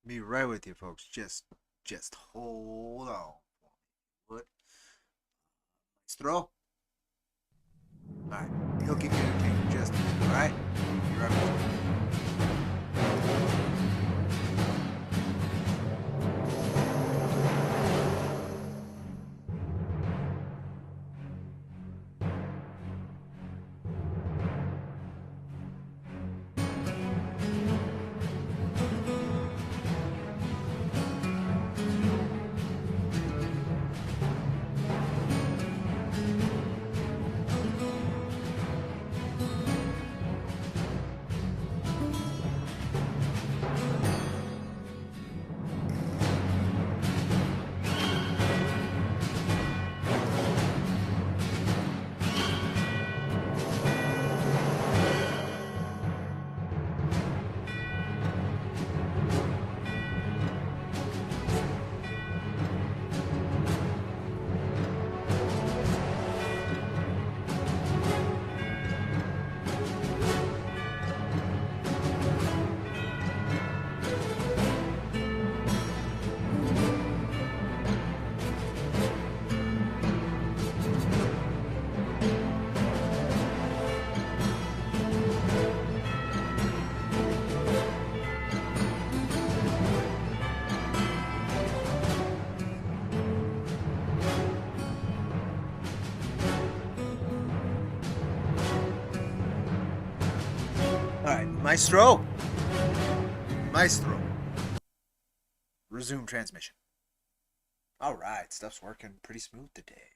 Be right with you, folks. Just hold on. What? Let's throw. All right. He'll keep you entertained. Just a minute. All right. Be right with you. All right, Maestro. Maestro. Resume transmission. All right, stuff's working pretty smooth today.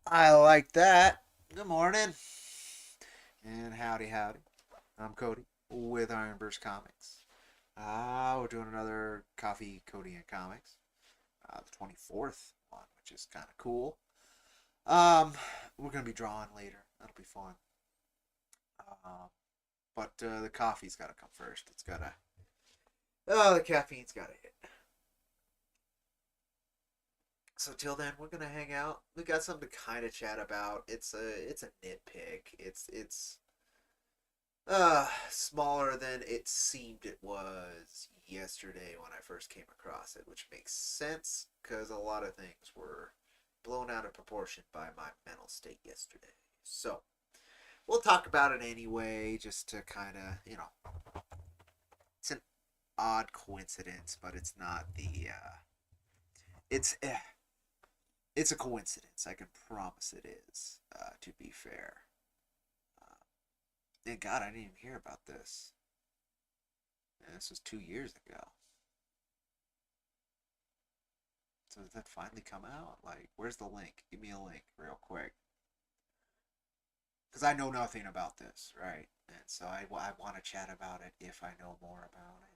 I like that. Good morning. And howdy. I'm Cody with IronVerse Comics. We're doing another Coffee, Cody, and Comics. The 24th one, which is kind of cool. We're going to be drawing later. That'll be fun. But the coffee's got to come first. It's got to... Oh, the caffeine's got to hit. So till then, we're gonna hang out. We got something to kind of chat about. It's a nitpick. It's smaller than it seemed it was yesterday when I first came across it, which makes sense because a lot of things were blown out of proportion by my mental state yesterday. So we'll talk about it anyway, just to kind of, it's an odd coincidence, but it's not the it's a coincidence. I can promise it is. To be fair, thank God I didn't even hear about this. And this was 2 years ago. So did that finally come out? Like, where's the link? Give me a link real quick. Because I know nothing about this, right? And so I want to chat about it if I know more about it.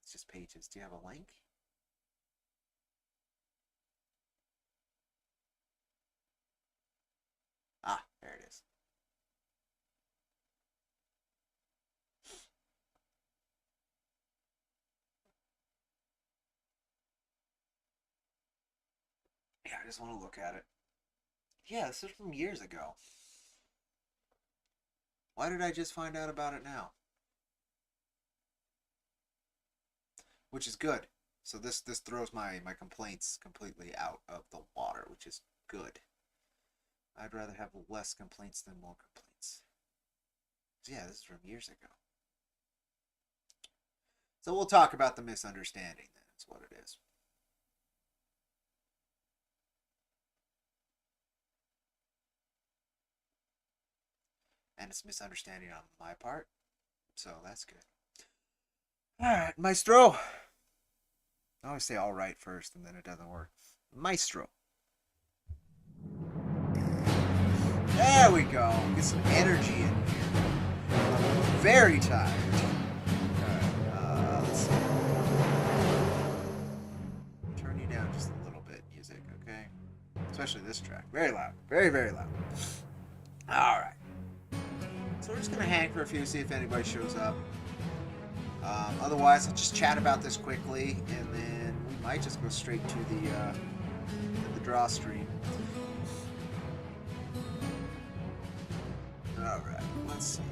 It's just pages. Do you have a link? Ah, there it is. Yeah, I just want to look at it. Yeah, this is from years ago. Why did I just find out about it now? Which is good. So this throws my complaints completely out of the water, which is good. I'd rather have less complaints than more complaints. So yeah, this is from years ago. So we'll talk about the misunderstanding then. That's what it is. And it's misunderstanding on my part. So that's good. Alright, Maestro. I always say alright first and then it doesn't work. Maestro. There we go. Get some energy in here. I'm very tired. Alright, let's see. Turn you down just a little bit, music, okay? Especially this track. Very loud. Very, very loud. Alright. So we're just going to hang for a few, see if anybody shows up. Otherwise, I'll just chat about this quickly, and then we might just go straight to the draw stream. Alright, let's see.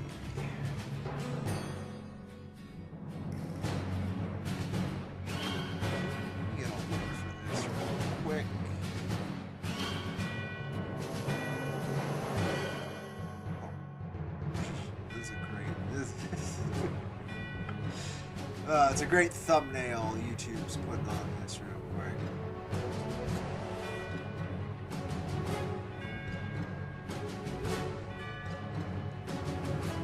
It's a great thumbnail YouTube's putting on this real quick.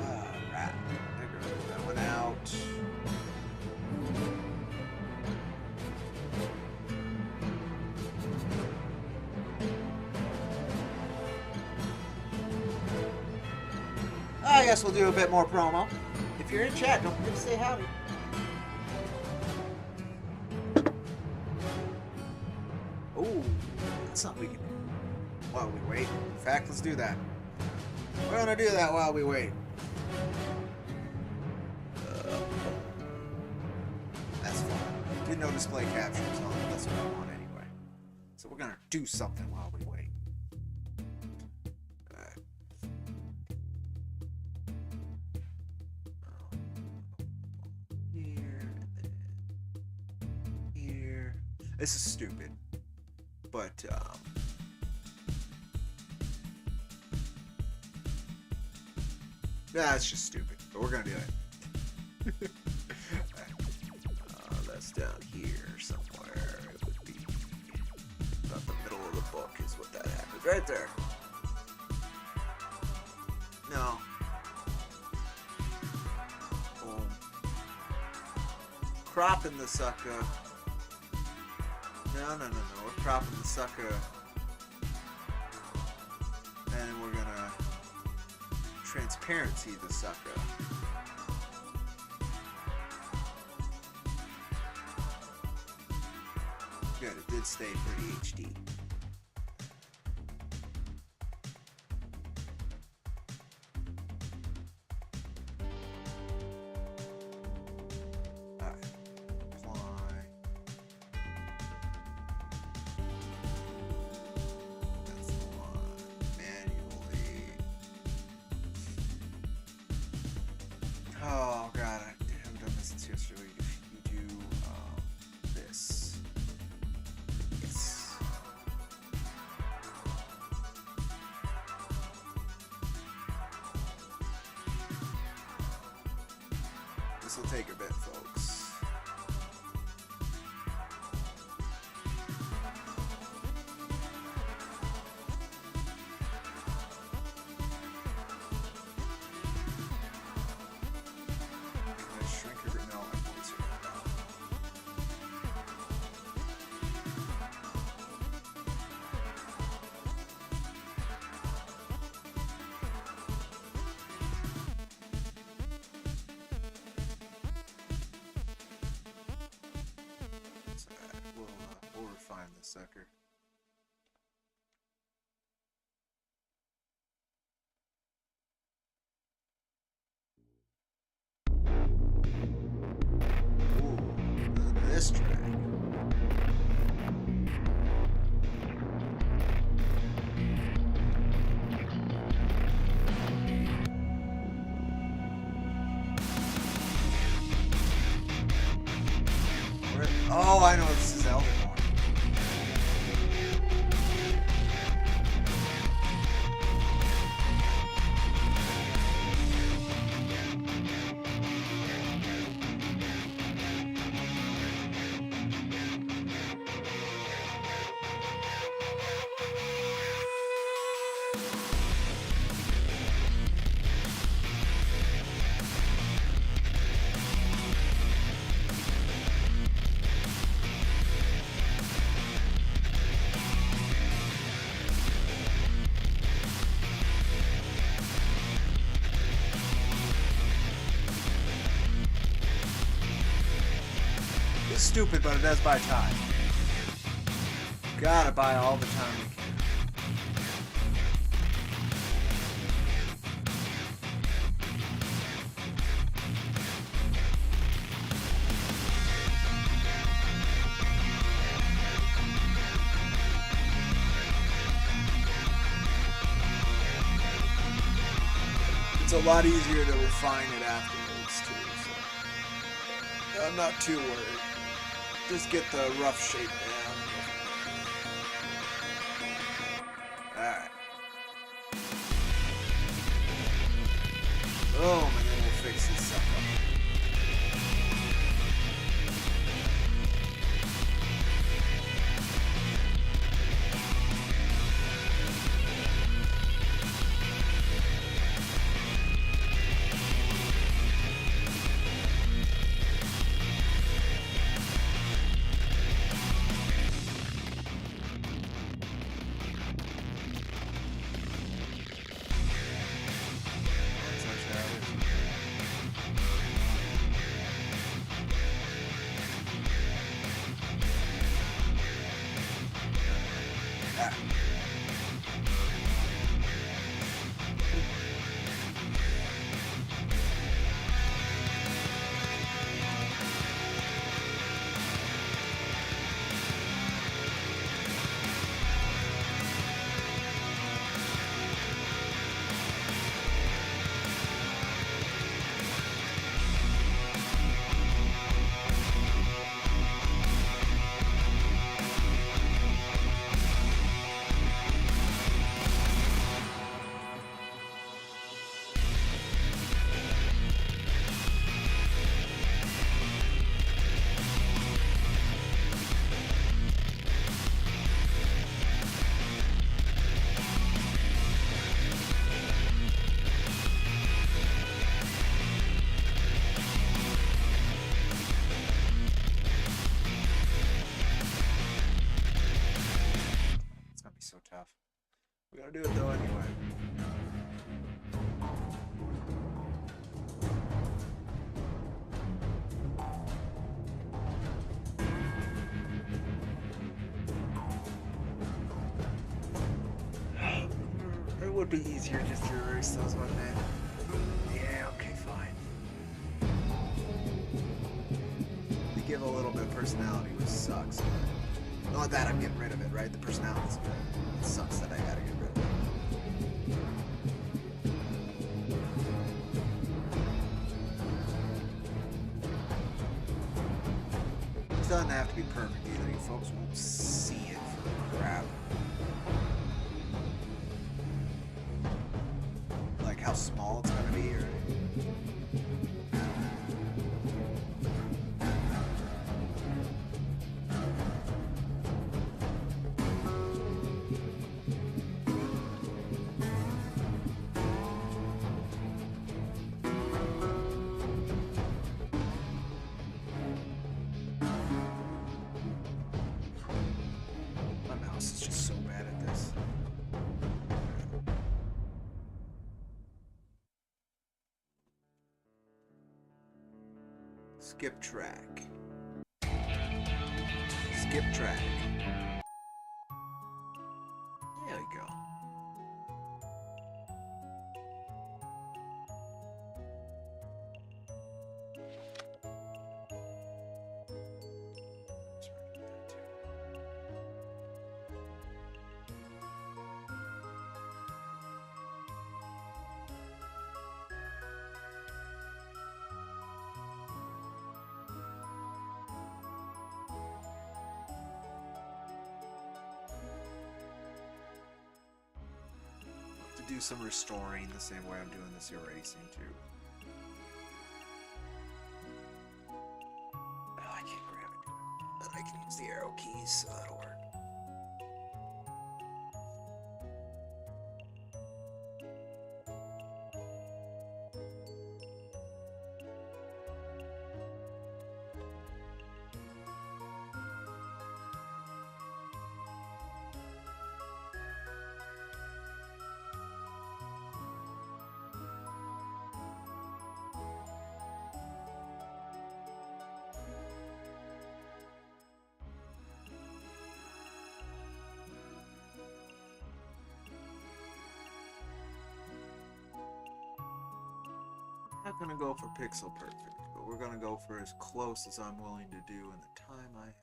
Alright. There goes that one out. I guess we'll do a bit more promo. If you're in chat, don't forget to say howdy. Oh, that's something we can do while we wait. In fact, let's do that. We're gonna do that while we wait. That's fine. Did no display captions on. That's what I want anyway. So we're gonna do something while we wait. This is stupid, but yeah, it's just stupid. But we're gonna do it. That's down here somewhere. It would be about the middle of the book is what that happens. Right there. No. Boom. Cropping the sucker. No. We're cropping the sucker. And we're gonna transparency the sucker. Good, it did stay pretty HD. Oh god, I haven't done this since yesterday. If you do this, yes. This will take a bit, folks. We'll refine this sucker. Ooh, this track. Oh, I know this is Eldermore. It's stupid, but it does buy time. Gotta buy all the time you can. It's a lot easier to refine it afterwards, too, so I'm not too worried. Just get the rough shape down. Alright. Boom, and then we'll fix this up. Yeah. So tough. We gotta do it though anyway. It would be easier just to erase those, wouldn't it? Yeah, okay, fine. They give a little bit of personality, which sucks. Not that I'm getting rid of it, right? The personality's good. It sucks that I gotta get rid of it. It doesn't have to be perfect either. You folks won't see it for crap. Like how small it's gonna be, or... Skip track. Skip track. There we go. Do some restoring the same way I'm doing this erasing too. Oh, I can't grab it. But I can use the arrow keys, so that'll work. Not gonna go for pixel perfect, but we're gonna go for as close as I'm willing to do in the time I have.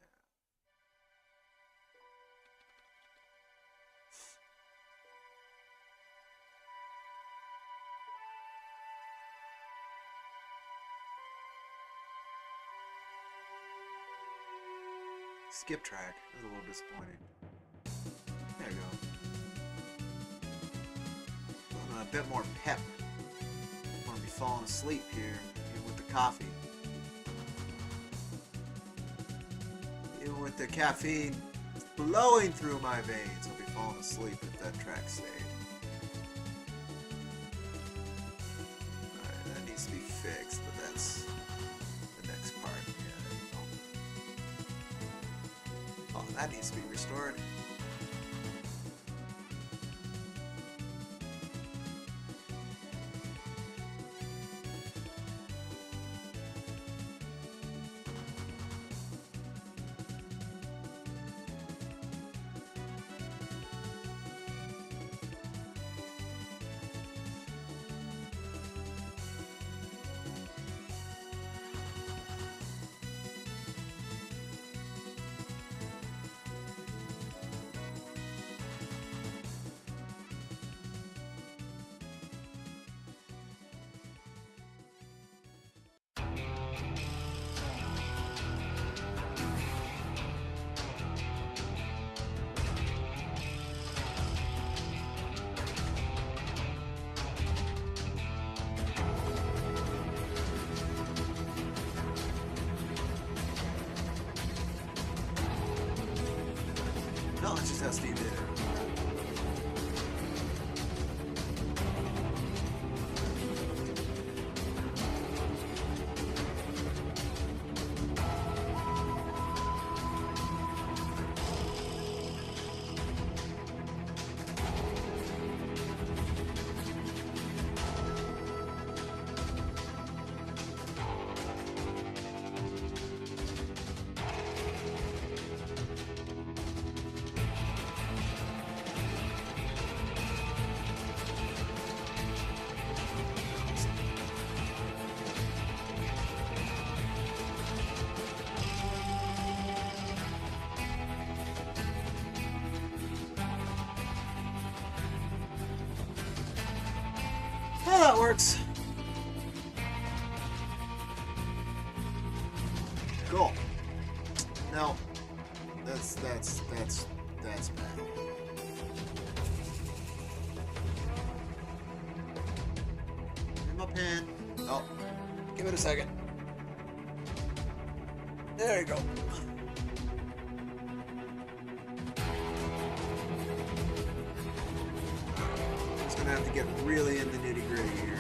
Skip track. That's a little disappointing. There you go. A bit more pep. Falling asleep here, even with the coffee. Even with the caffeine flowing through my veins, I'll be falling asleep if that track stayed. Alright, that needs to be fixed, but that's the next part. Yeah. Oh, that needs to be restored. No, it's just how Steve did it. Well, that works. Cool. No. That's bad. Give my pen. Oh. Give it a second. There you go. Just gonna have to get really in the nitty-gritty here.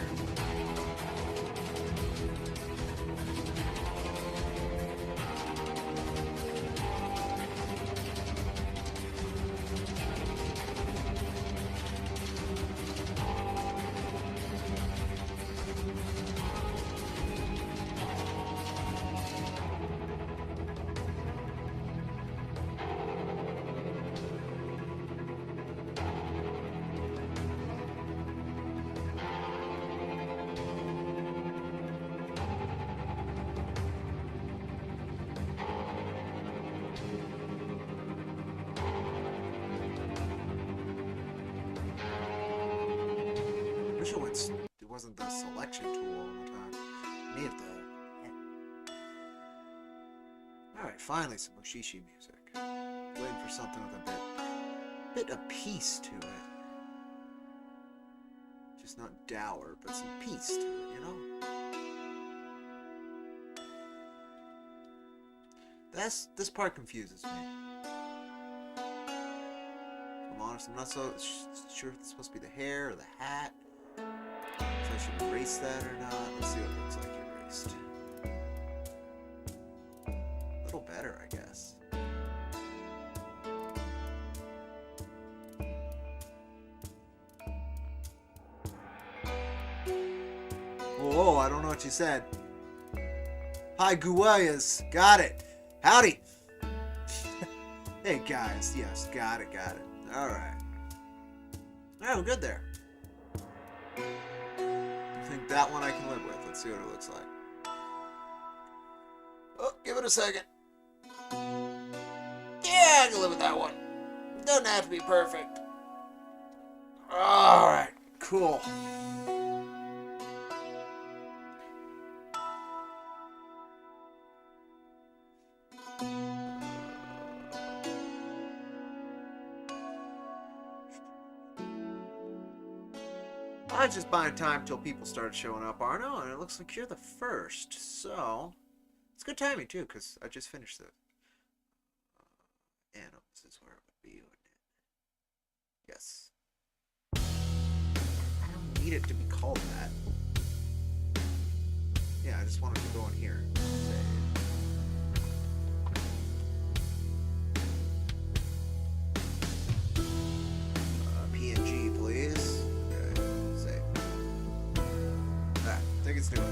It wasn't the selection tool all the time. May have to. Alright, finally some Mushishi music. Waiting for something with a bit of peace to it. Just not dour, but some peace to it, you know? This part confuses me. If I'm honest, I'm not so sure if it's supposed to be the hair or the hat. So I should erase that or not. Let's see what it looks like erased. A little better, I guess. Whoa, I don't know what you said. Hi, Guayas. Got it. Howdy. Hey, guys. Yes, got it. Alright. Alright, we're good there. I think that one I can live with. Let's see what it looks like. Oh, give it a second. Yeah, I can live with that one. Doesn't have to be perfect. Alright, cool. I was just buying time till people started showing up, Arno, and it looks like you're the first. So, it's good timing, too, because I just finished it. Animals is where it would be, wouldn't it? Yes. I don't need it to be called that. Yeah, I just wanted to go in here. PNG, please. I think it's doing it.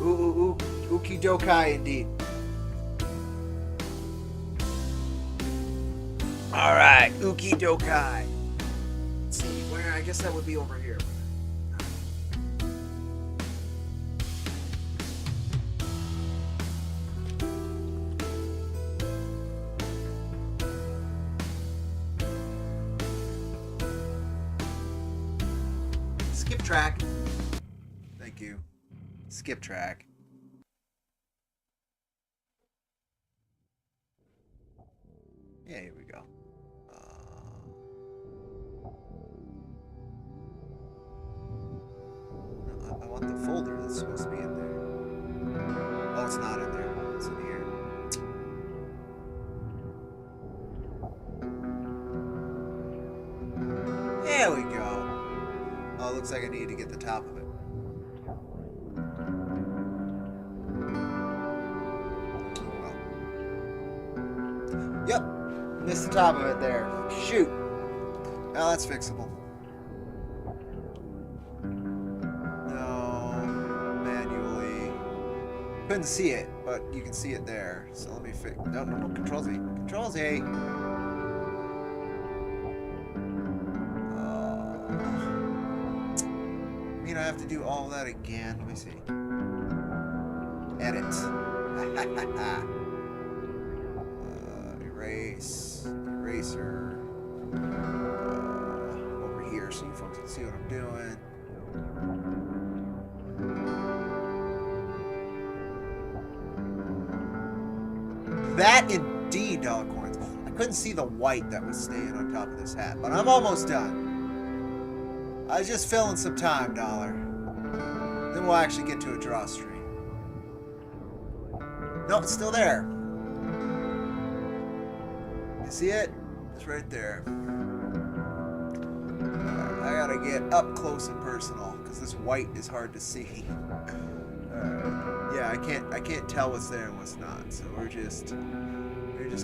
Ooh, Uki Dokai indeed. Alright, Uki Dokai. Let's see, where? I guess that would be over here. Skip track. Thank you. Skip track. Yeah, here we go. No, I want the folder that's supposed to be in there. it's not in there. It's in here. There we go. Oh, it looks like I need to get the top of it. Yep. Missed the top of it there. Shoot. Well, that's fixable. No. Manually. Couldn't see it, but you can see it there. So let me fix. No. Control Z. Control Z. I have to do all that again. Let me see. Edit. Erase. Eraser. Over here so you folks can see what I'm doing. That indeed, dollar coins. I couldn't see the white that was staying on top of this hat, but I'm almost done. I was just filling some time, dollar. Then we'll actually get to a drawstring. No, it's still there. You see it? It's right there. I gotta get up close and personal because this white is hard to see. Yeah, I can't tell what's there and what's not. So we're just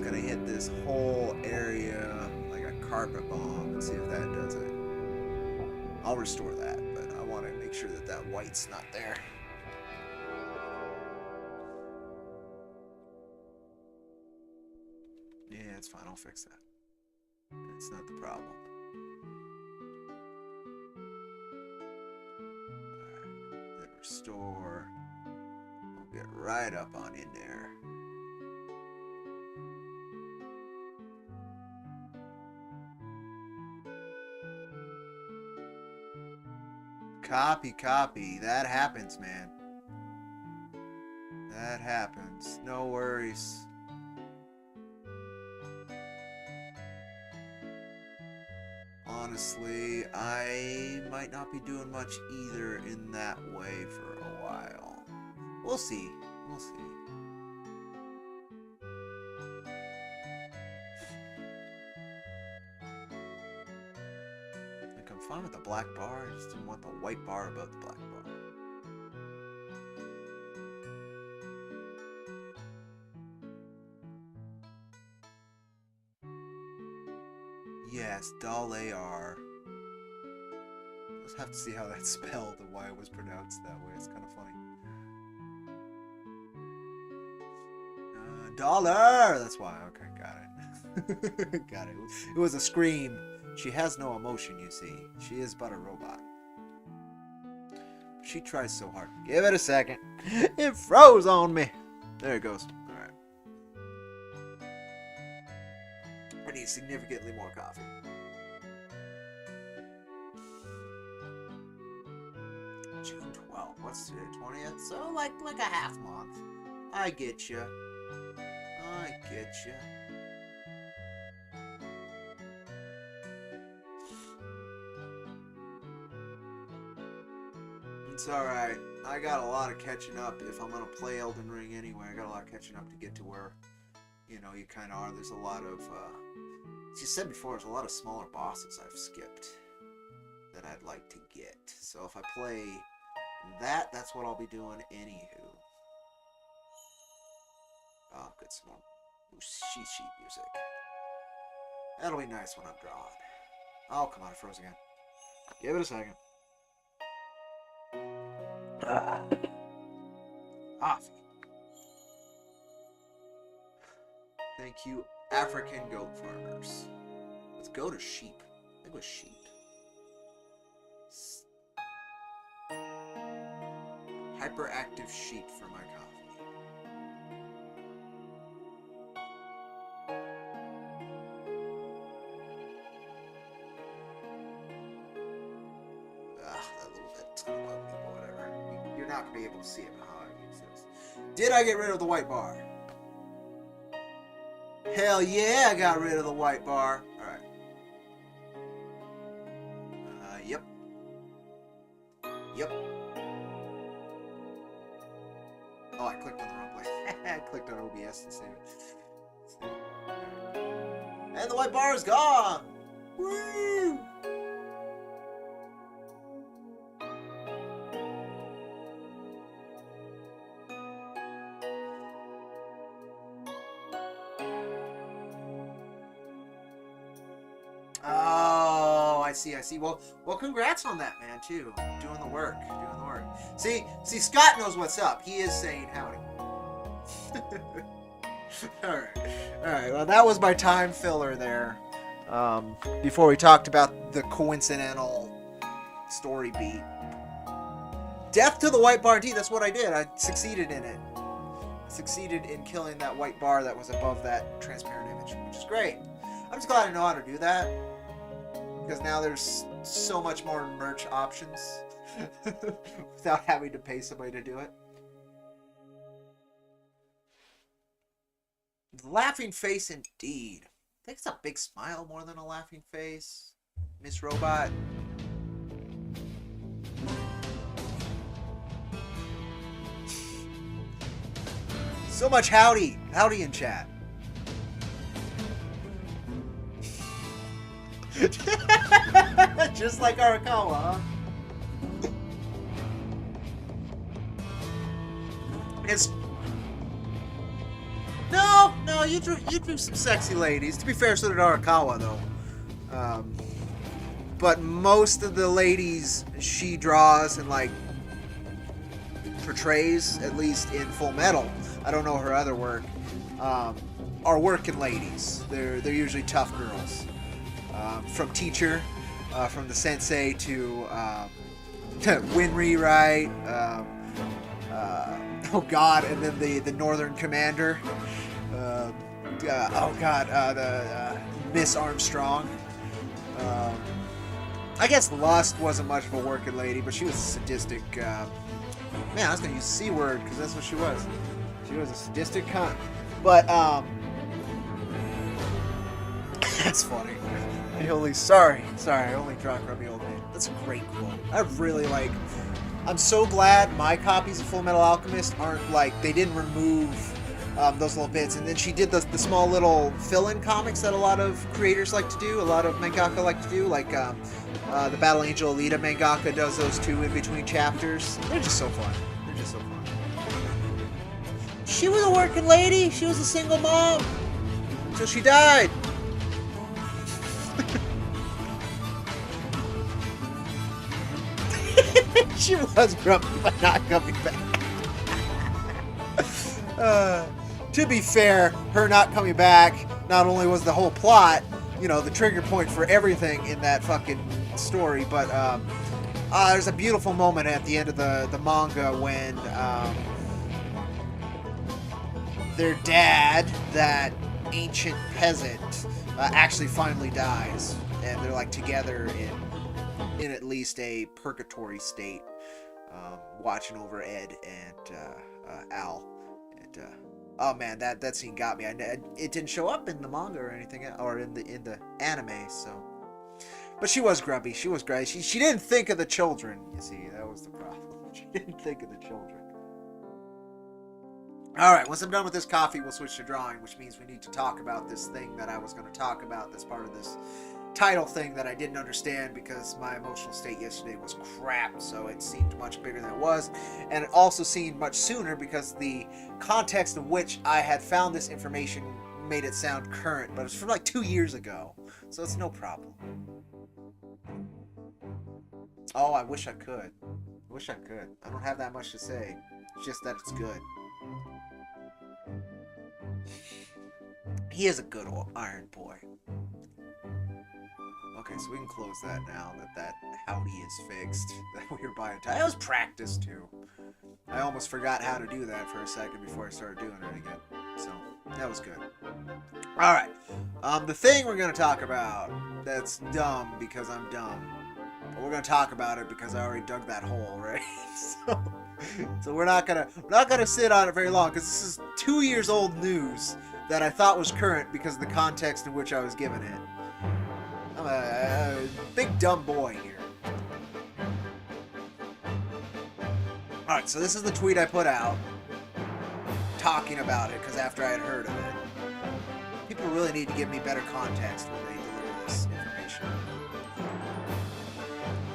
gonna hit this whole area like a carpet bomb and see if that does it. I'll restore that, but I want to make sure that that white's not there. Yeah, it's fine. I'll fix that. It's not the problem. Alright, then restore. We'll get right up on in there. Copy. That happens, man. That happens. No worries. Honestly, I might not be doing much either in that way for a while. We'll see. We'll see. I'm fine with the black bar, I just didn't want the white bar above the black bar. Yes, Doll AR. I'll just have to see how that's spelled and why it was pronounced that way. It's kind of funny. Dollar! That's why. Okay, got it. Got it. It was a scream. She has no emotion, you see. She is but a robot. She tries so hard. Give it a second. It froze on me. There it goes. Alright. I need significantly more coffee. June 12th. What's today? 20th? So like a half month. I get you. I get you. It's alright. I got a lot of catching up if I'm going to play Elden Ring anyway. I got a lot of catching up to get to where, you know, you kind of are. There's a lot of, as you said before, there's a lot of smaller bosses I've skipped that I'd like to get. So if I play that, that's what I'll be doing anywho. Oh, good, some more sheet music. That'll be nice when I'm drawing. Oh, come on, it froze again. Give it a second. Coffee. Thank you, African goat farmers. Let's go to sheep. I think it was sheep. Hyperactive sheep for my coffee. That little bit's gonna bug me, but whatever. You're not gonna be able to see it how I use this. Did I get rid of the white bar? Hell yeah, I got rid of the white bar. Alright. Yep. Oh, I clicked on the wrong place. I clicked on OBS to save it. And the white bar is gone! Woo! Oh, I see. Well, congrats on that, man, too. Doing the work. See, Scott knows what's up. He is saying howdy. All right. Well, that was my time filler there. Before we talked about the coincidental story beat. Death to the white bar. Indeed, that's what I did. I succeeded in it. Succeeded in killing that white bar that was above that transparent image, which is great. I'm just glad I know how to do that, because now there's so much more merch options without having to pay somebody to do it. Laughing face indeed. I think it's a big smile more than a laughing face. Miss Robot. So much howdy in chat. Just like Arakawa, huh? It's no, you drew some sexy ladies. To be fair, so did Arakawa though. But most of the ladies she draws and like portrays, at least in Full Metal, I don't know her other work, are working ladies. They're usually tough girls. From teacher, from the sensei to Winry, right? Oh God, and then the Northern Commander. The Miss Armstrong. I guess Lust wasn't much of a working lady, but she was a sadistic. Man, I was gonna use C word because that's what she was. She was a sadistic cunt. But that's funny. Sorry, I only draw grubby old man. That's a great quote. I really like. I'm so glad my copies of Full Metal Alchemist aren't like, they didn't remove those little bits. And then she did the small little fill-in comics that a lot of creators like to do, a lot of mangaka like to do, like the Battle Angel Alita mangaka does those too in between chapters. They're just so fun. She was a working lady. She was a single mom until she died. She was grumpy, but not coming back. To be fair, her not coming back not only was the whole plot, you know, the trigger point for everything in that fucking story, but there's a beautiful moment at the end of the manga when their dad, that ancient peasant, actually finally dies, and they're like together in at least a purgatory state, watching over Ed and Al. And oh man, that scene got me. It didn't show up in the manga or anything, or in the anime. So, but she was grubby. She was great. She didn't think of the children. You see, that was the problem. She didn't think of the children. All right, once I'm done with this coffee, we'll switch to drawing, which means we need to talk about this thing that I was going to talk about that's part of this title thing that I didn't understand because my emotional state yesterday was crap, so it seemed much bigger than it was, and it also seemed much sooner because the context in which I had found this information made it sound current, but it's from like 2 years ago, so it's no problem. Oh, I wish I could. I don't have that much to say. It's just that it's good. He is a good old iron boy. Okay, so we can close that now that howdy is fixed. That we were buying time. That was practice too. I almost forgot how to do that for a second before I started doing it again. So that was good. All right. The thing we're gonna talk about that's dumb because I'm dumb, but we're gonna talk about it because I already dug that hole, right? So we're not gonna sit on it very long because this is 2 years old news that I thought was current because of the context in which I was given it. I'm a big dumb boy here. Alright, so this is the tweet I put out. talking about it because after I had heard of it. People really need to give me better context when they deliver this information.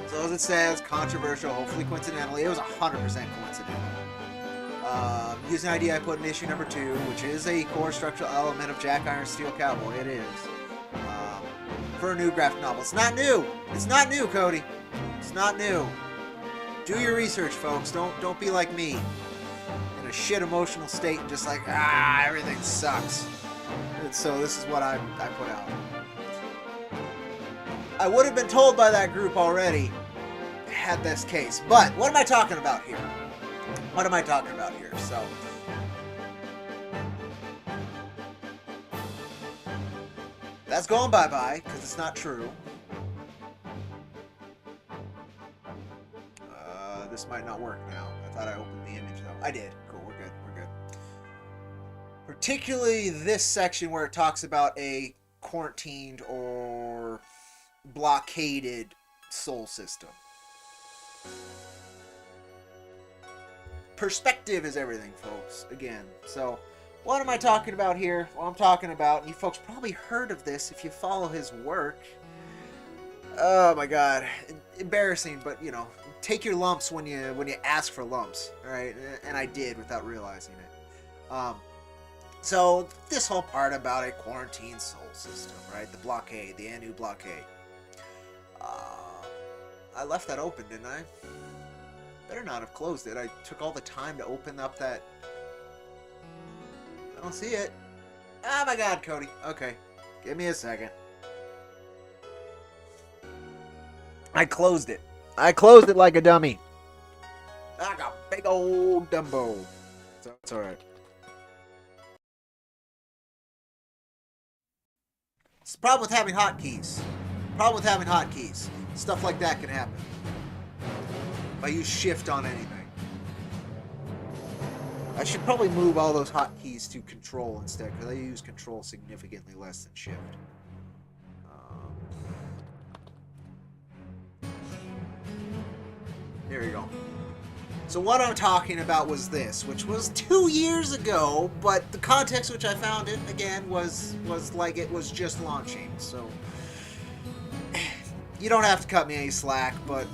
So as it says, controversial, hopefully coincidentally. It was 100% coincidental. Using an idea I put in issue number 2, which is a core structural element of Jack Iron Steel Cowboy. It is. For a new graphic novel. It's not new! It's not new, Cody! It's not new. Do your research, folks. Don't be like me. In a shit emotional state and just like, everything sucks. And so this is what I put out. I would have been told by that group already had this case. But what am I talking about here? What am I talking about here? So that's going bye-bye because it's not true. This might not work now. I thought I opened the image though. I did. Cool, we're good. We're good. Particularly this section where it talks about a quarantined or blockaded soul system. Perspective is everything, folks. Again, so what am I talking about here? Well, I'm talking about, and you folks probably heard of this if you follow his work. Oh my god, embarrassing, but you know, take your lumps when you ask for lumps, all right? And I did without realizing it. So this whole part about a quarantine soul system, right? The blockade, the Anu blockade. I left that open, didn't I? Better not have closed it. I took all the time to open up that. I don't see it. Oh my god, Cody. Okay, give me a second. I closed it. I closed it like a dummy. Like a big old Dumbo. So it's alright. It's the problem with having hotkeys. Problem with having hotkeys. Stuff like that can happen. If I use shift on anything. I should probably move all those hotkeys to control instead, because I use control significantly less than shift. There you go. So what I'm talking about was this, which was 2 years ago, but the context which I found it, again, was like it was just launching. So you don't have to cut me any slack, but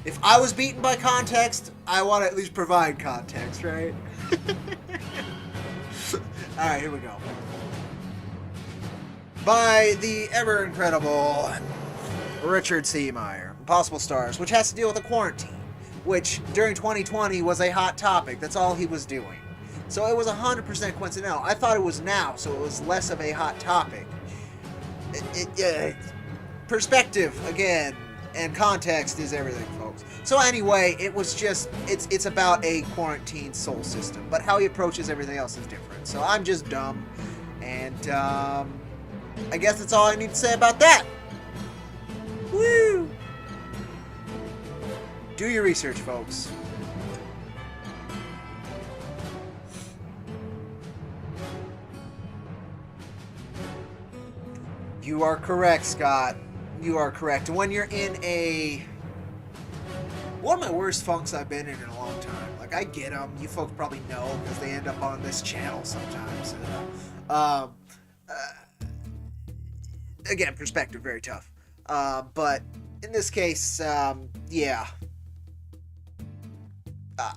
if I was beaten by context, I want to at least provide context, right? Alright, here we go. By the ever-incredible Richard C. Meyer, Impossible Stars, which has to deal with a quarantine, which during 2020 was a hot topic. That's all he was doing. So it was 100% coincidental. I thought it was now, so it was less of a hot topic. Perspective, again, and context is everything, folks. So anyway, it was just, it's about a quarantine soul system, but how he approaches everything else is different. So I'm just dumb, and I guess that's all I need to say about that. Woo! Do your research, folks. You are correct, Scott. You are correct. When you're in a... One of my worst funks I've been in a long time. Like, I get them. You folks probably know because they end up on this channel sometimes. Again, perspective, very tough. But in this case, yeah.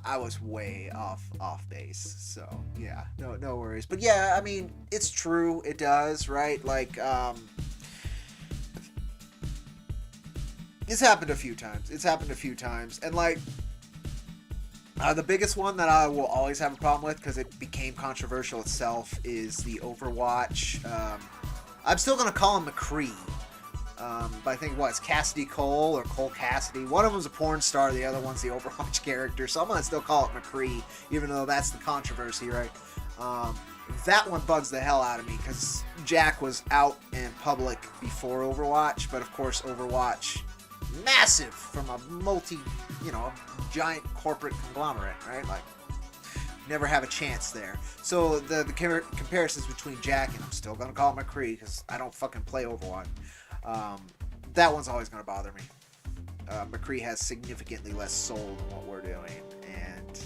I was way off base, so yeah, no worries. But yeah, I mean, it's true, it does, right? Like, it's happened a few times. It's happened a few times, and like, the biggest one that I will always have a problem with because it became controversial itself is the Overwatch. I'm still gonna call him McCree. But I think, it's Cassidy Cole or Cole Cassidy. One of them's a porn star, the other one's the Overwatch character. So I'm going to still call it McCree, even though that's the controversy, right? That one bugs the hell out of me, because Jack was out in public before Overwatch. But of course, Overwatch, massive from a giant corporate conglomerate, right? Like, never have a chance there. So the comparisons between Jack, and I'm still going to call it McCree, because I don't fucking play Overwatch. That one's always going to bother me. McCree has significantly less soul than what we're doing, and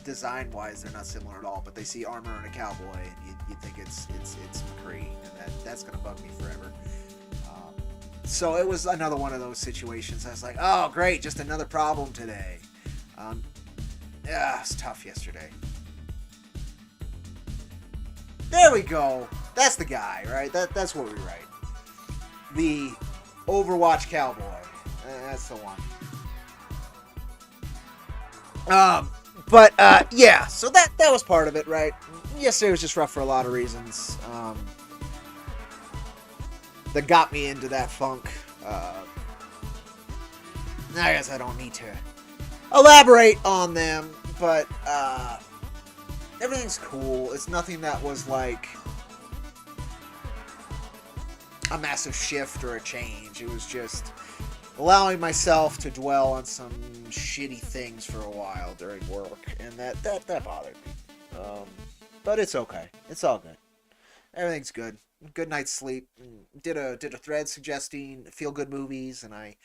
design-wise, they're not similar at all. But they see armor and a cowboy, and you think it's McCree, and that's gonna bug me forever. So it was another one of those situations. I was like, oh great, just another problem today. Yeah, it's tough yesterday. There we go. That's the guy, right? That's what we write. The Overwatch cowboy. That's the one. Yeah. So that was part of it, right? Yesterday was just rough for a lot of reasons. That got me into that funk. I guess I don't need to elaborate on them, but everything's cool. It's nothing that was like a massive shift or a change. It was just allowing myself to dwell on some shitty things for a while during work, and that bothered me. But it's okay. It's all good. Everything's good. Good night's sleep. Did a thread suggesting feel-good movies, and I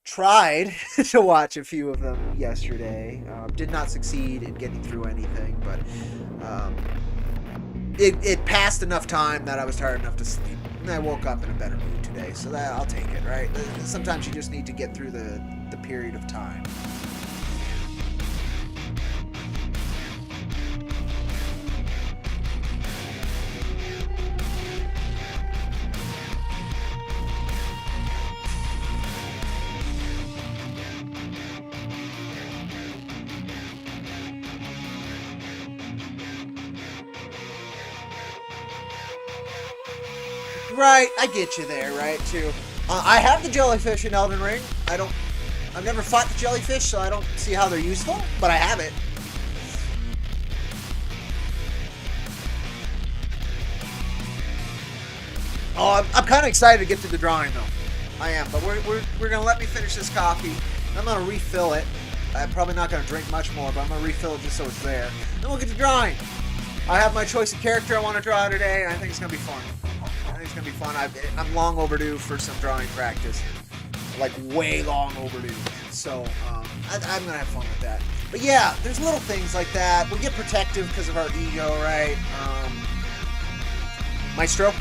tried to watch a few of them yesterday. Did not succeed in getting through anything, but it passed enough time that I was tired enough to sleep, and I woke up in a better mood today, so that I'll take it, right? Sometimes you just need to get through the period of time. Right, I get you there, right, too. I have the jellyfish in Elden Ring. I've never fought the jellyfish, so I don't see how they're useful, but I have it. Oh, I'm kind of excited to get to the drawing, though. I am, but we're going to let me finish this coffee. I'm going to refill it. I'm probably not going to drink much more, but I'm going to refill it just so it's there. Then we'll get to drawing. I have my choice of character I want to draw today, and I think it's going to be fun. It's gonna be fun. I'm long overdue for some drawing practice, like way long overdue. So I'm gonna have fun with that. But yeah, there's little things like that. We get protective because of our ego, right? Maestro.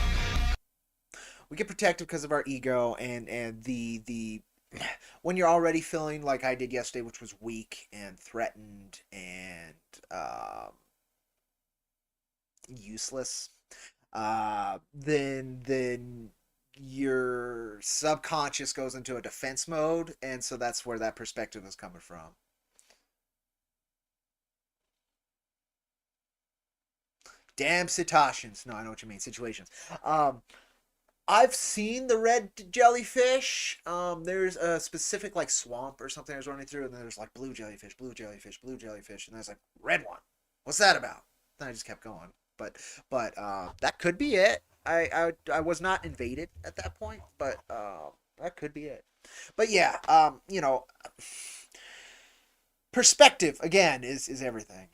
We get protective because of our ego, and the when you're already feeling like I did yesterday, which was weak and threatened and useless. Then your subconscious goes into a defense mode, and so that's where that perspective is coming from. Damn cetaceans. No, I know what you mean. Situations. I've seen the red jellyfish. There's a specific like swamp or something I was running through, and then there's like blue jellyfish, blue jellyfish, blue jellyfish, and there's like red one. What's that about? Then I just kept going. But that could be it. I was not invaded at that point, but that could be it. But yeah, perspective again is everything.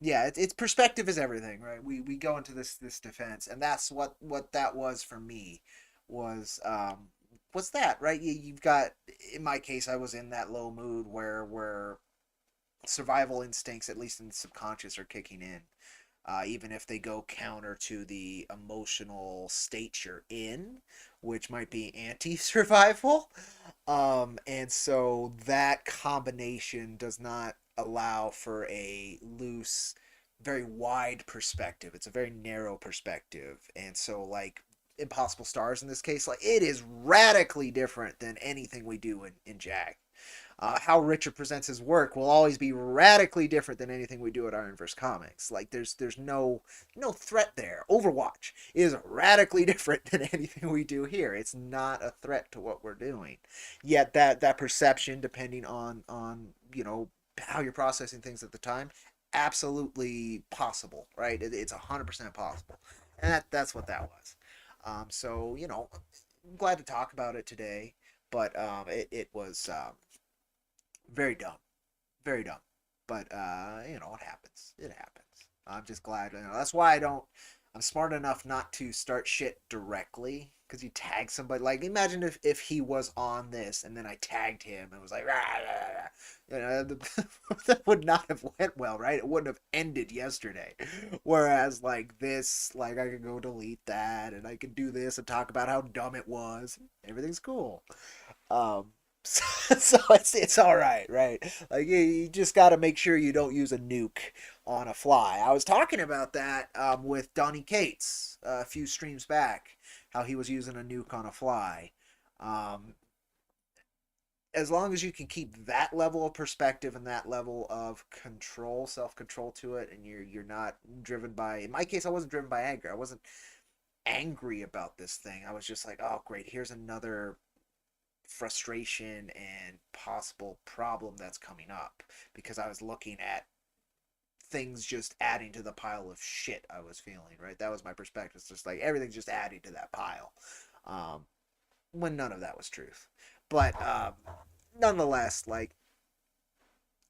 Yeah, it's perspective is everything, right? We go into this defense, and that's what that was for me was what's that, right? You've got, in my case, I was in that low mood where survival instincts, at least in the subconscious, are kicking in, even if they go counter to the emotional state you're in, which might be anti-survival. And so that combination does not allow for a loose, very wide perspective. It's a very narrow perspective. And so, like, Impossible Stars in this case, like, it is radically different than anything we do in Jag. How Richard presents his work will always be radically different than anything we do at IronVerse Comics. Like, there's no threat there. Overwatch is radically different than anything we do here. It's not a threat to what we're doing. Yet that perception, depending on how you're processing things at the time, absolutely possible, right? It's 100% possible, and that's what that was. So I'm glad to talk about it today, but it was very dumb, very dumb. But it happens. It happens. I'm just glad. That's why I don't. I'm smart enough not to start shit directly. Because you tag somebody, like imagine if he was on this and then I tagged him and was like, rah, rah, rah. You know, that would not have went well, right? It wouldn't have ended yesterday. Whereas like this, like I could go delete that and I could do this and talk about how dumb it was. Everything's cool. Um, so it's all right, right? Like you just got to make sure you don't use a nuke on a fly. I was talking about that with Donnie Cates a few streams back, how he was using a nuke on a fly. Um, as long as you can keep that level of perspective and that level of control, self-control to it, and you're not driven by. In my case, I wasn't driven by anger. I wasn't angry about this thing. I was just like, oh great, here's another frustration and possible problem that's coming up, because I was looking at things just adding to the pile of shit I was feeling, right? That was my perspective. It's just like everything's just adding to that pile, when none of that was truth. But nonetheless, like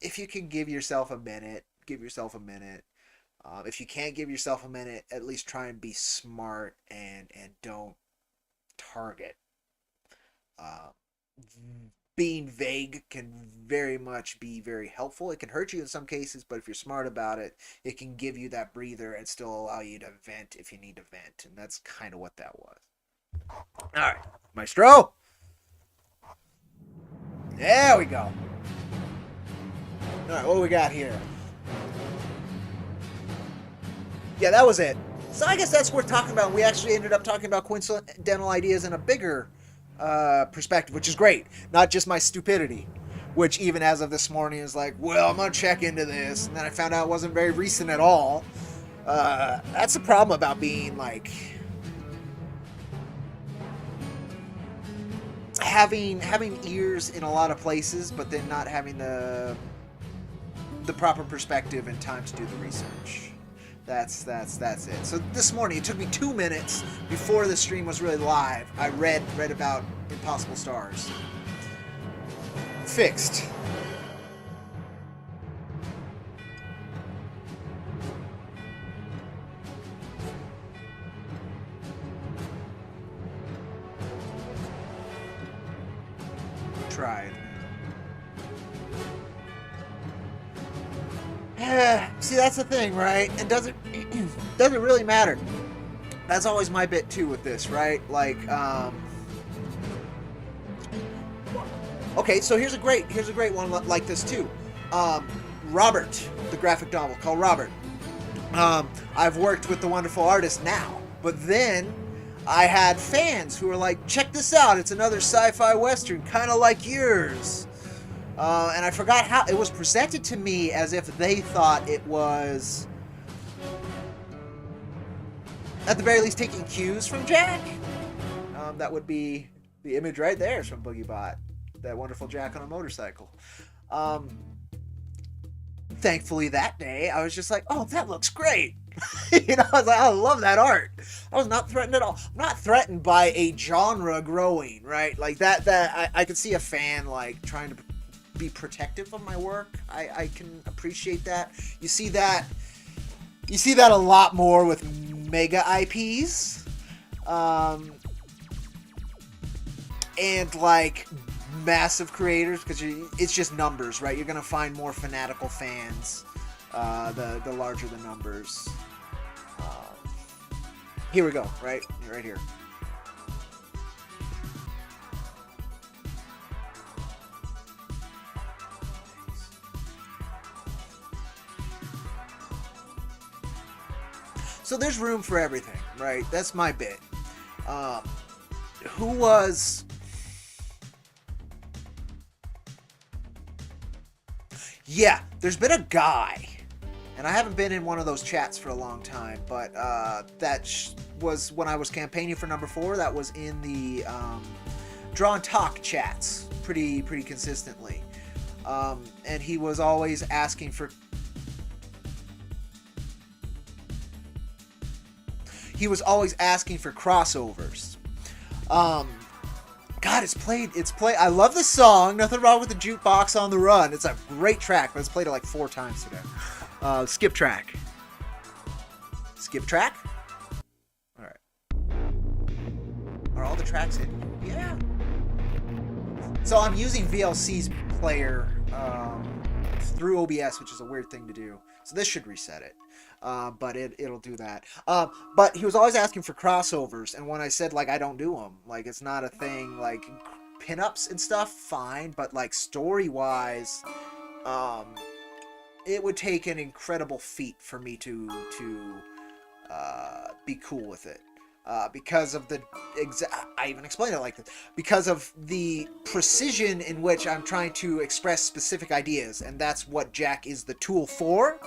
if you can give yourself a minute, give yourself a minute. If you can't give yourself a minute, at least try and be smart and don't target. Uh, Being vague can very much be very helpful. It can hurt you in some cases, but if you're smart about it, it can give you that breather and still allow you to vent if you need to vent. And that's kind of what that was. All right, Maestro. There we go. All right, what do we got here? Yeah, that was it. So I guess that's worth talking about. We actually ended up talking about coincidental ideas in a bigger perspective, which is great. Not just my stupidity, which even as of this morning is like, well, I'm gonna check into this, and then I found out it wasn't very recent at all. That's the problem about being like having ears in a lot of places, but then not having the proper perspective and time to do the research. That's it. So this morning, it took me 2 minutes before the stream was really live. I read about Impossible Stars. Fixed. Tried. See, that's the thing, right? It doesn't really matter. That's always my bit too with this, right? Like, okay, so here's a great one like this too. Robert, the graphic novel called Robert. I've worked with the wonderful artist now, but then I had fans who were like, check this out, it's another sci-fi western, kind of like yours. And I forgot how it was presented to me, as if they thought it was, at the very least, taking cues from Jack. That would be the image right there is from Boogie Bot, that wonderful Jack on a motorcycle. Thankfully, that day I was just like, "Oh, that looks great." You know, I was like, "I love that art." I was not threatened at all. I'm not threatened by a genre growing, right? Like that I could see a fan like trying to be protective of my work. I can appreciate that. You see that a lot more with mega IPs, and like massive creators, because it's just numbers, right? You're gonna find more fanatical fans the larger the numbers. Here we go, right here. So there's room for everything, right? That's my bit. Who was... Yeah, there's been a guy, and I haven't been in one of those chats for a long time, but that was when I was campaigning for number 4. That was in the Draw and Talk chats pretty consistently. And he was always asking for... crossovers. God, it's played. I love this song. Nothing wrong with the jukebox on the run. It's a great track, but it's played it like 4 times today. Skip track. Skip track? Are all the tracks hidden? Yeah. So I'm using VLC's player through OBS, which is a weird thing to do. So this should reset it. But it'll do that. But he was always asking for crossovers, and when I said, like, I don't do them, like, it's not a thing, like, pinups and stuff, fine, but, like, story-wise, it would take an incredible feat for me to be cool with it. Because of the I even explained it like this. Because of the precision in which I'm trying to express specific ideas, and that's what Jack is the tool for.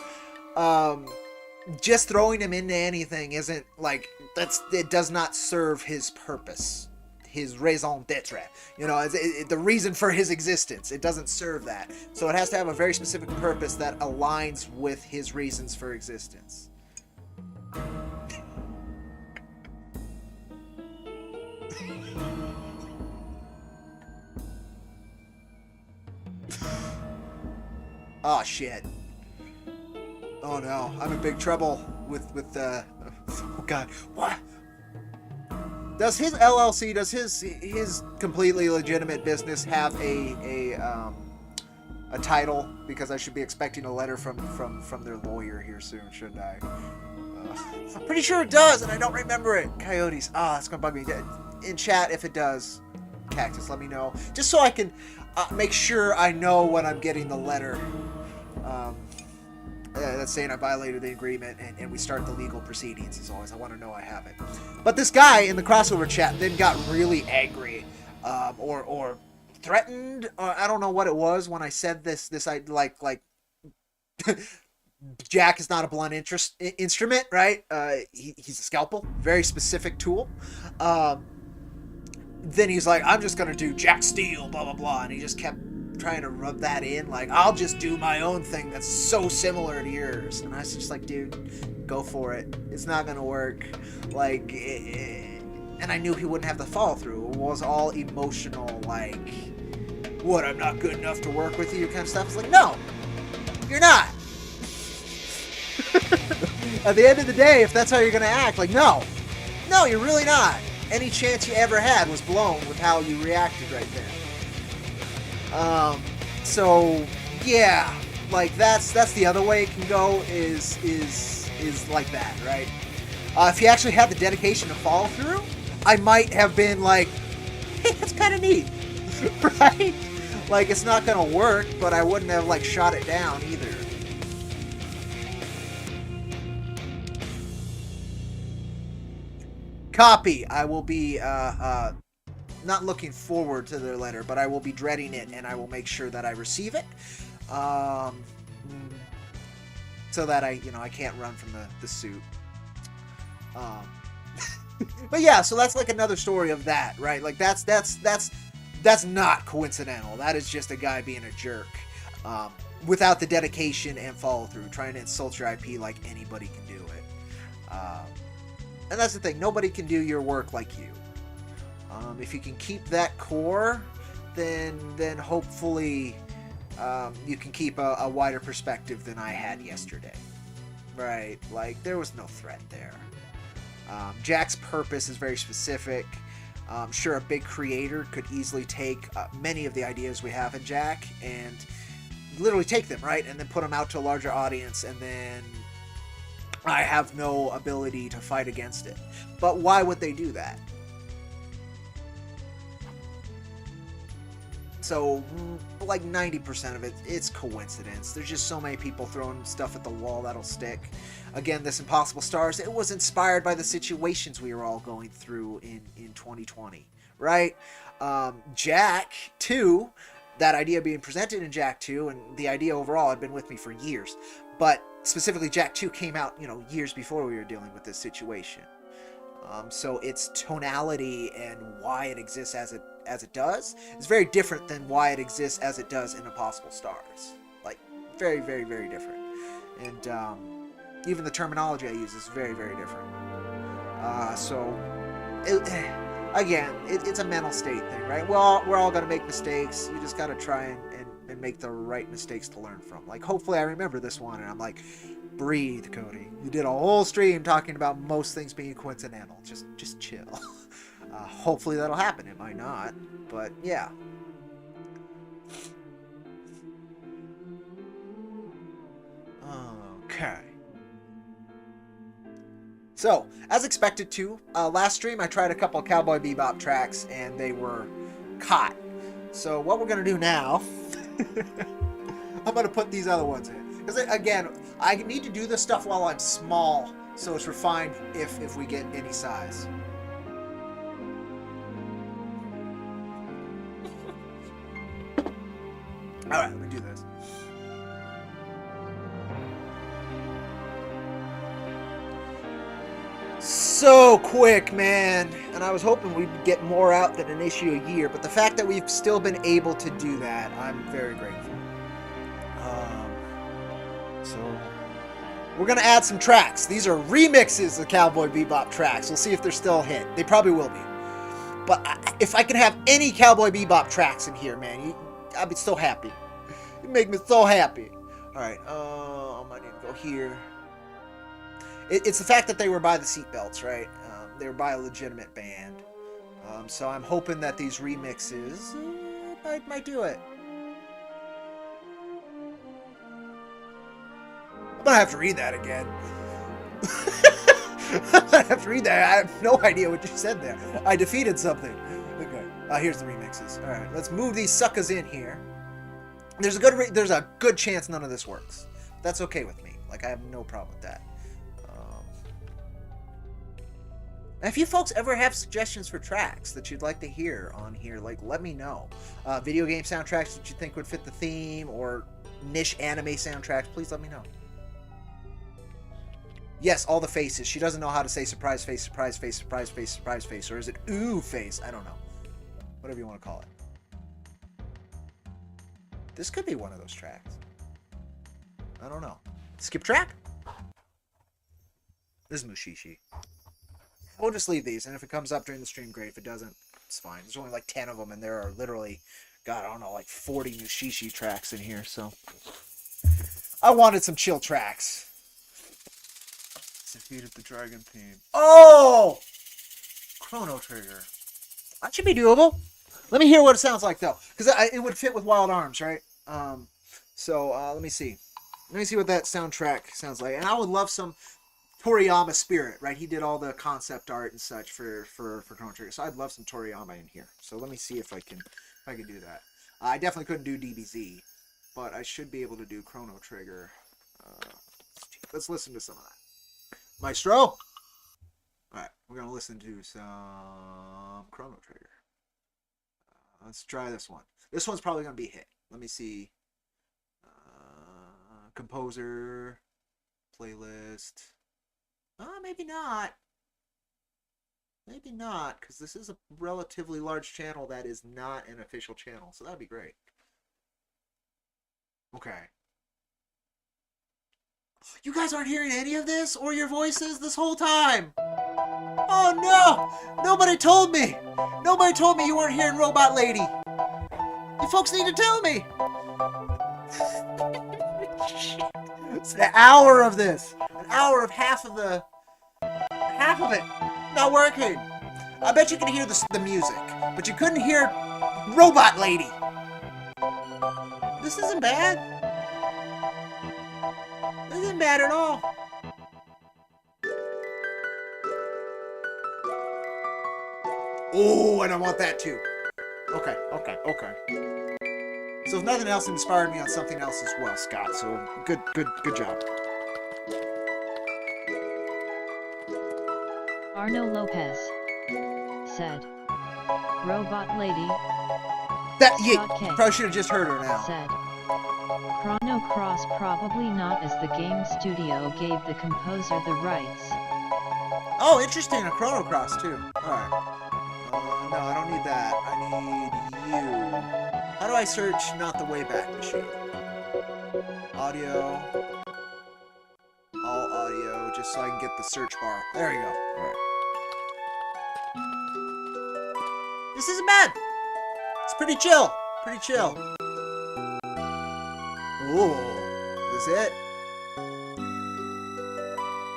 Just throwing him into anything isn't like it does not serve his purpose, his raison d'être. You know, the reason for his existence. It doesn't serve that. So it has to have a very specific purpose that aligns with his reasons for existence. Oh shit. Oh no, I'm in big trouble with oh god. What? Does his LLC, does his completely legitimate business have a title? Because I should be expecting a letter from their lawyer here soon, shouldn't I? I'm pretty sure it does, and I don't remember it. Coyotes. It's gonna bug me. In chat, if it does, Cactus, let me know. Just so I can make sure I know when I'm getting the letter. That's saying I violated the agreement, and we start the legal proceedings. As always, I want to know I have it. But this guy in the crossover chat then got really angry, or threatened. I don't know what it was when I said this. I like Jack is not a blunt instrument, right? He's a scalpel, very specific tool. Then he's like, I'm just gonna do Jack Steel, blah blah blah, and he just kept trying to rub that in, like, I'll just do my own thing that's so similar to yours. And I was just like, dude, go for it. It's not gonna work. Like, and I knew he wouldn't have the follow through. It was all emotional, like, what, I'm not good enough to work with you kind of stuff. It's like, no, you're not. At the end of the day, if that's how you're gonna act, like, no, you're really not. Any chance you ever had was blown with how you reacted right there. So yeah, like that's the other way it can go is like that, right? If you actually had the dedication to follow through, I might have been like, hey, that's kind of neat, right? Like, it's not gonna work, but I wouldn't have like shot it down either. Copy. I will be not looking forward to their letter, but I will be dreading it, and I will make sure that I receive it, so that I can't run from the suit. But yeah, so that's like another story of that, right? Like that's not coincidental. That is just a guy being a jerk, without the dedication and follow through, trying to insult your IP like anybody can do it. And that's the thing. Nobody can do your work like you. If you can keep that core, then hopefully you can keep a wider perspective than I had yesterday. Right? Like, there was no threat there. Jack's purpose is very specific. Sure, a big creator could easily take many of the ideas we have in Jack and literally take them, right? And then put them out to a larger audience, and then I have no ability to fight against it. But why would they do that? So, like 90% of it, it's coincidence. There's just so many people throwing stuff at the wall that'll stick. Again, this Impossible Stars, it was inspired by the situations we were all going through in 2020, right? Jack 2, that idea being presented in Jack 2, and the idea overall had been with me for years. But specifically, Jack 2 came out, years before we were dealing with this situation. So its tonality and why it exists as it does is very different than why it exists as it does in Impossible Stars. Like, very, very, very different. And even the terminology I use is very, very different. It's a mental state thing, right? Well, we're all going to make mistakes. You just got to try and make the right mistakes to learn from. Like, hopefully I remember this one, and I'm like, breathe, Cody. You did a whole stream talking about most things being coincidental. Just chill. Hopefully that'll happen. It might not, but yeah. Okay. So, as expected to, last stream I tried a couple of Cowboy Bebop tracks and they were caught. So what we're going to do now, I'm going to put these other ones in. Because again, I need to do this stuff while I'm small, so it's refined if we get any size. Alright, let me do this. So quick, man. And I was hoping we'd get more out than an issue a year, but the fact that we've still been able to do that, I'm very grateful. So we're going to add some tracks. These are remixes of Cowboy Bebop tracks. We'll see if they're still a hit. They probably will be. But if I can have any Cowboy Bebop tracks in here, man, I'd be so happy. You make me so happy. Alright, I might need to go here. It's the fact that they were by the seatbelts, right? They were by a legitimate band. So I'm hoping that these remixes might do it. I'm gonna have to read that again. I'm gonna have to read that. I have no idea what you said there. I defeated something. Okay. Here's the remixes. All right, let's move these suckers in here. There's a good chance none of this works. That's okay with me. Like, I have no problem with that. If you folks ever have suggestions for tracks that you'd like to hear on here, like, let me know. Video game soundtracks that you think would fit the theme, or niche anime soundtracks, please let me know. Yes, all the faces. She doesn't know how to say surprise face, surprise face, surprise face, surprise face, or is it ooh face? I don't know. Whatever you want to call it. This could be one of those tracks. I don't know. Skip track? This is Mushishi. We'll just leave these, and if it comes up during the stream, great. If it doesn't, it's fine. There's only like 10 of them, and there are literally, God, I don't know, like 40 Mushishi tracks in here, so. I wanted some chill tracks. Defeated the dragon theme. Oh! Chrono Trigger. That should be doable. Let me hear what it sounds like, though. Because it would fit with Wild Arms, right? Let me see. Let me see what that soundtrack sounds like. And I would love some Toriyama spirit, right? He did all the concept art and such for Chrono Trigger. So I'd love some Toriyama in here. So let me see if I can do that. I definitely couldn't do DBZ, but I should be able to do Chrono Trigger. Let's listen to some of that. Maestro? Alright, we're going to listen to some Chrono Trigger. Let's try this one. This one's probably going to be a hit. Let me see. Composer. Playlist. Maybe not. Maybe not, because this is a relatively large channel that is not an official channel. So that'd be great. Okay. You guys aren't hearing any of this or your voices this whole time. Oh no! Nobody told me! Nobody told me you weren't hearing Robot Lady. You folks need to tell me. It's an hour of this. An hour of half of it not working. I bet you can hear the music, but you couldn't hear Robot Lady. This isn't bad. This isn't bad at all. Oh, and I want that too. Okay. So if nothing else inspired me on something else as well, Scott. So good job. Arno Lopez said, "Robot Lady." That you probably should have just heard her now. Said, "Chrono Cross probably not, as the game studio gave the composer the rights." Oh, interesting. A Chrono Cross too. All right. No, I don't need that. I need you. How do I search not the Wayback Machine? Audio. All audio, just so I can get the search bar. There you go. All right. This isn't bad. It's pretty chill. Pretty chill. Ooh. Is this it?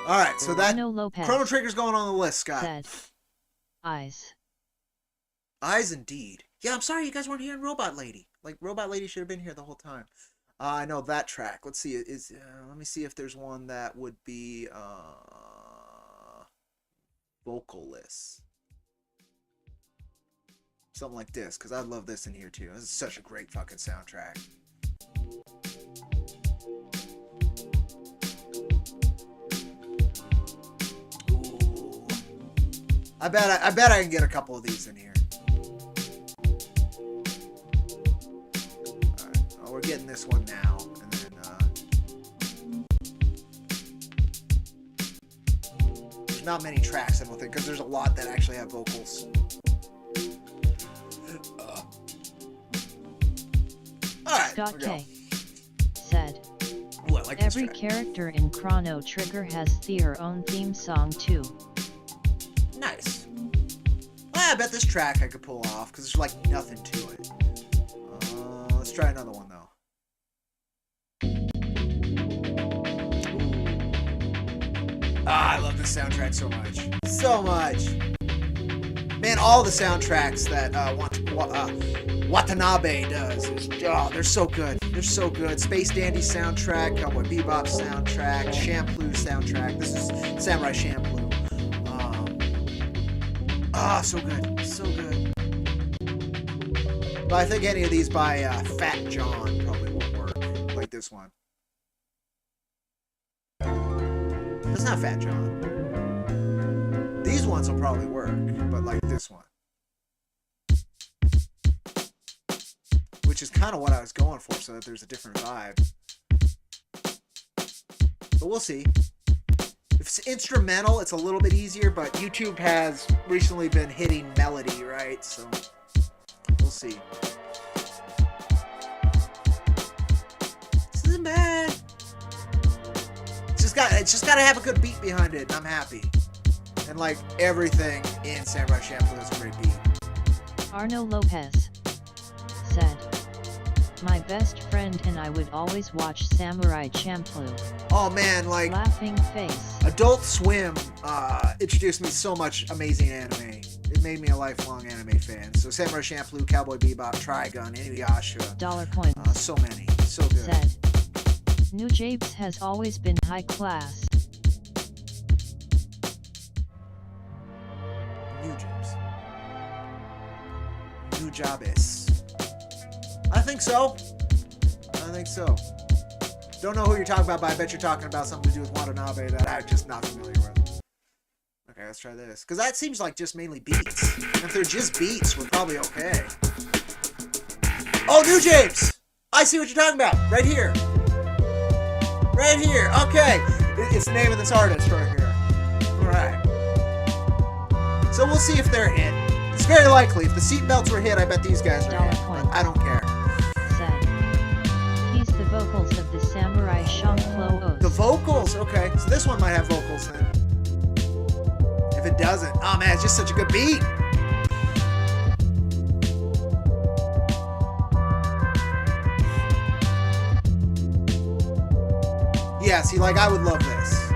Alright, so that Arno Lopez Chrono Trigger's going on the list, Scott. said, "Eyes." Eyes indeed. Yeah, I'm sorry you guys weren't hearing Robot Lady. Like, Robot Lady should have been here the whole time. I know that track. Let's see. Let me see if there's one that would be vocalless. Something like this, because I love this in here too. This is such a great fucking soundtrack. Ooh. I bet I can get a couple of these in here. Alright, well, we're getting this one now. And then there's not many tracks, I don't think, because there's a lot that actually have vocals. Scott K. said, Ooh, I like every character in Chrono Trigger has their own theme song too. Nice. Well, I bet this track I could pull off, because there's like nothing to it. Let's try another one though. I love this soundtrack so much. So much. Man, all the soundtracks that Watanabe does, they're so good. They're so good. Space Dandy soundtrack, Cowboy Bebop soundtrack, Champloo soundtrack. This is Samurai Champloo. So good. So good. But I think any of these by Fat John probably won't work. Like this one. That's not Fat John. These ones will probably work, but like this one. Which is kind of what I was going for, so that there's a different vibe. But we'll see. If it's instrumental, it's a little bit easier, but YouTube has recently been hitting melody, right? So, we'll see. This isn't bad. It's just got to have a good beat behind it, and I'm happy. And like everything in Samurai Champloo has a great beat. Arno Lopez said, my best friend and I would always watch Samurai Champloo. Oh man, like laughing face. Adult Swim introduced me so much amazing anime. It made me a lifelong anime fan. So Samurai Champloo, Cowboy Bebop, Trigun, Inuyasha. $. So many. So good. Said, New Japes has always been high class. New Japes. New Jabes. I think so. I think so. Don't know who you're talking about, but I bet you're talking about something to do with Watanabe that I'm just not familiar with. Okay, let's try this. Because that seems like just mainly beats. And if they're just beats, we're probably okay. Oh, New Japes! I see what you're talking about. Right here. Right here. Okay. It's the name of this artist right here. Alright. So we'll see if they're a hit. It's very likely. If the seatbelts were hit, I bet these guys are hit. But I don't care. Said, he's the vocals of the Samurai Champloo. The vocals? Okay. So this one might have vocals then. If it doesn't. Oh man, it's just such a good beat. Yeah, see, like, I would love this.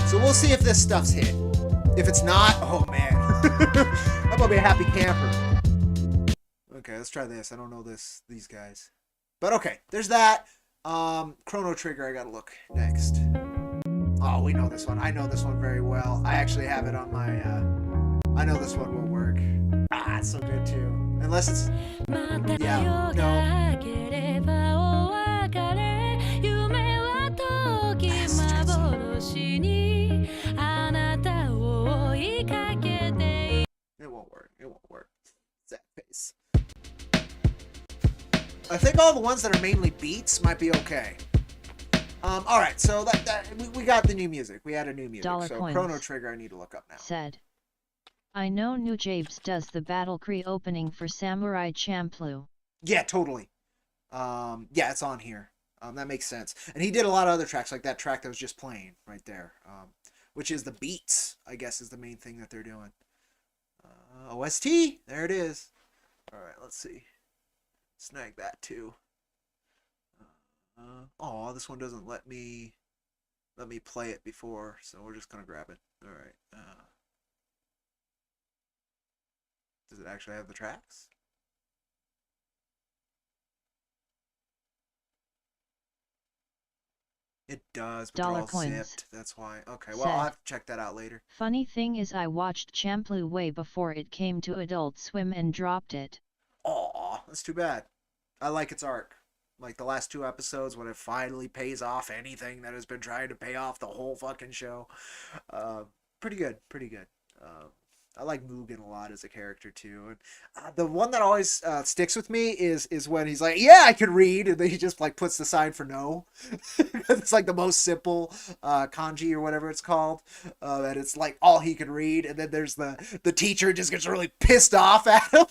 So we'll see if this stuff's hit. If it's not, oh man. I'm gonna be a happy camper. Okay, let's try this. I don't know these guys. But okay, there's that. Chrono Trigger, I gotta look next. Oh, we know this one. I know this one very well. I actually have it on my, I know this one will work. Ah, it's so good too. Unless it's, yeah, no. It won't work. It won't work. Sad face. I think all the ones that are mainly beats might be okay. All right. So we got the new music. We added new music. So Chrono Trigger, I need to look up now. Said, I know New Japes does the Battle Cree opening for Samurai Champloo. Yeah, totally. Yeah, it's on here. That makes sense. And he did a lot of other tracks, like that track that was just playing right there, which is the beats, I guess, is the main thing that they're doing. OST, there it is. All right, let's see. Snag that too. Oh, this one doesn't let me play it before, so we're just gonna grab it. All right. Does it actually have the tracks? It does, but they're Dollar all Coins zipped. That's why. Okay, well, I'll said, have to check that out later. funny thing is I watched Champloo way before it came to Adult Swim and dropped it. Aw, that's too bad. I like its arc. Like the last 2 episodes when it finally pays off anything that has been trying to pay off the whole fucking show. Uh, Pretty good, pretty good. I like Mugen a lot as a character too. And the one that always sticks with me is when he's like, "Yeah, I can read," and then he just like puts the sign for no. It's like the most simple kanji or whatever it's called, and it's like all he can read. And then there's the teacher just gets really pissed off at him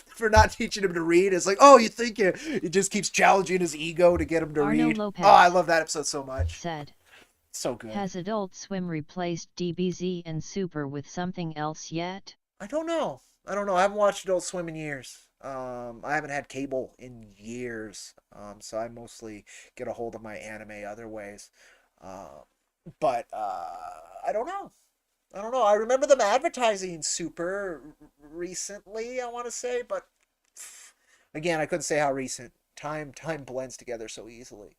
for not teaching him to read. It's like, oh, you think it just keeps challenging his ego to get him to Arno read. Lopez Oh, I love that episode so much. Said, So good. has Adult Swim replaced DBZ and Super with something else yet? I don't know. I don't know. I haven't watched Adult Swim in years. I haven't had cable in years. So I mostly get a hold of my anime other ways. But I don't know. I don't know. I remember them advertising Super recently, I want to say, but again, I couldn't say how recent. Time blends together so easily.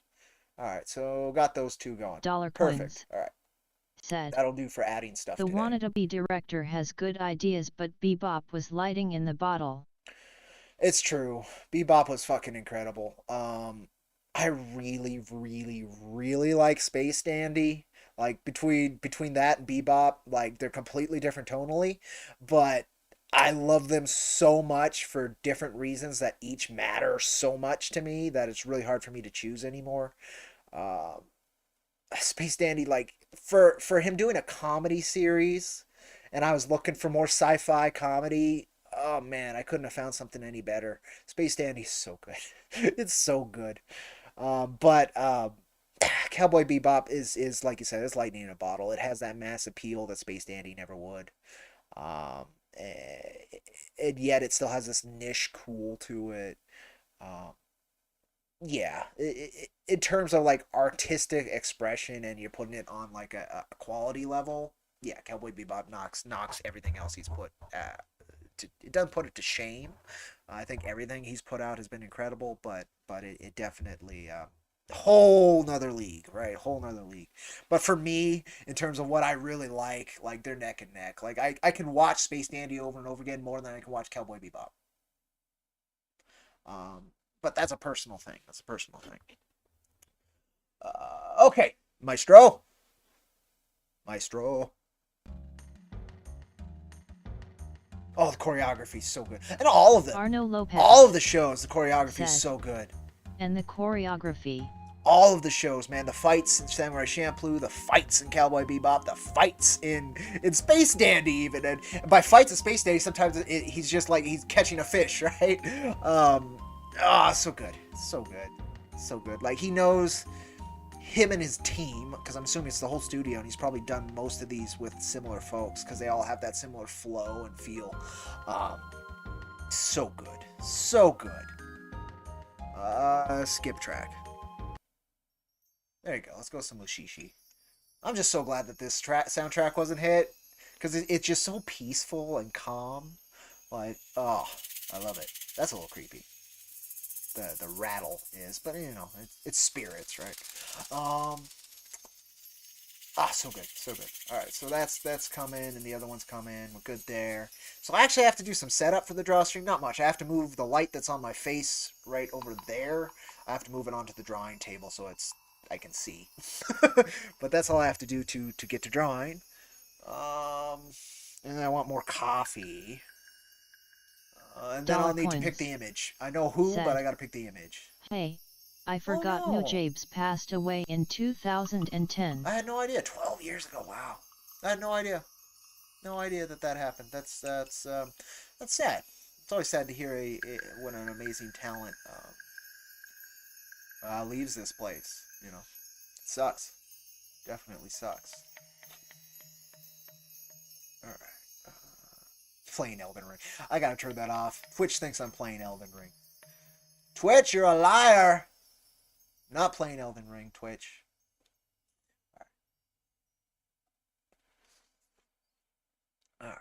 All right, so got those two going. Dollar Perfect. Coins All right, said, that'll do for adding stuff the today. wannabe director has good ideas, but Bebop was lighting in the bottle. It's true. Bebop was fucking incredible. I really, really, really like Space Dandy. Like between that and Bebop, like they're completely different tonally, but I love them so much for different reasons that each matter so much to me that it's really hard for me to choose anymore. Um, Space Dandy, like for him doing a comedy series, and I was looking for more sci-fi comedy. Oh man, I couldn't have found something any better. Space Dandy's so good. It's so good. But Cowboy Bebop is like you said, it's lightning in a bottle. It has that mass appeal that Space Dandy never would. Um, and yet it still has this niche cool to it. Um, yeah, in terms of like artistic expression and you're putting it on like a quality level, yeah, Cowboy Bebop knocks everything else he's put. It doesn't put it to shame. I think everything he's put out has been incredible, but it definitely whole nother league, right? Whole nother league. But for me, in terms of what I really like they're neck and neck. Like I can watch Space Dandy over and over again more than I can watch Cowboy Bebop. Um, but that's a personal thing. That's a personal thing. Okay, Maestro. Maestro. Oh, the choreography is so good, and all of them. Arno Lopez All of the shows, the choreography is said, so good. and the choreography. All of the shows, man. The fights in Samurai Champloo, the fights in Cowboy Bebop, the fights in Space Dandy, even. And by fights in Space Dandy, sometimes he's just like he's catching a fish, right? So good, so good, so good. Like he knows him and his team, because I'm assuming it's the whole studio, and he's probably done most of these with similar folks, because they all have that similar flow and feel. So good, so good. Skip track. There you go. Let's go some Mushishi. I'm just so glad that this soundtrack wasn't hit, because it's just so peaceful and calm. Like, oh, I love it. That's a little creepy. The rattle is, but you know, it's spirits, right? So good, so good. All right, so that's coming, and the other one's coming. We're good there. So I actually have to do some setup for the drawstring. Not much. I have to move the light that's on my face right over there. I have to move it onto the drawing table so I can see. But that's all I have to do to get to drawing. And I want more coffee. And then I'll need to pick the image. I know who, but I gotta pick the image. Hey, I forgot Nujabes passed away in 2010. I had no idea. 12 years ago. Wow. I had no idea. No idea that happened. That's sad. It's always sad to hear when an amazing talent leaves this place. You know, it sucks. Definitely sucks. All right. Playing Elden Ring. I gotta turn that off. Twitch thinks I'm playing Elden Ring. Twitch, you're a liar. Not playing Elden Ring, Twitch. All right.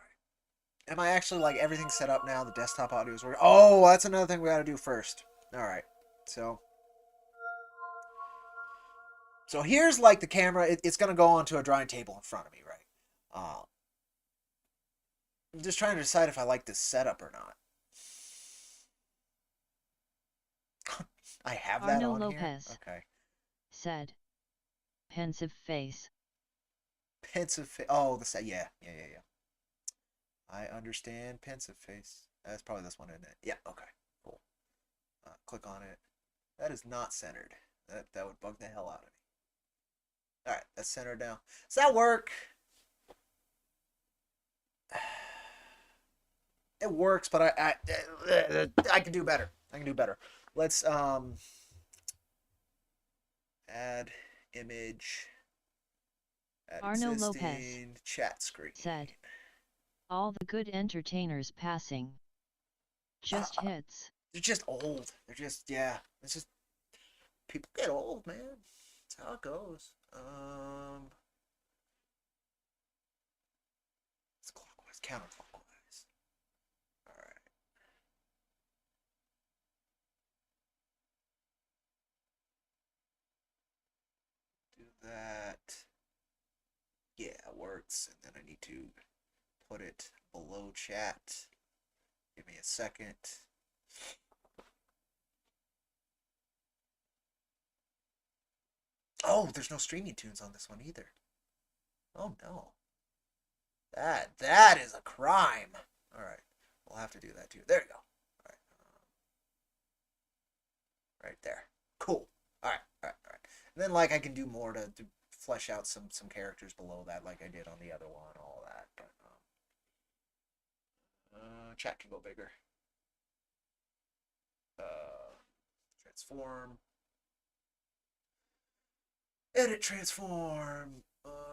Am I actually like everything set up now? The desktop audio is working. Oh, that's another thing we got to do first. All right. So here's like the camera. It's gonna go onto a drawing table in front of me, right? I'm just trying to decide if I like this setup or not. I have that Arno on here. Lopez Okay. said. Pensive face. Pensive face. Oh, the set. Yeah. I understand pensive face. That's probably this one, isn't it? Yeah. Okay. Cool. Click on it. That is not centered. That would bug the hell out of me. All right, that's centered now. Does that work? It works, but I can do better. I can do better. Let's add image. Add Arno existing Lopez chat screen. said. All the good entertainers passing. Just hits. They're just old. They're just It's just people get old, man. That's how it goes. It's clockwise, counterclockwise. All right. Do that. Yeah, it works. And then I need to put it below chat. Give me a second. Oh, there's no streaming tunes on this one either. Oh no. That is a crime. All right, we'll have to do that too. There you go. All right, right there. Cool. All right. And then like I can do more to flesh out some characters below that, like I did on the other one, all that. But chat can go bigger. Transform. Edit transform.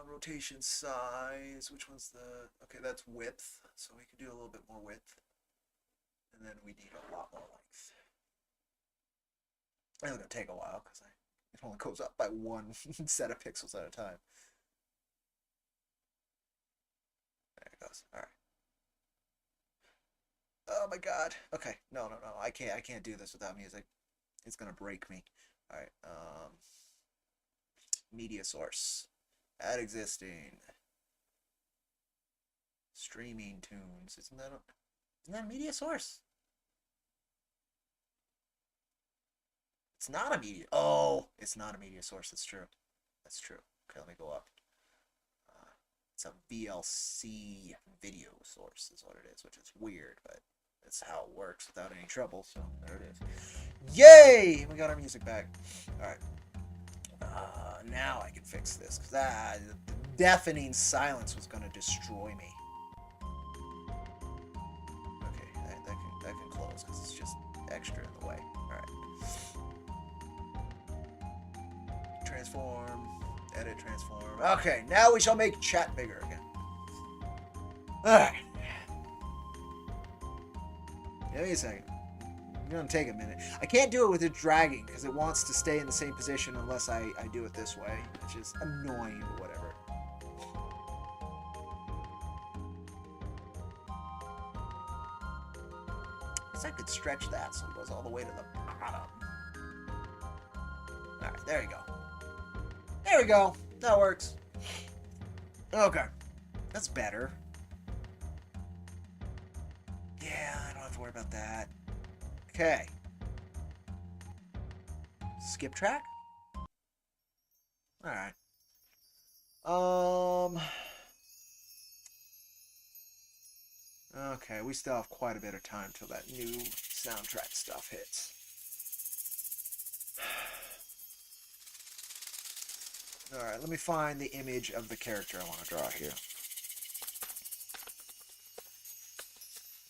Rotation size. Which one's the... Okay, that's width. So we can do a little bit more width. And then we need a lot more length. It's going to take a while because it only goes up by one set of pixels at a time. There it goes. All right. Oh my god. Okay. No. I can't do this without music. It's going to break me. All right. Media source. Add existing. Streaming tunes. Isn't that a media source? It's not a media. Oh, it's not a media source. That's true. Okay, let me go up. It's a VLC video source is what it is, which is weird, but that's how it works without any trouble. So there it is. Yay! We got our music back. All right. Now I can fix this because the deafening silence was going to destroy me. Okay, that can close because it's just extra in the way. All right. Transform, edit, transform. Okay, now we shall make chat bigger again. All right. Give me a second. It's gonna take a minute. I can't do it with it dragging because it wants to stay in the same position unless I do it this way, which is annoying, but whatever. I guess I could stretch that so it goes all the way to the bottom. Alright, there you go. There we go. That works. Okay. That's better. Yeah, I don't have to worry about that. Okay. Skip track? Alright. Okay, we still have quite a bit of time till that new soundtrack stuff hits. Alright, let me find the image of the character I want to draw here.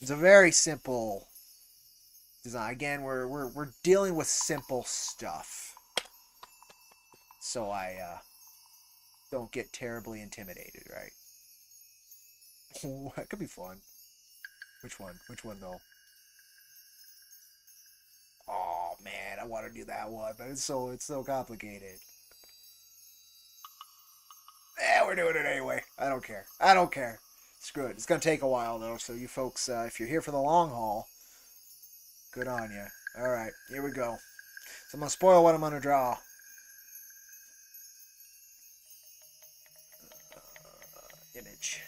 It's a very simple design. Again, we're dealing with simple stuff, so I don't get terribly intimidated, right? That could be fun. Which one? Which one though? Oh man, I want to do that one, but it's so complicated. Yeah, we're doing it anyway. I don't care. Screw it. It's going to take a while, though, so you folks, if you're here for the long haul, good on you. Alright, here we go. So I'm going to spoil what I'm going to draw. Image.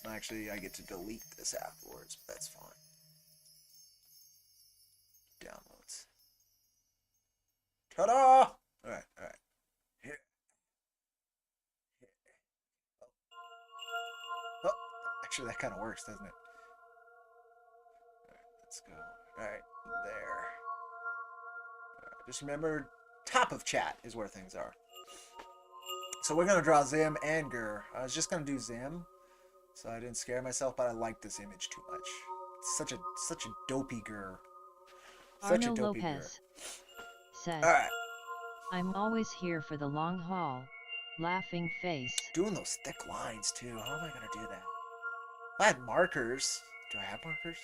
Actually, I get to delete this afterwards, but that's fine. Downloads. Ta-da! Alright. Here. Oh, actually, that kind of works, doesn't it? Alright, let's go. Alright, there. Alright, just remember, top of chat is where things are. So we're going to draw Zim and Gur. I was just going to do Zim, so I didn't scare myself, but I like this image too much. It's such a dopey Gur. Such Arno a dopey Gur. Lopez said, Alright. I'm always here for the long haul. Laughing face. Doing those thick lines too. How am I going to do that? If I had markers. Do I have markers?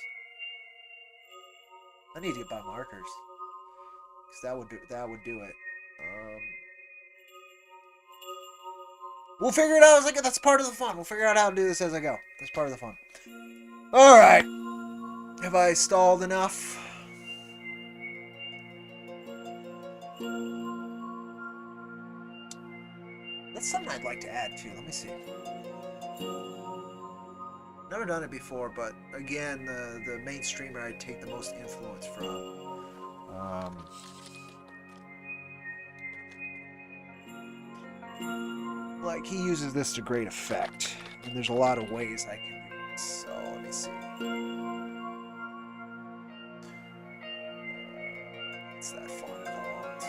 I need to buy markers. Because that would do it. We'll figure it out as I go. That's part of the fun. We'll figure out how to do this as I go. That's part of the fun. Alright. Have I stalled enough? That's something I'd like to add too. Let me see. Never done it before, but again, the main streamer I take the most influence from. Like, he uses this to great effect. And there's a lot of ways I can do it. So, let me see. What's that font called?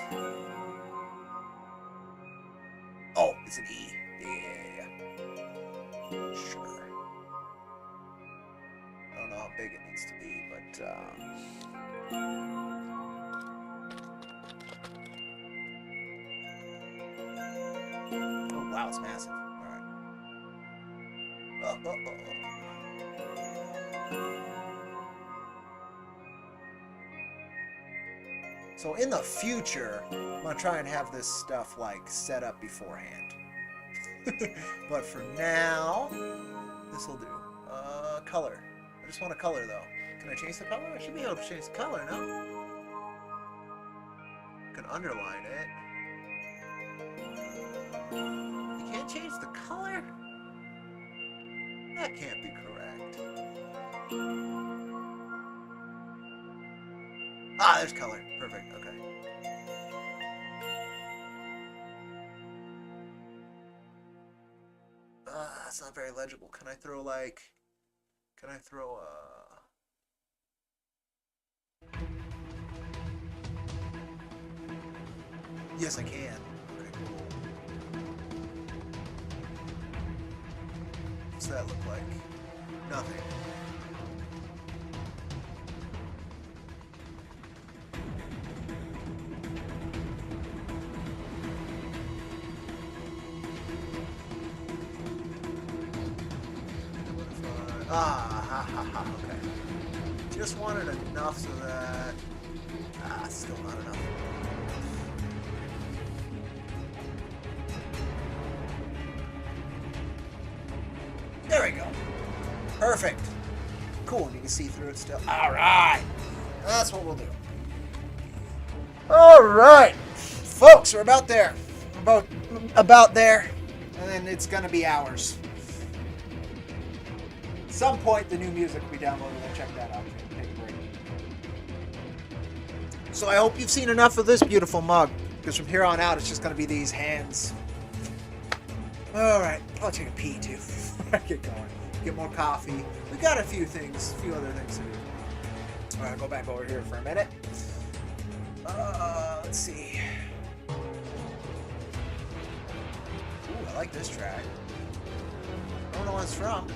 Oh, it's an E. Yeah. Sure. I don't know how big it needs to be, but, oh, wow, it's massive. Alright. So in the future, I'm going to try and have this stuff, like, set up beforehand. But for now, this will do. Color. I just want a color, though. Can I change the color? I should be able to change the color, no? I can underline it. You can't change the color? That can't be correct. Ah, there's color. Perfect, okay. That's not very legible. Can I throw, like... Can I throw, Yes, I can. Okay, cool. What's that look like? Nothing. Okay. Just wanted enough so that... still not enough. There we go. Perfect. Cool, and you can see through it still. Alright! That's what we'll do. Alright! Folks, we're about there. About there. And then it's gonna be hours. At some point, the new music will be downloaded. I'll check that out. Take a break. So I hope you've seen enough of this beautiful mug, because from here on out, it's just going to be these hands. All right, I'll take a pee too. Get going. Get more coffee. We got a few other things to do. All right, I'll go back over here for a minute. Let's see. Ooh, I like this track. I don't know what it's from.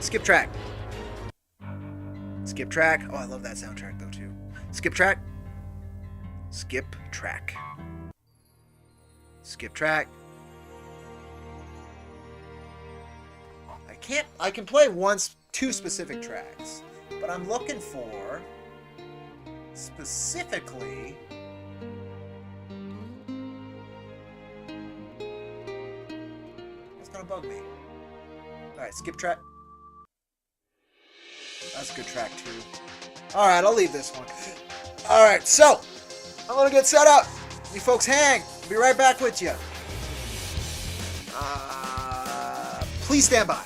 Skip track. Skip track. Oh, I love that soundtrack though too. Skip track. Skip track. Skip track. I can play two specific tracks, but I'm looking for specifically bug me. Alright, skip track. That's a good track, too. Alright, I'll leave this one. Alright, so, I'm gonna get set up. You folks hang. I'll be right back with you. Please stand by.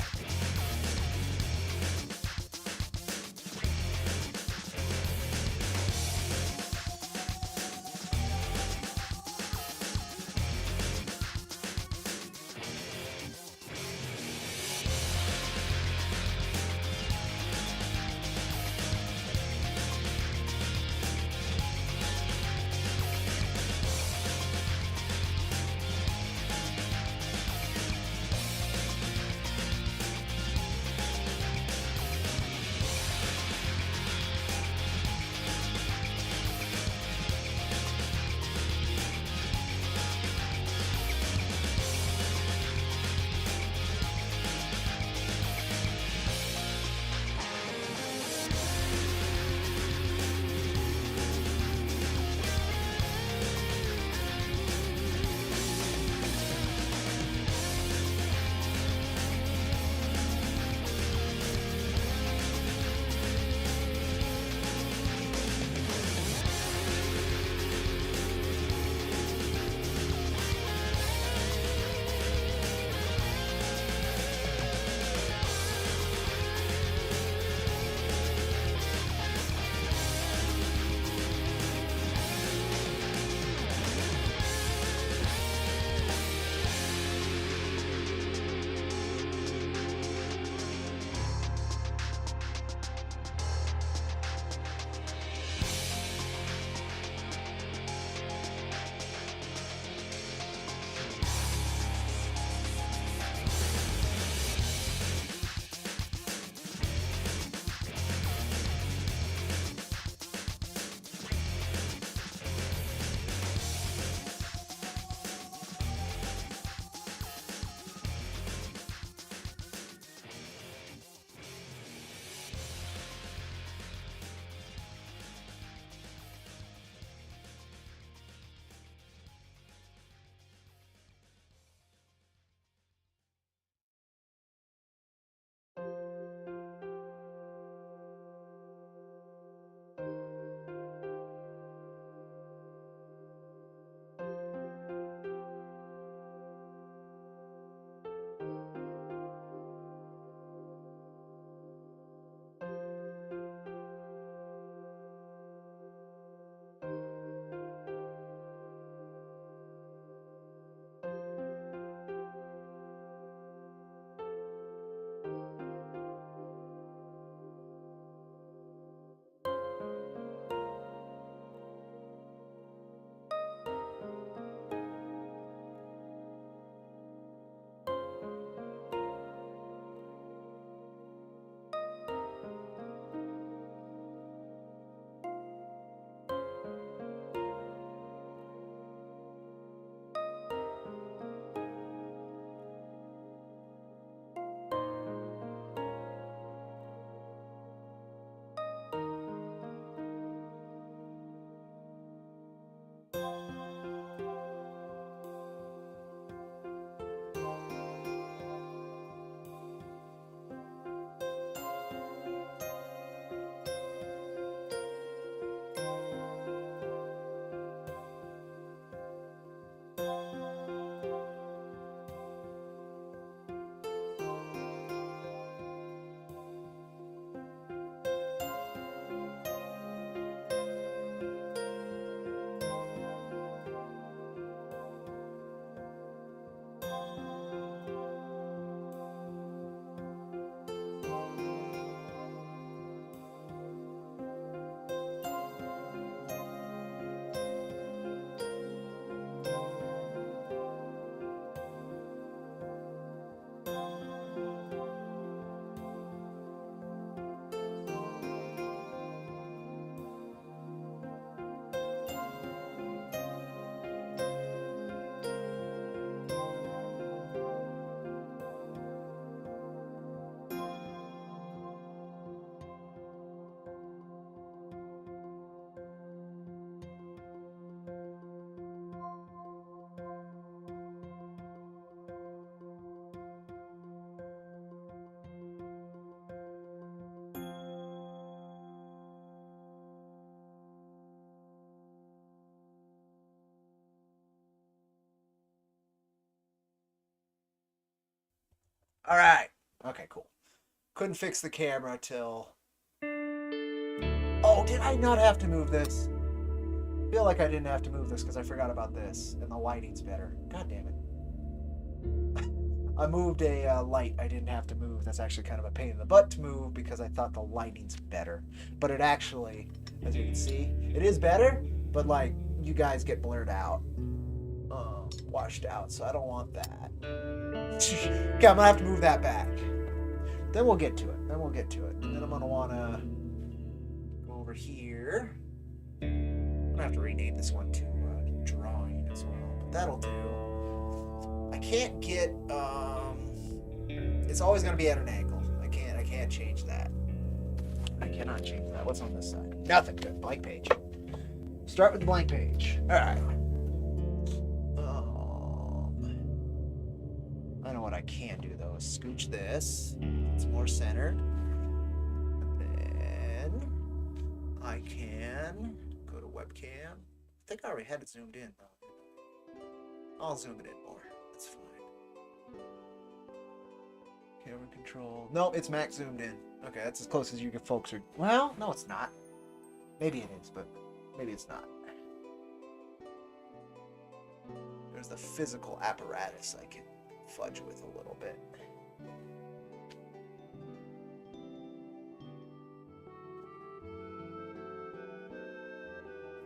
All right. Okay, cool. Couldn't fix the camera till... Oh, did I not have to move this? I feel like I didn't have to move this because I forgot about this. And the lighting's better. God damn it. I moved a light I didn't have to move. That's actually kind of a pain in the butt to move because I thought the lighting's better. But it actually, as you can see, it is better, but like, you guys get blurred out. Washed out, so I don't want that. Okay, I'm gonna have to move that back. Then we'll get to it. And then I'm gonna wanna go over here. I'm gonna have to rename this one to drawing as well, but that'll do. I can't get, it's always gonna be at an angle. I can't change that. I cannot change that. What's on this side? Nothing. Good. Blank page. Start with the blank page. All right. I know what I can do though is scooch this. It's more centered. And then I can go to webcam. I think I already had it zoomed in though. I'll zoom it in more. That's fine. Camera control. No, it's max zoomed in. Okay, that's as close as you folks are. Well, no, it's not. Maybe it is, but maybe it's not. There's the physical apparatus I can fudge with a little bit.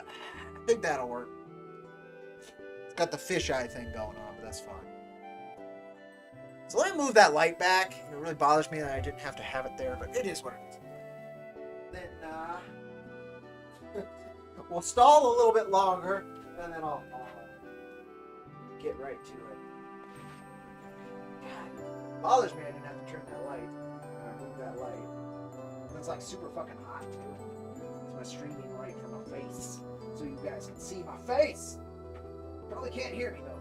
I think that'll work. It's got the fisheye thing going on, but that's fine. So let me move that light back. It really bothers me that I didn't have to have it there, but it is what it is. Then we'll stall a little bit longer, and then I'll get right to it. God, bothers me I didn't have to turn that light. Or move that light. It's like super fucking hot too. It's my streaming light from my face. So you guys can see my face. Probably can't hear me though.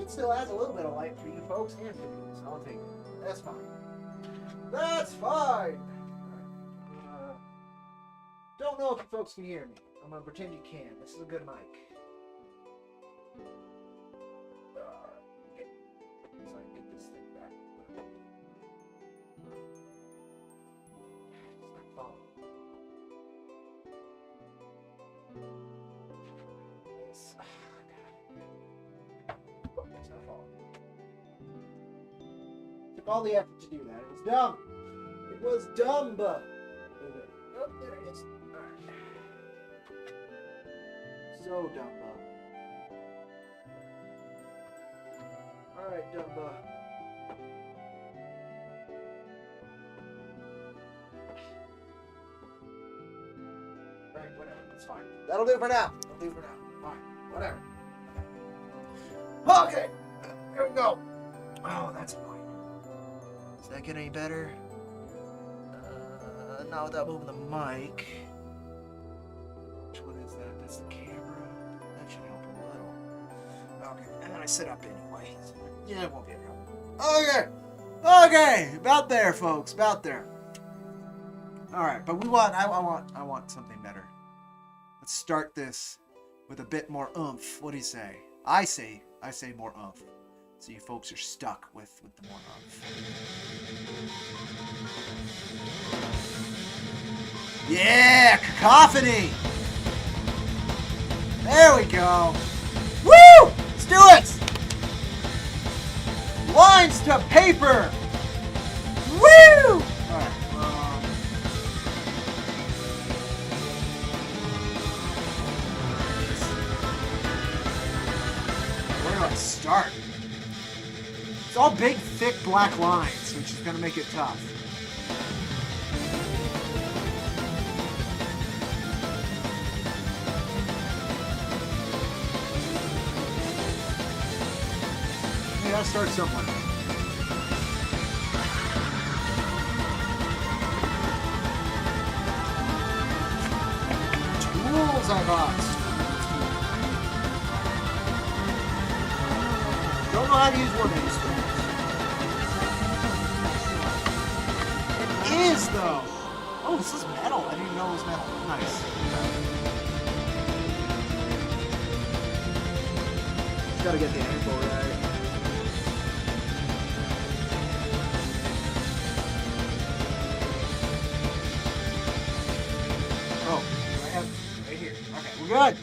It still has a little bit of light for you folks and for me, so I'll take it. That's fine. That's fine! Don't know if you folks can hear me. I'm gonna pretend you can. This is a good mic. Okay. So I can get this thing back. It's not falling. This. Oh, it's not falling. Took all the effort to do that. It was dumb. It was dumb. Oh, there it is. Alright. So Dumba. Alright, Dumba. Alright, whatever. That's fine. That'll do for now. Fine. Whatever. Okay. Here we go. Oh, that's annoying. Does that get any better? Not without moving the mic. Which one is that? That's the camera. That should help a little. Okay, and then I sit up anyway. So yeah, it won't be a problem. Okay, about there, folks. About there. All right, but I want something better. Let's start this with a bit more oomph. What do you say? I say more oomph. So you folks are stuck with the more oomph. Yeah, cacophony. There we go. Woo! Let's do it. Lines to paper. Woo! All right. Where do I start? It's all big, thick black lines, which is going to make it tough. You gotta start somewhere. Tools I bought. Don't know how to use one of these things. It is though. Oh, this is metal. I didn't even know it was metal. Nice. Gotta get the angle right. Oh, I have right here. Okay, we're good.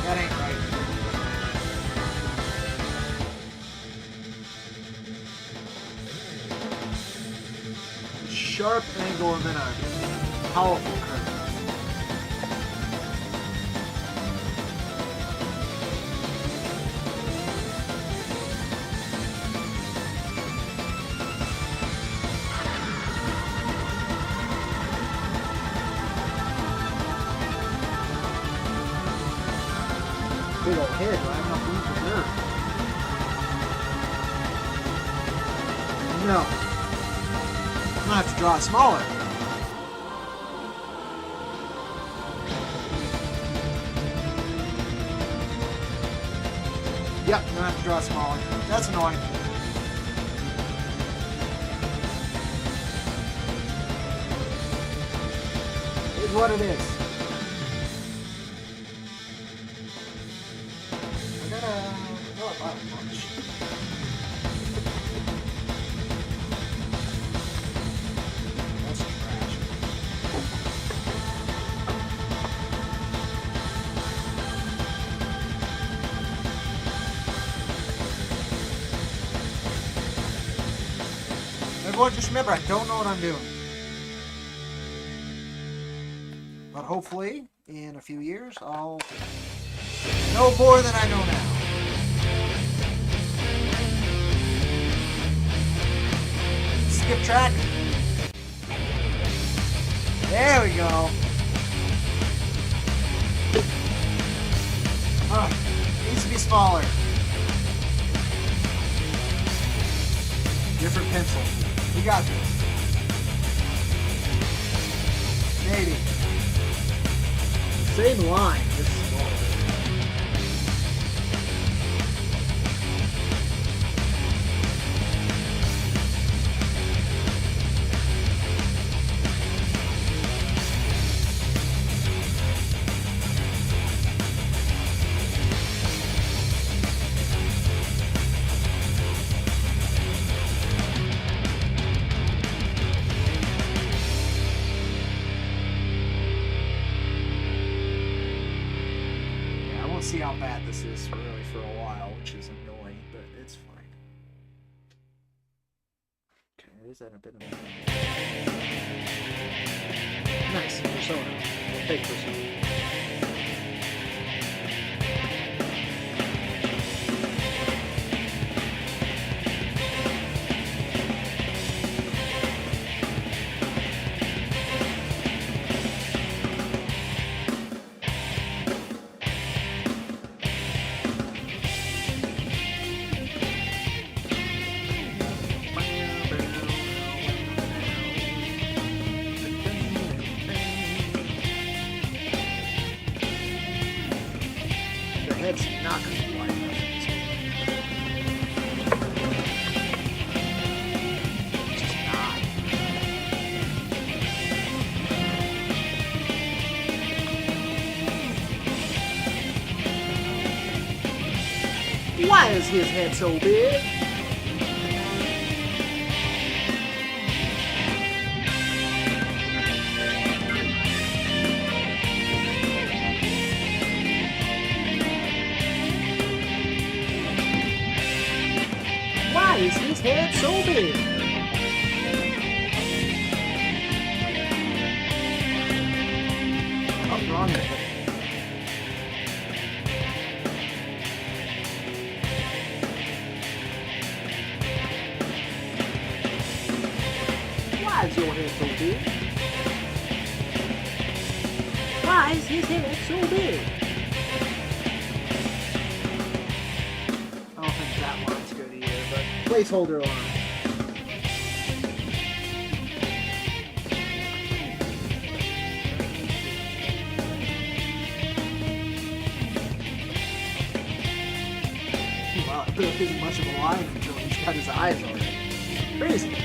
That ain't right. Sharp angle and then a powerful curve. Big old head, do I have enough room for nerve? No. I'm gonna have to draw it smaller. Yep, I'm gonna have to draw it smaller. That's annoying. It is what it is. That's trash. Everyone, just remember, I don't know what I'm doing. But hopefully, in a few years, I'll know more than I know now. Skip track. There we go. Needs to be smaller. Different pencil. We got this. Maybe. Same line, just smaller. See how bad this is really for a while, which is annoying, but it's fine. Okay, is that a bit of a... Nice, persona. We'll take persona. It's not going to be wide enough. It's just not. Why is his head so big? Why is his head so big? What's wrong with it? Why is your head so big? Why is his head so big? I don't think that line's good either, but placeholder line. isn't much of a line until he's got his eyes already. Crazy.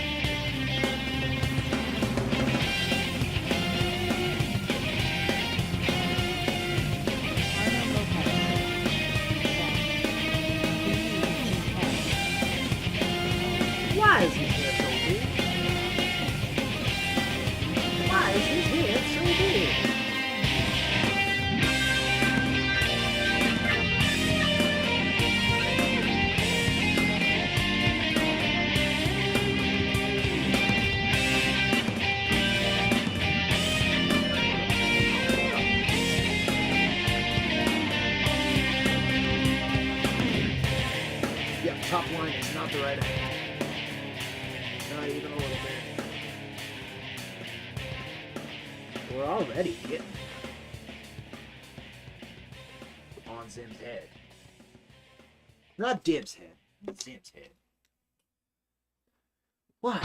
Why is his head so big? Why is his head so big? Yeah, top line is not the right angle. Not even a little bit. We're already getting on Zim's head. Not Dib's head. Zim's head. What?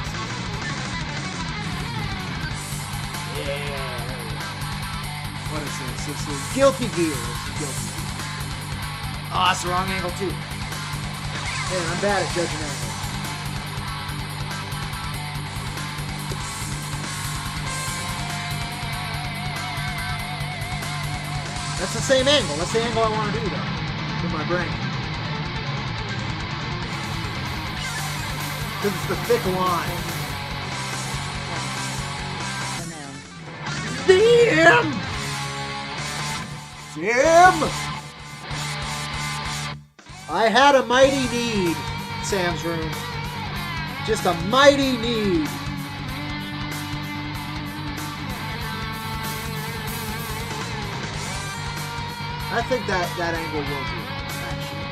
Yeah. What is this? This is Guilty Gear. This is Guilty Gear. Oh, that's the wrong angle too. Man, I'm bad at judging angles. That's the same angle. That's the angle I want to do, though, with my brain. Because it's the thick line. Damn! Sam! I had a mighty need, Sam's room. Just a mighty need. I think that angle will do, actually.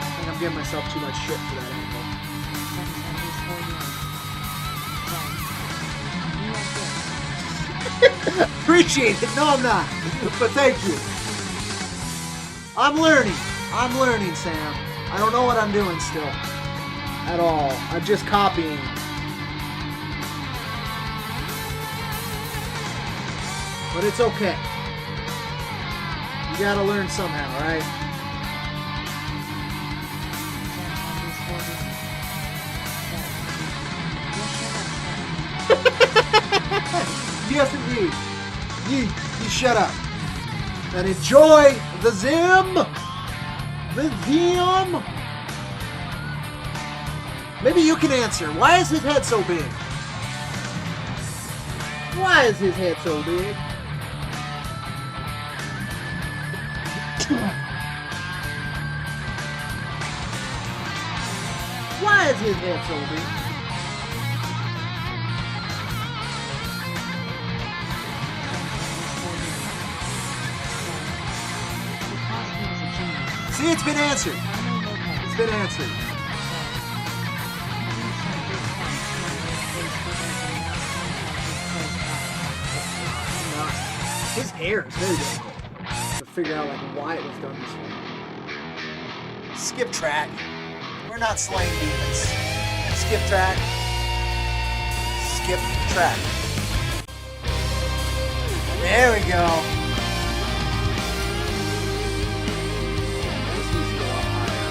I think I'm giving myself too much shit for that angle. Appreciate it. No, I'm not. But thank you. I'm learning, Sam. I don't know what I'm doing still. At all. I'm just copying. But it's okay. You gotta learn somehow, right? Yes, indeed. You shut up. And enjoy the Zim. The Zim. Maybe you can answer. Why is his head so big? Why is his head so big? Why is his head so big? See, it's been answered. It's been answered. His hair is very difficult to figure out like why it was done this way. Skip track. We're not slaying demons. Skip track. Skip track. There we go. This needs to go up higher.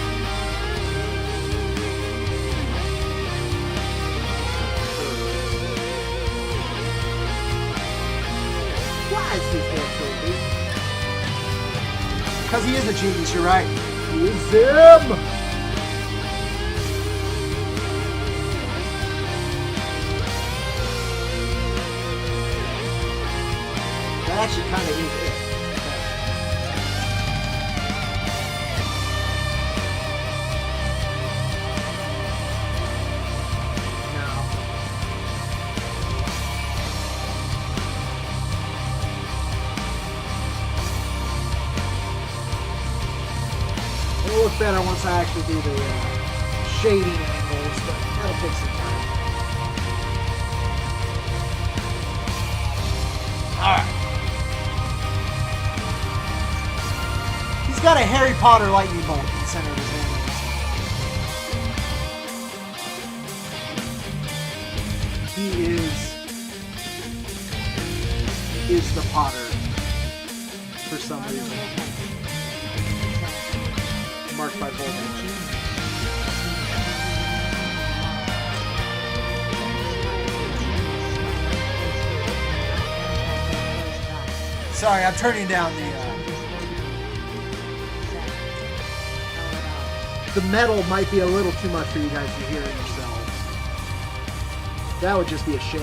Why is his head so big? Because he is a genius, you're right. He is him! That actually kind of is it. No. It'll look better once I actually do the shading angles, but that'll take some time. Alright. He's got a Harry Potter lightning bolt in the center of his hand. He is the Potter for some reason. Marked by voltage. Sorry, I'm turning down the. The metal might be a little too much for you guys to hear yourselves. That would just be a shame.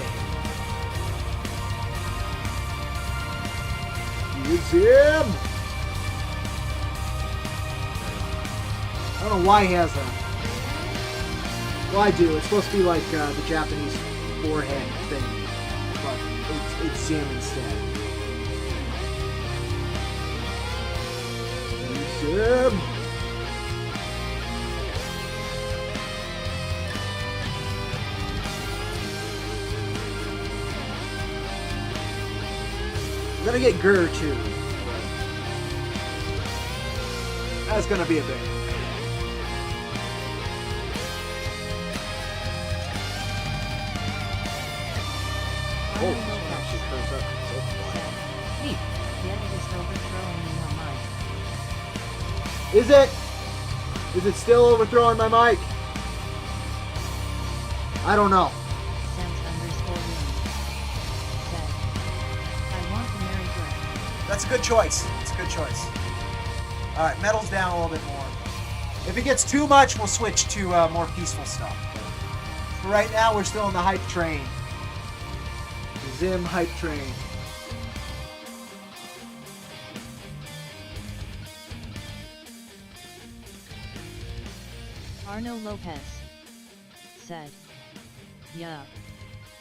Use him! I don't know why he has that. Well, I do. It's supposed to be like the Japanese forehead thing. But it's him instead. Use him! I'm gonna get Gur too. That's gonna be a bit. Oh, she turns up so fast. Neat. Yet it is overthrowing me on mine. Is it? Is it still overthrowing my mic? I don't know. That's a good choice. It's a good choice. All right, metal's down a little bit more. If it gets too much, we'll switch to more peaceful stuff. For right now, we're still in the hype train. Zim hype train. Arno Lopez said, yeah.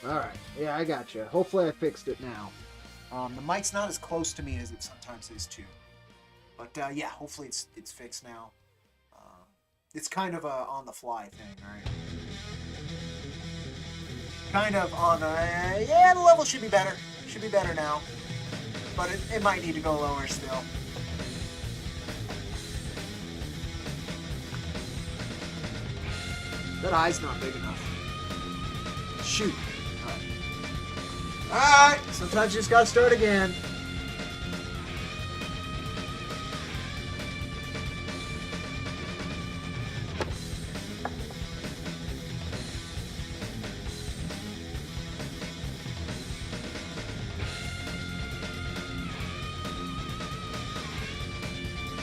Alright, yeah, I got you. Hopefully I fixed it now. The mic's not as close to me as it sometimes is too. But yeah, hopefully it's fixed now. It's kind of a on-the-fly thing, right? Kind of on the... yeah, the level should be better. Should be better now. But it might need to go lower still. That eye's not big enough. Shoot. Alright! Sometimes you just gotta start again.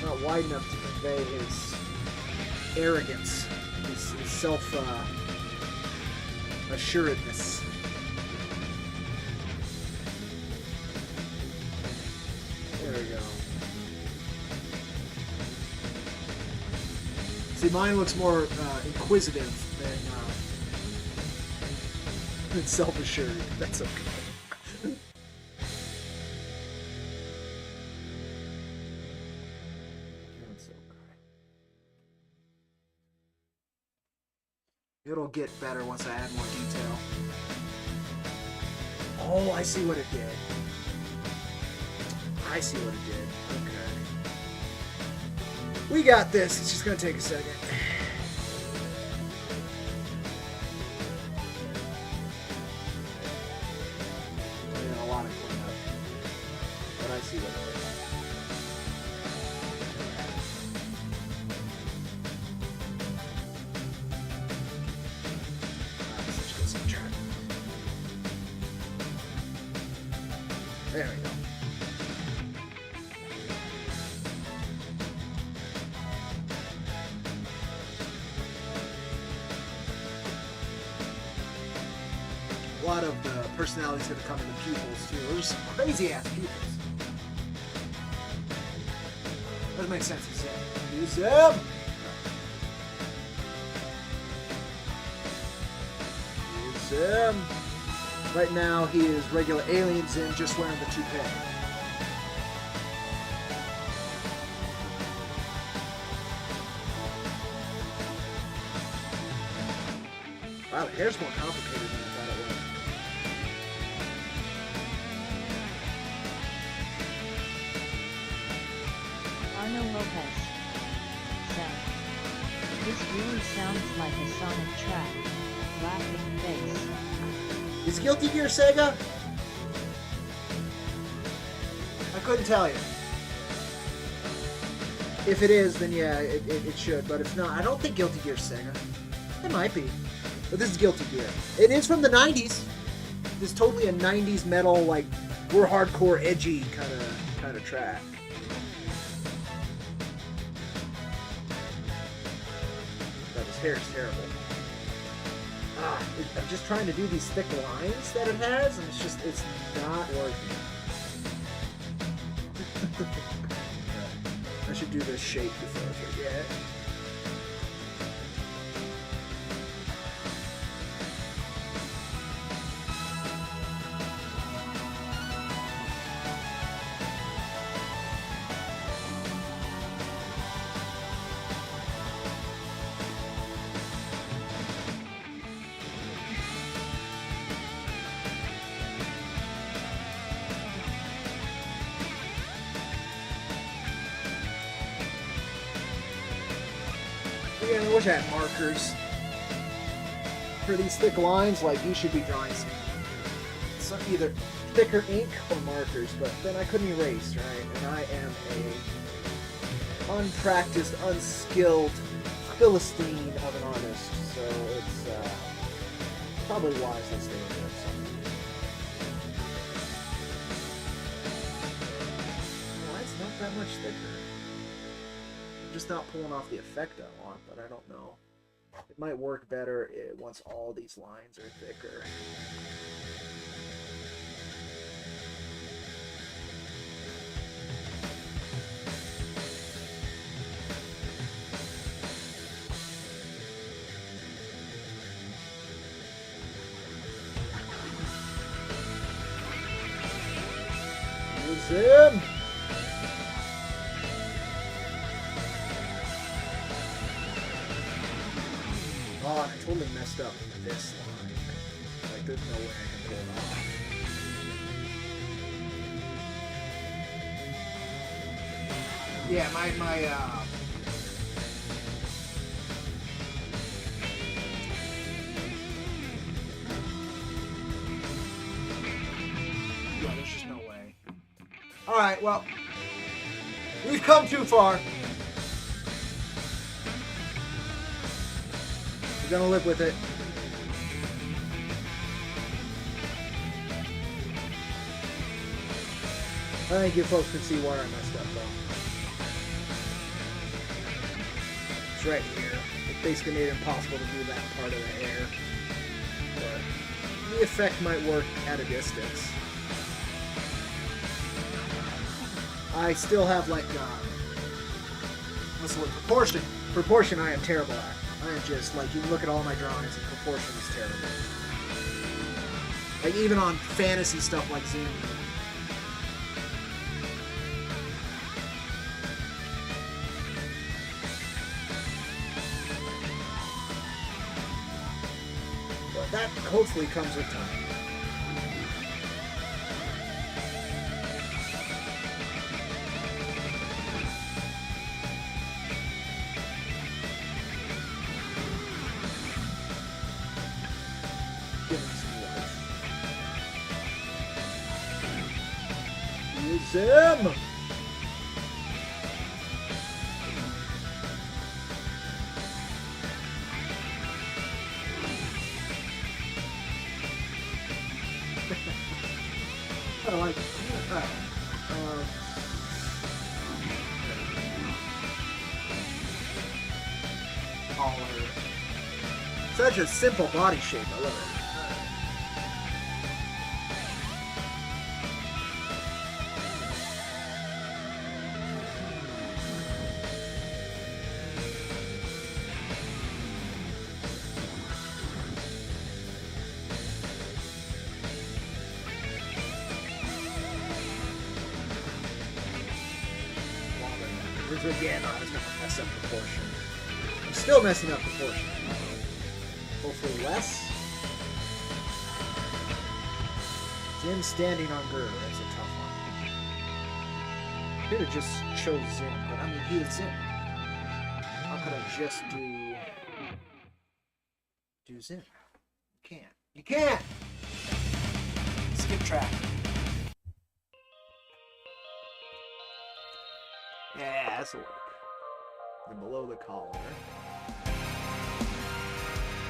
Not wide enough to convey his arrogance, his self-assuredness. There we go. See, mine looks more inquisitive than self-assured. That's okay. That's okay. It'll get better once I add more detail. Oh, I see what it did. I see what it did. Okay. We got this. It's just going to take a second. Yeah, a lot of cleanup. But I see what it is. Let's get some track. There we go. A lot of the personalities going to come into pupils too. There's some crazy ass pupils. Doesn't make sense to say. Use him. Use him. Right now he is regular aliens in, just wearing the toupee. Wow, the hair's more complicated than I thought it was. Arno Lopez said, this really sounds like a Sonic track. Laughing face. Is Guilty Gear Sega? I couldn't tell you. If it is, then yeah, it should, but it's not. I don't think Guilty Gear Sega. It might be. But this is Guilty Gear. It is from the 90s. This is totally a 90s metal, like, we're hardcore, edgy kind of track. But his hair is terrible. I'm just trying to do these thick lines that it has, and it's not working. I should do this shape before I forget. Yeah, I wish I had markers for these thick lines. Like, you should be drawing some either thicker ink or markers, but then I couldn't erase, right? And I am a unpracticed, unskilled Philistine of an artist, so it's probably wise to stay with this. Well, it's not that much thicker. I'm just not pulling off the effect I want, but I don't know. It might work better once all these lines are thicker. Use him! Oh, and I totally messed up this line. Like, there's no way I can pull it off. Yeah, yeah, there's just no way. Alright, well, we've come too far. We're gonna live with it. I think you folks can see where I messed up, though. It's right here. It basically made it impossible to do that part of the hair. But the effect might work at a distance. I still have, like, what's the word? Proportion. Proportion I am terrible at. I am just, like, you look at all my drawings and proportion is terrible. Like, even on fantasy stuff like Zoom. But that hopefully comes with time. Him! I like it. Collar. Such a simple body shape. I love it. Again, I was going to mess up proportion. I'm still messing up proportion. Hopefully less. Zim standing on Gur. That's a tough one. I could have just chose Zim, but I mean, he is Zim. How could I just do Zim? You can't. You can't! Skip track. Yeah, that's a work. And below the collar.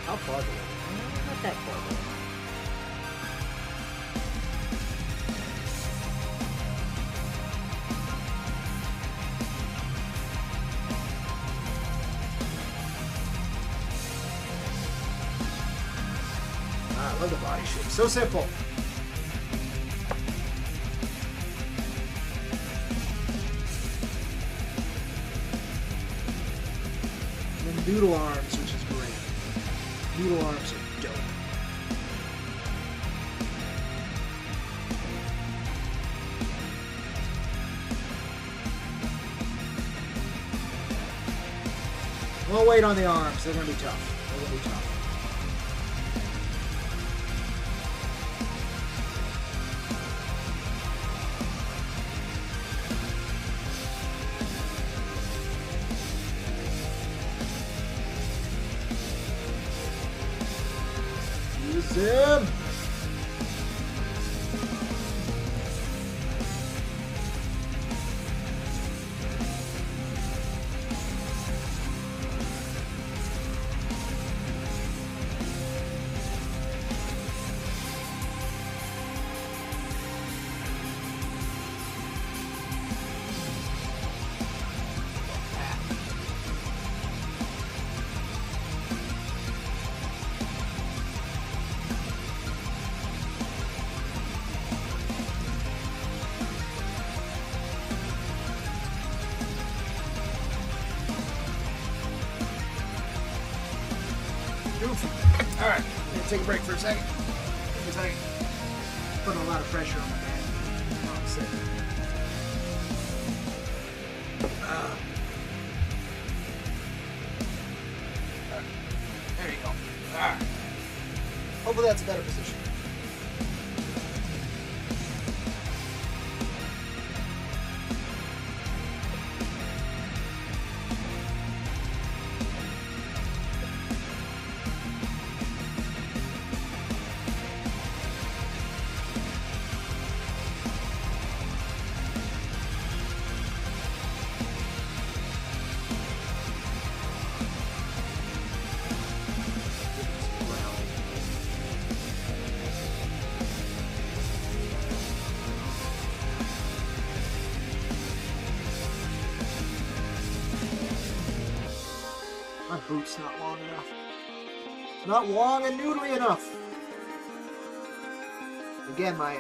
How far below? Not that far below. Ah, I love the body shape. So simple. And then noodle arms, which is great. Noodle arms are dope. We'll wait on the arms. They're going to be tough. They're going to be tough. Use him. Alright, I'm gonna take a break for a second. Because I put a lot of pressure on my man. Oh, I'm sick. There you go. Alright. Hopefully that's a better position. My boot's not long enough. Not long and noodly enough. Again, my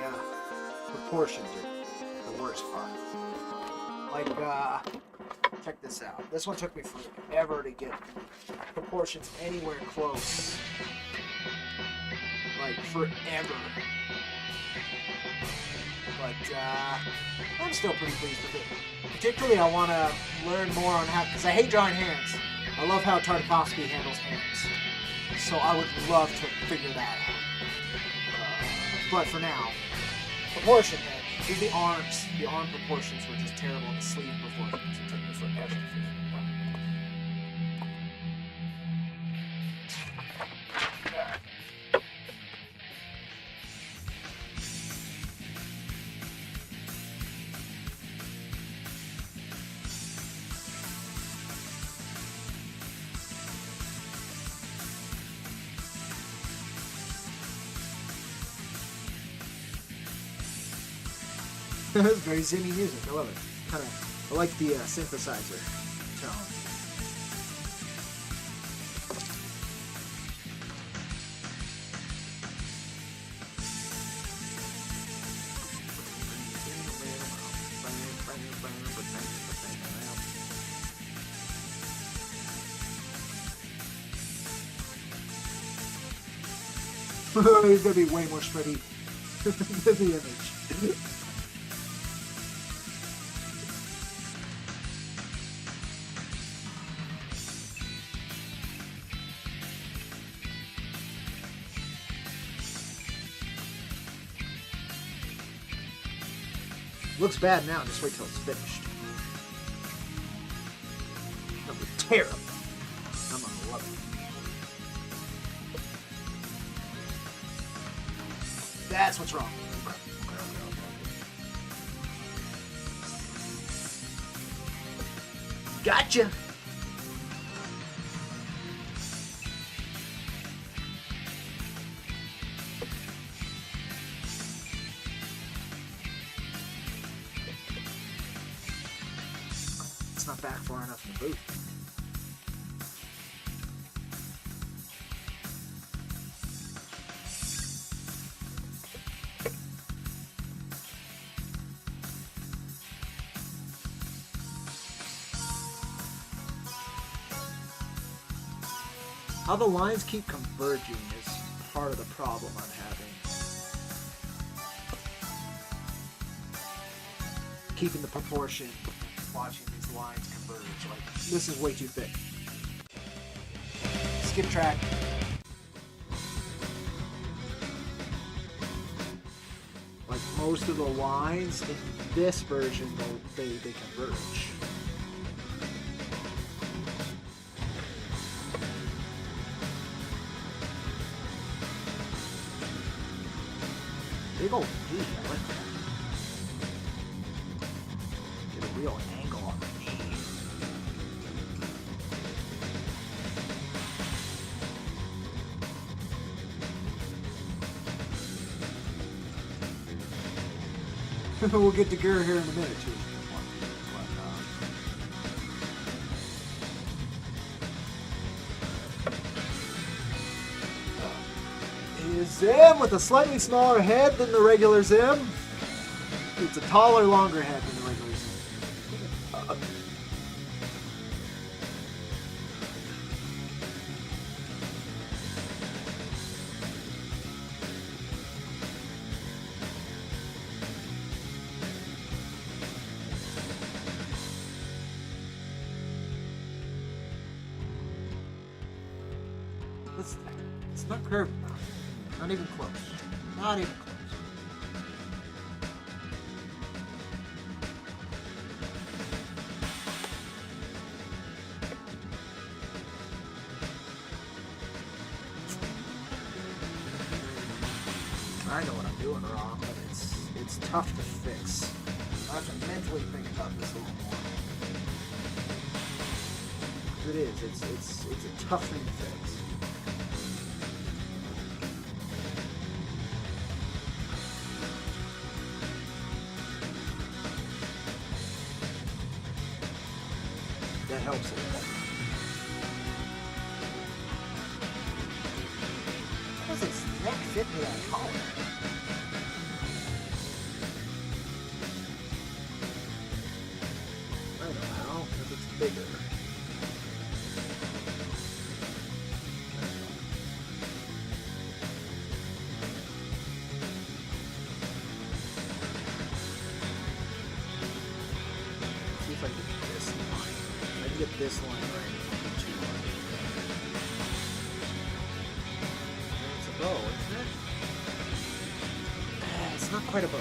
proportions are the worst part. Like, check this out. This one took me forever to get proportions anywhere close. Like, forever. But, I'm still pretty pleased with it. Particularly, I want to learn more on how, because I hate drawing hands. I love how Tartakovsky handles hands. So I would love to figure that out. But for now, proportion head. Here's the arms. The arm proportions were just terrible. The sleeve proportions. It took me forever to figure it out. It's very zinny music. I love it. I like the synthesizer tone. He's gonna be way more spready than the image. Looks bad now, just wait till it's finished. That'll be terrible. I'm gonna love it. That's what's wrong. Gotcha! Not back far enough in the boot. How the lines keep converging is part of the problem I'm having. Keeping the proportion, watching these lines converge. Like, this is way too thick. Skip track. Like most of the lines in this version, they converge. Big old V, I like that. Get a real angle on the V. We'll get to Gura here in a minute, too. Zim with a slightly smaller head than the regular Zim. It's a taller, longer head than the regular Zim. It's not curved enough. Not even close. Not even close. I know what I'm doing wrong, but it's tough to fix. I have to mentally think about this a little more. It is. It's a tough thing to fix. That helps a little. How does its neck fit to that collar? I don't know, because it's bigger. See if I can get this line. I can get this line right. It's a bow, isn't it? It's not quite a bow.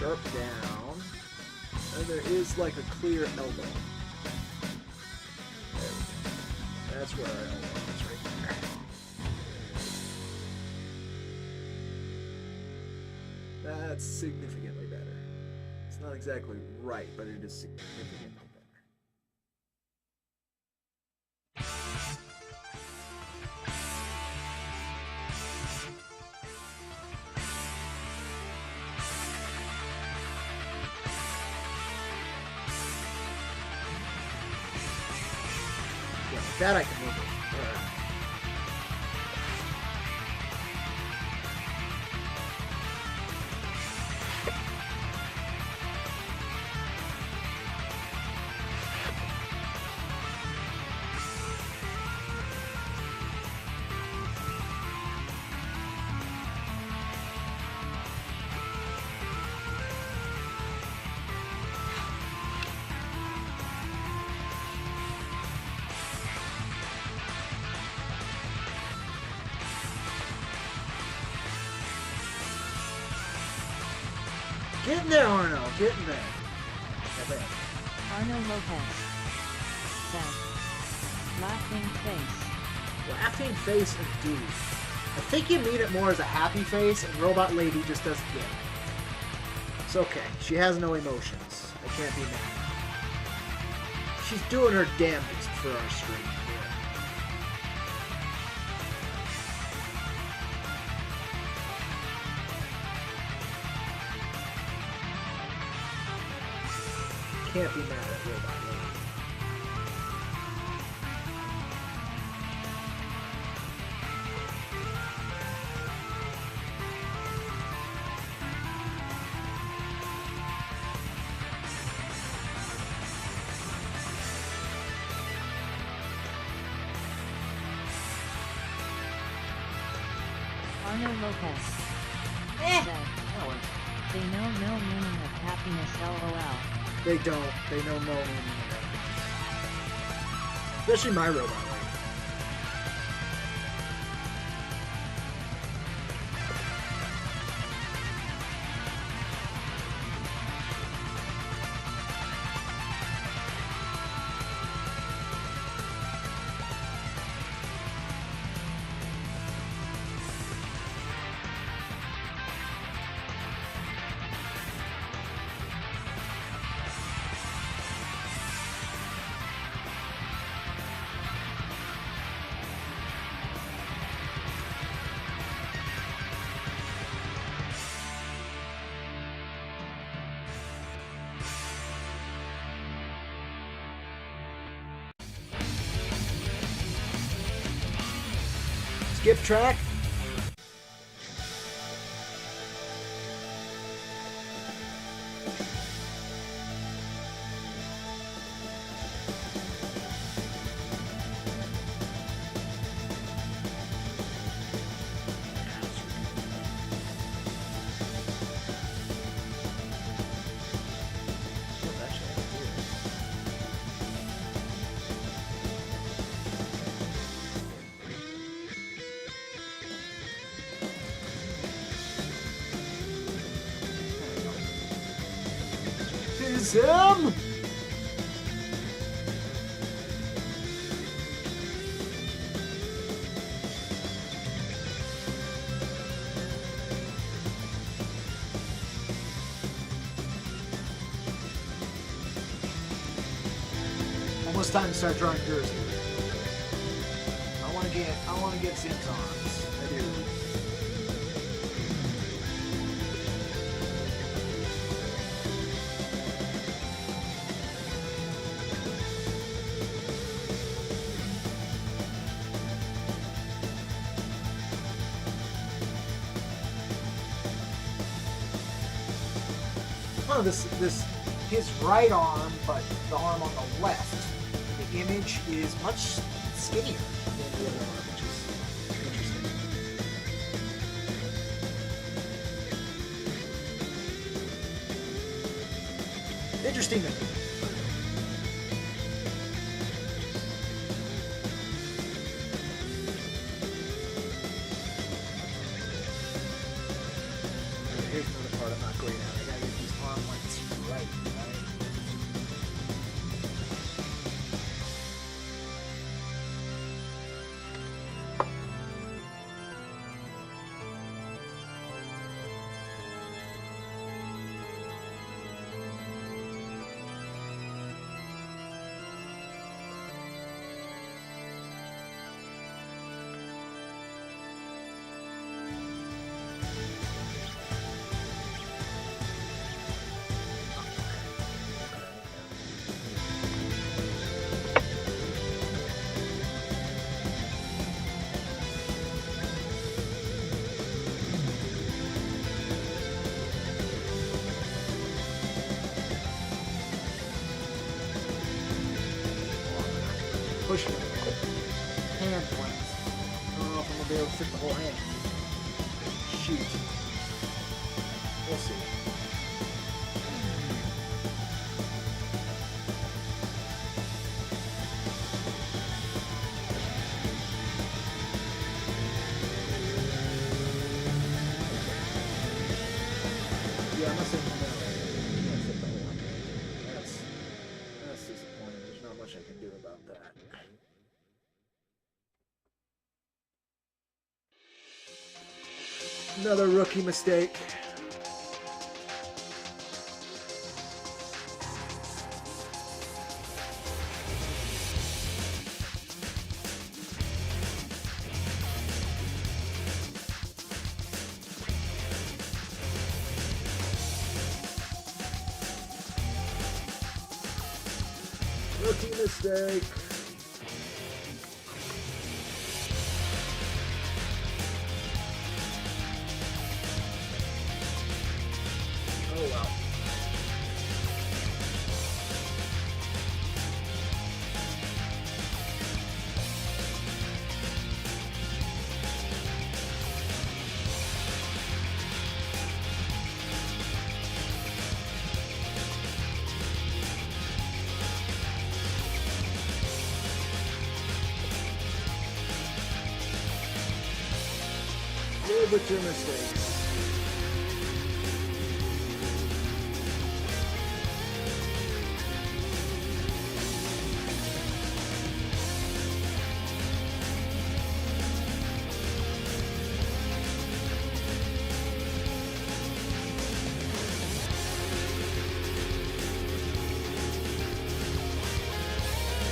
Sharp down, and there is like a clear elbow. There we go. That's where our elbow is, right there. That's significantly better. It's not exactly right, but it is significantly better. That I can move it. Get in there, Arno. Get in there. Arno Lopez said, laughing face. Laughing face indeed. I think you mean it more as a happy face, and Robot Lady just doesn't get it. It's okay. She has no emotions. I can't be mad. She's doing her damnedest for our stream. Can't be mad at Robot Lady. Arno Lopez Eh. said, Oh, well, they know no meaning of happiness lol. they don't. They know no meaning of that. Especially my robot lady. Skip track. Is him. Almost time to start drawing Jersey. I want to get Zim's arms. I do. Oh, this his right arm, but the arm on the left. The image is much skinnier than the other arm, which is interesting. Interesting to me. Here's another part I'm not great at. I gotta get these arm lengths right. Push it. Hand length. I don't know if I'm gonna be able to fit the whole hand. Shoot. We'll see. Yeah, I'm not saying no. I'm gonna fit the whole hand. That's disappointing. There's not much I can do about that. Another rookie mistake. Rookie mistake. Oh well. Live with your mistakes.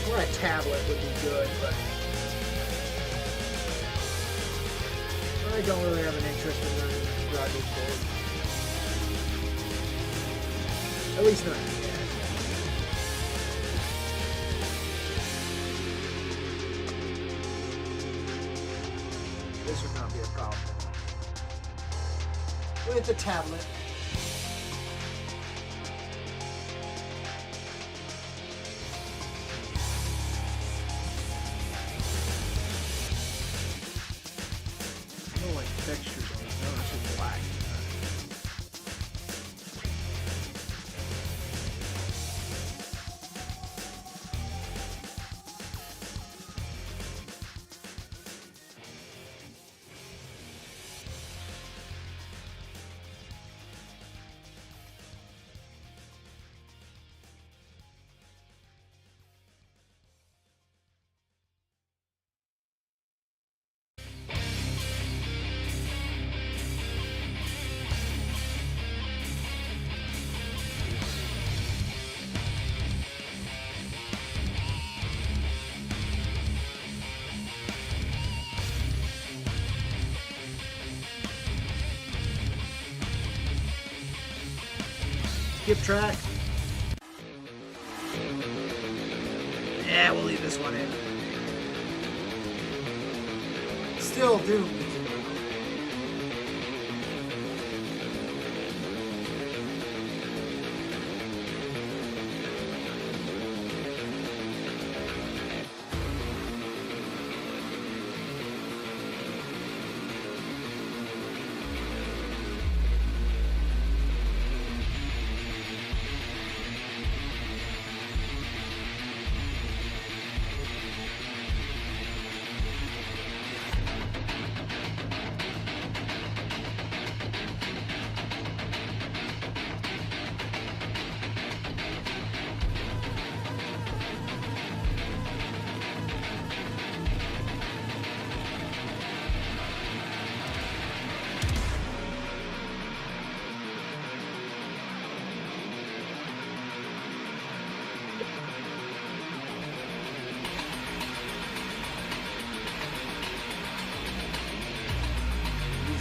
Or a tablet would be good, but I don't really have an interest in learning Roger's board. At least not yet. This would not be a problem. With the tablet. No like textures on it. No, it's just black. Skip track. Yeah, we'll leave this one in. Still doomed.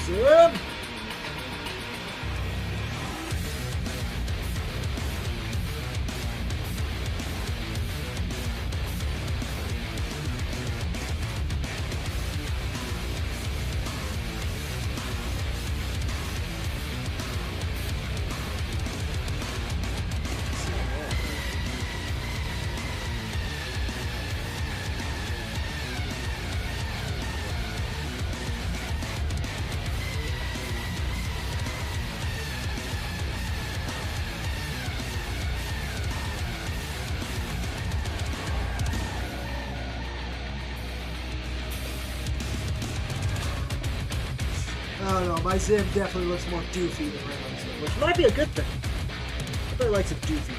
Zoom. I don't know, my Zim definitely looks more doofy than Reynolds, which might be a good thing. Everybody likes a doofy thing.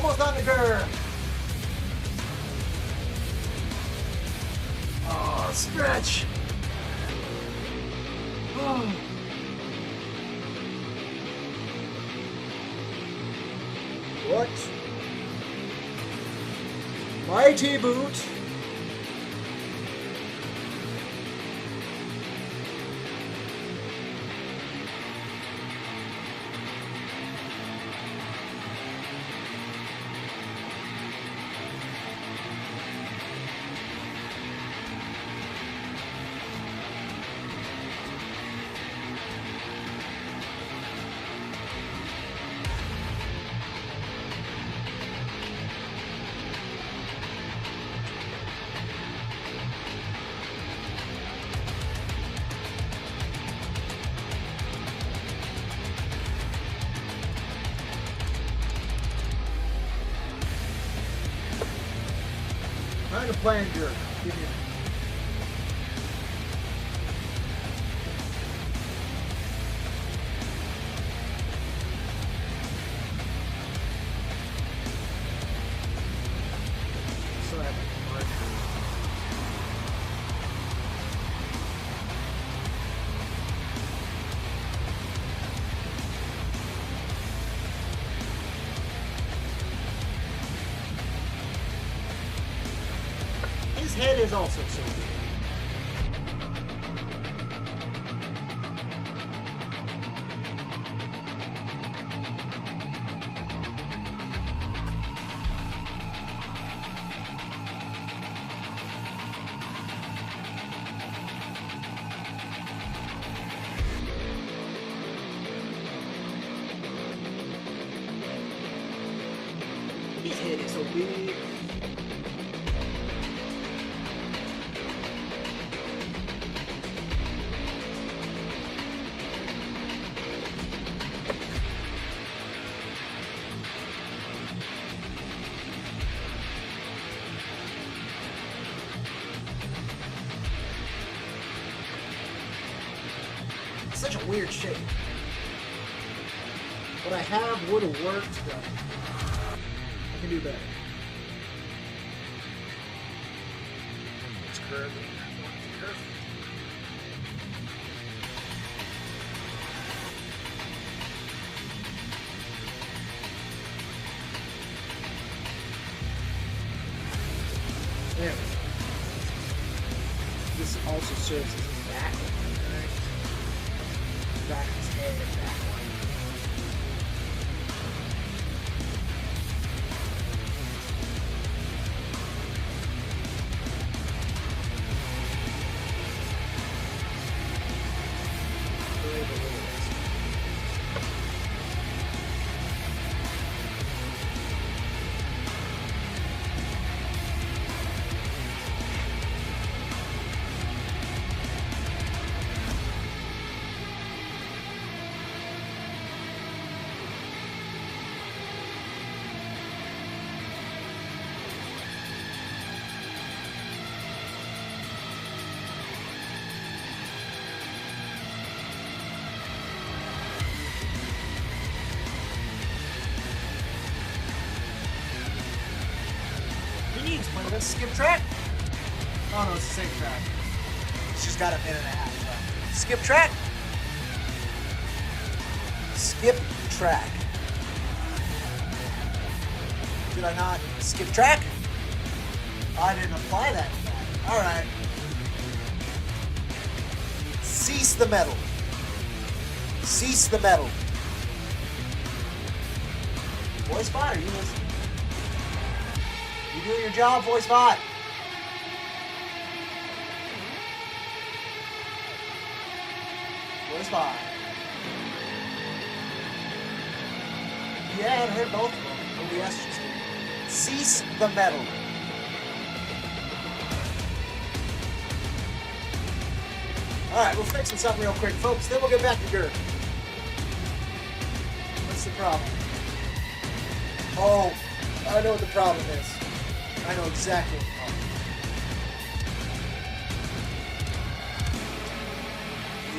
Almost on the girl. Oh, stretch. Oh. What? Mighty boot. Trying to plan your. Give me. So I have a marker. His head is also so big. His head is so big. Such a weird shape. What I have would have worked, but I can do better. It's curved. It's curved. There. This also serves as a back. Back of his head and back one. Let's skip track. Oh no, it's the same track. It's just got a minute and a half left. Skip track. Skip track. Did I not skip track? I didn't apply that. All right. Cease the metal. Cease the metal. Voice bot, are you listening? You doing your job, voice bot? Voice bot. Yeah, I had heard both of them. OBS just did. Cease the metal. Alright, we're fixing something real quick, folks. Then we'll get back to Gert. What's the problem? Oh, I know what the problem is. I know exactly what the problem is.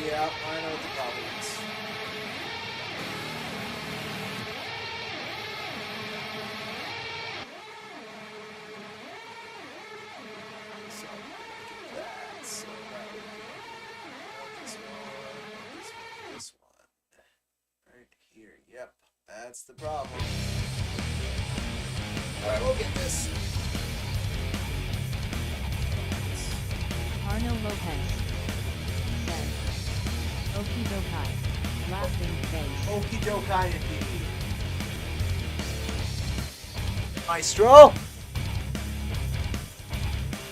Yeah, I know what the problem is. That's the problem. Alright, we'll get this. Arno Lopez said, Okie dokie, laughing face. Okie dokie indeed. Maestro!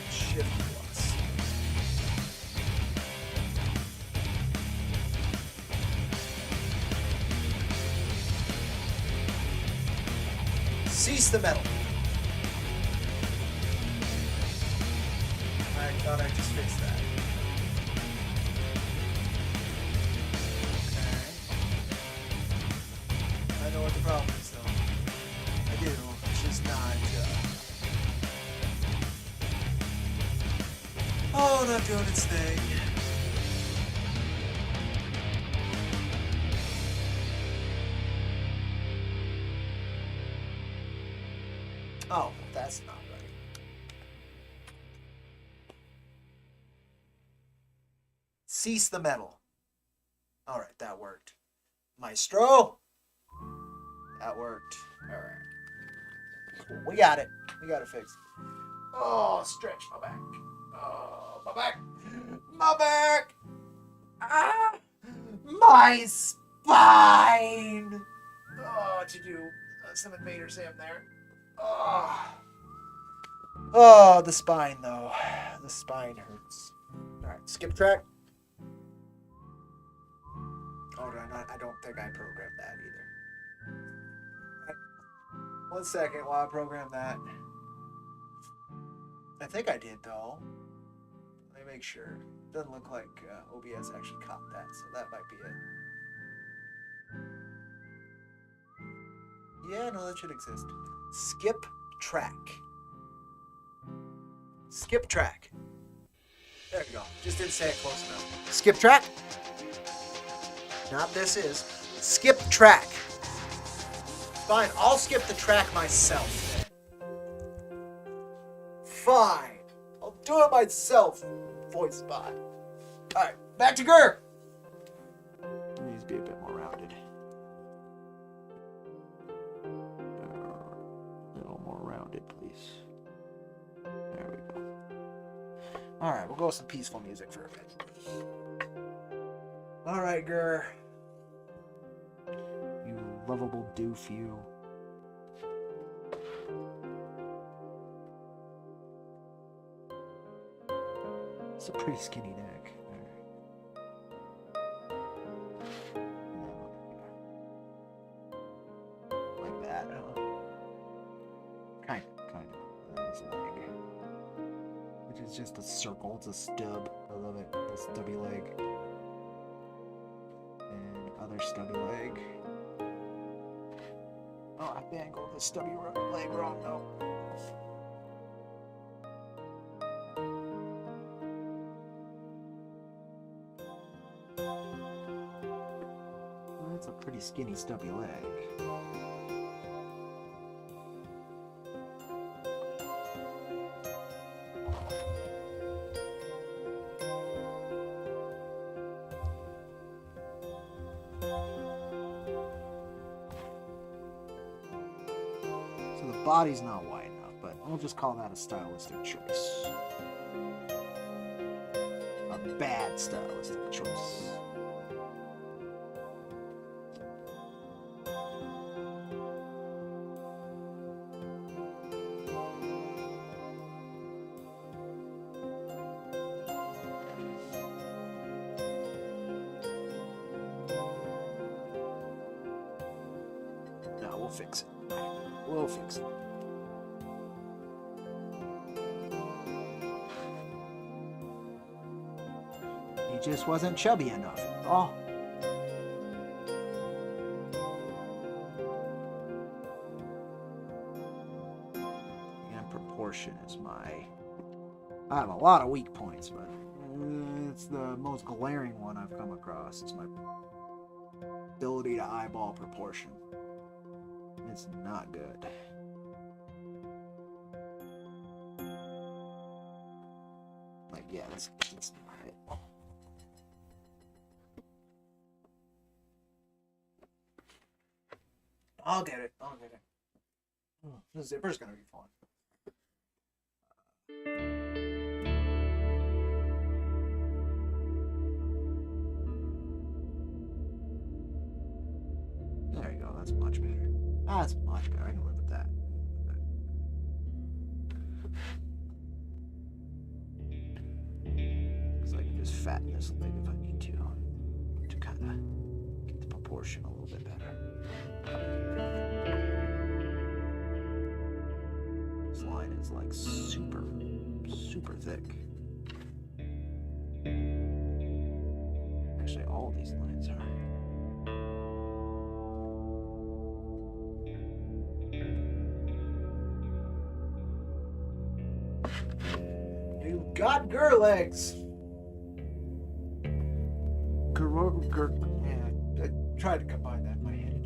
Shift plus. Cease the metal. I thought I just fixed that. Okay. I know what the problem is, though. I do. It's just not, oh, not doing its thing. Oh, that's not right. Cease the metal. Alright, that worked. Maestro! That worked. Alright. Cool. We got it. We got it fixed. Oh, stretch my back. Oh, my back. My back! Ah! My spine! Oh, what'd you do? Some Invader Sam there. Oh, the spine, though. The spine hurts. Alright, skip track. Oh, I don't think I programmed that either. Right. 1 second while I program that. I think I did, though. Let me make sure. Doesn't look like OBS actually caught that, so that might be it. Yeah, no, that should exist. Skip track. Skip track. There you go. Just didn't say it close enough. Skip track. Not this is. Skip track. Fine, I'll skip the track myself. Fine. I'll do it myself, voice bot. Alright, back to Gur. It needs to be a bit more rounded. A little more rounded, please. There we go. Alright, we'll go with some peaceful music for a bit. Alright, Gur. You lovable doof, you. It's a pretty skinny neck. Like that, huh? Kind of. That's leg. Which is just a circle, it's a stub. I love it. A stubby leg. And other stubby leg. Oh, I bangled the stubby leg wrong though. Well, that's a pretty skinny stubby leg. Body's not wide enough, but we'll just call that a stylistic choice. A bad stylistic choice. No, we'll fix it. We'll fix it. He just wasn't chubby enough. Oh. And proportion is my... I have a lot of weak points, but it's the most glaring one I've come across. It's my ability to eyeball proportion. It's not good. Like, yeah, that's not it. I'll get it. I'll get it. The zipper's gonna be fun. There you go. That's much better. That's much better. I can live with that. Because I can just fatten this leg if I need to kind of get the proportion a little bit better. This line is like super, super thick. Actually, all these lines are. You got girl legs. Yeah, I tried to combine that in my head.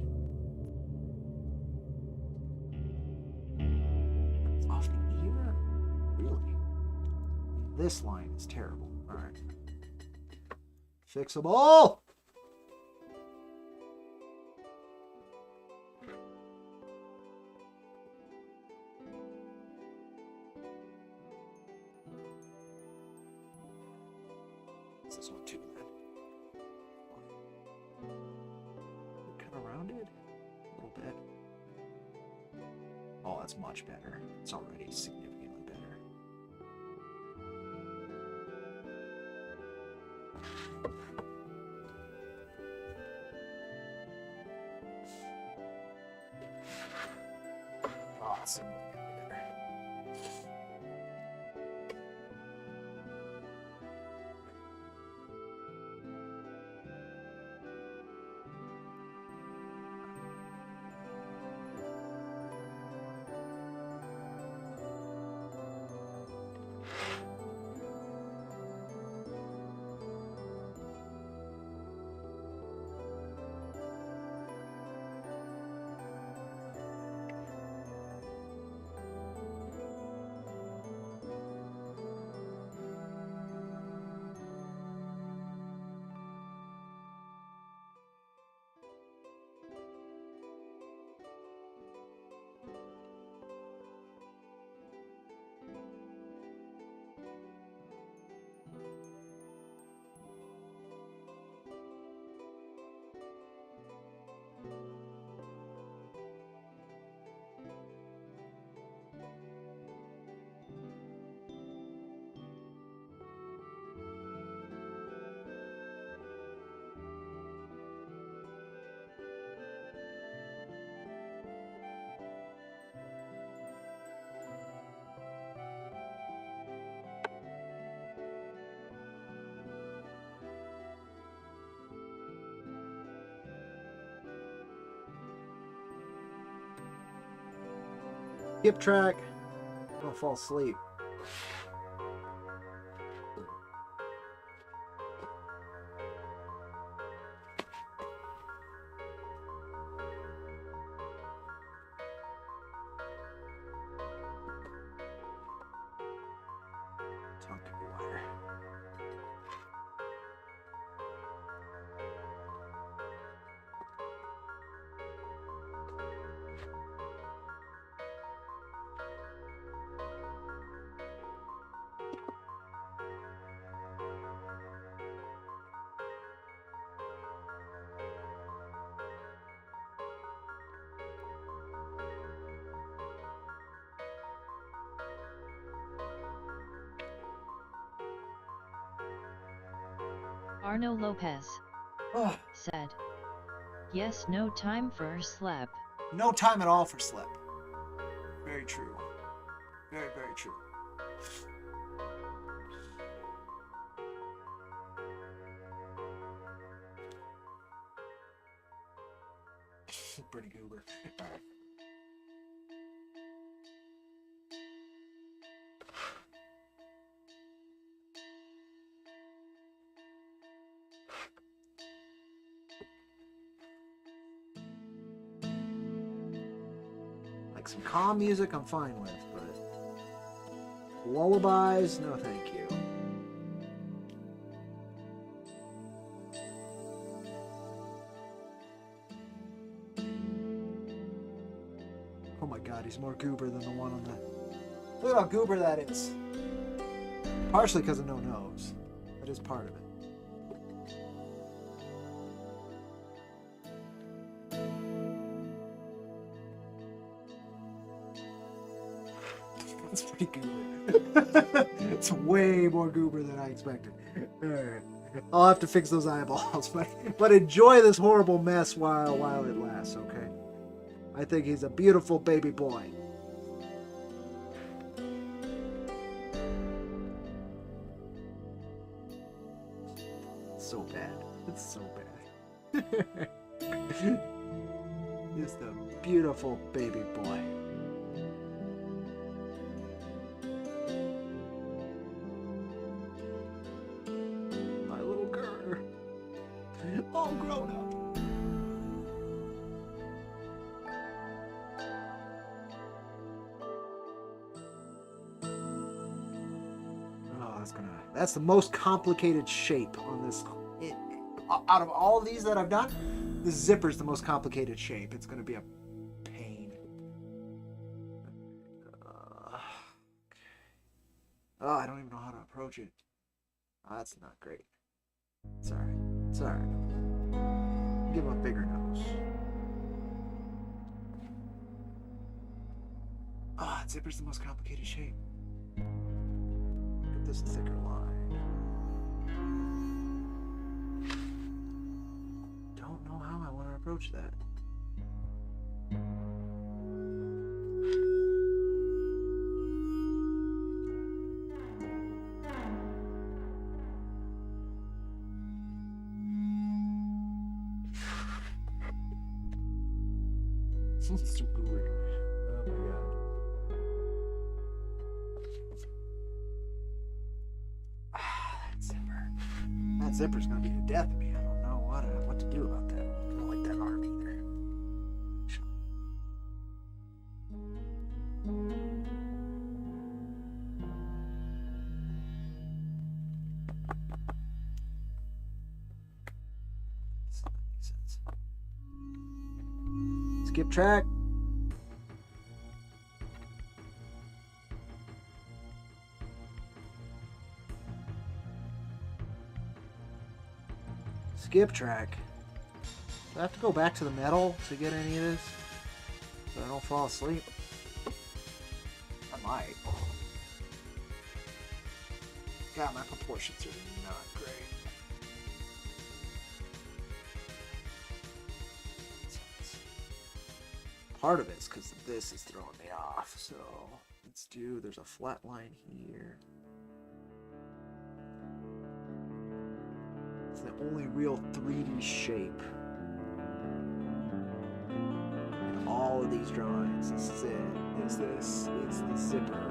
Off the ear? Really? This line is terrible. Alright. Fixable! It's this one too, then. Kind of rounded? A little bit. Oh, that's much better. It's already significantly better. Oh, it's significantly better. Skip track. Don't fall asleep. Tongue could be wider. Arno Lopez Oh, said, yes, no time for slap. no time at all for slip. Very true. Very, very true. Pretty goober. All right. Like some calm music, I'm fine with, but lullabies, no thank you. Oh my god, he's more goober than the one on the... Look at how goober that is. Partially because of no nose. That is part of it. That's pretty goober. It's way more goober than I expected. Alright. I'll have to fix those eyeballs, but enjoy this horrible mess while it lasts, okay? I think he's a beautiful baby boy. It's so bad. It's so bad. Just a beautiful baby boy. All grown up. Oh, that's the most complicated shape on this. Out of all of these that I've done, the zipper's the most complicated shape. It's gonna be a pain. Oh, I don't even know how to approach it. Oh, that's not great. It's alright. It's alright. Give him a bigger nose. Ah, zipper's the most complicated shape. Get this thicker line. Don't know how I want to approach that. It's too weird. Oh my god. That zipper. That zipper's gonna be the death of me. I don't know what to do about that. I don't like that arm either. Does not make sense. Skip track. Skip track. Do I have to go back to the metal to get any of this? So I don't fall asleep? I might. God, my proportions are not great. Part of it's because this is throwing me off, so let's do, there's a flat line here. It's the only real 3D shape in all of these drawings. This is it. It's this. It's the zipper.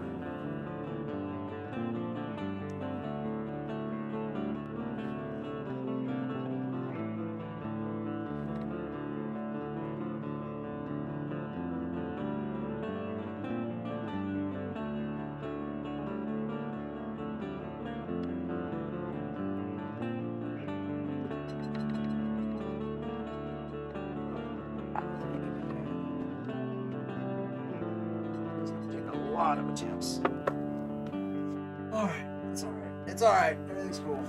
A lot of attempts. Alright, it's alright. It's alright. Everything's cool.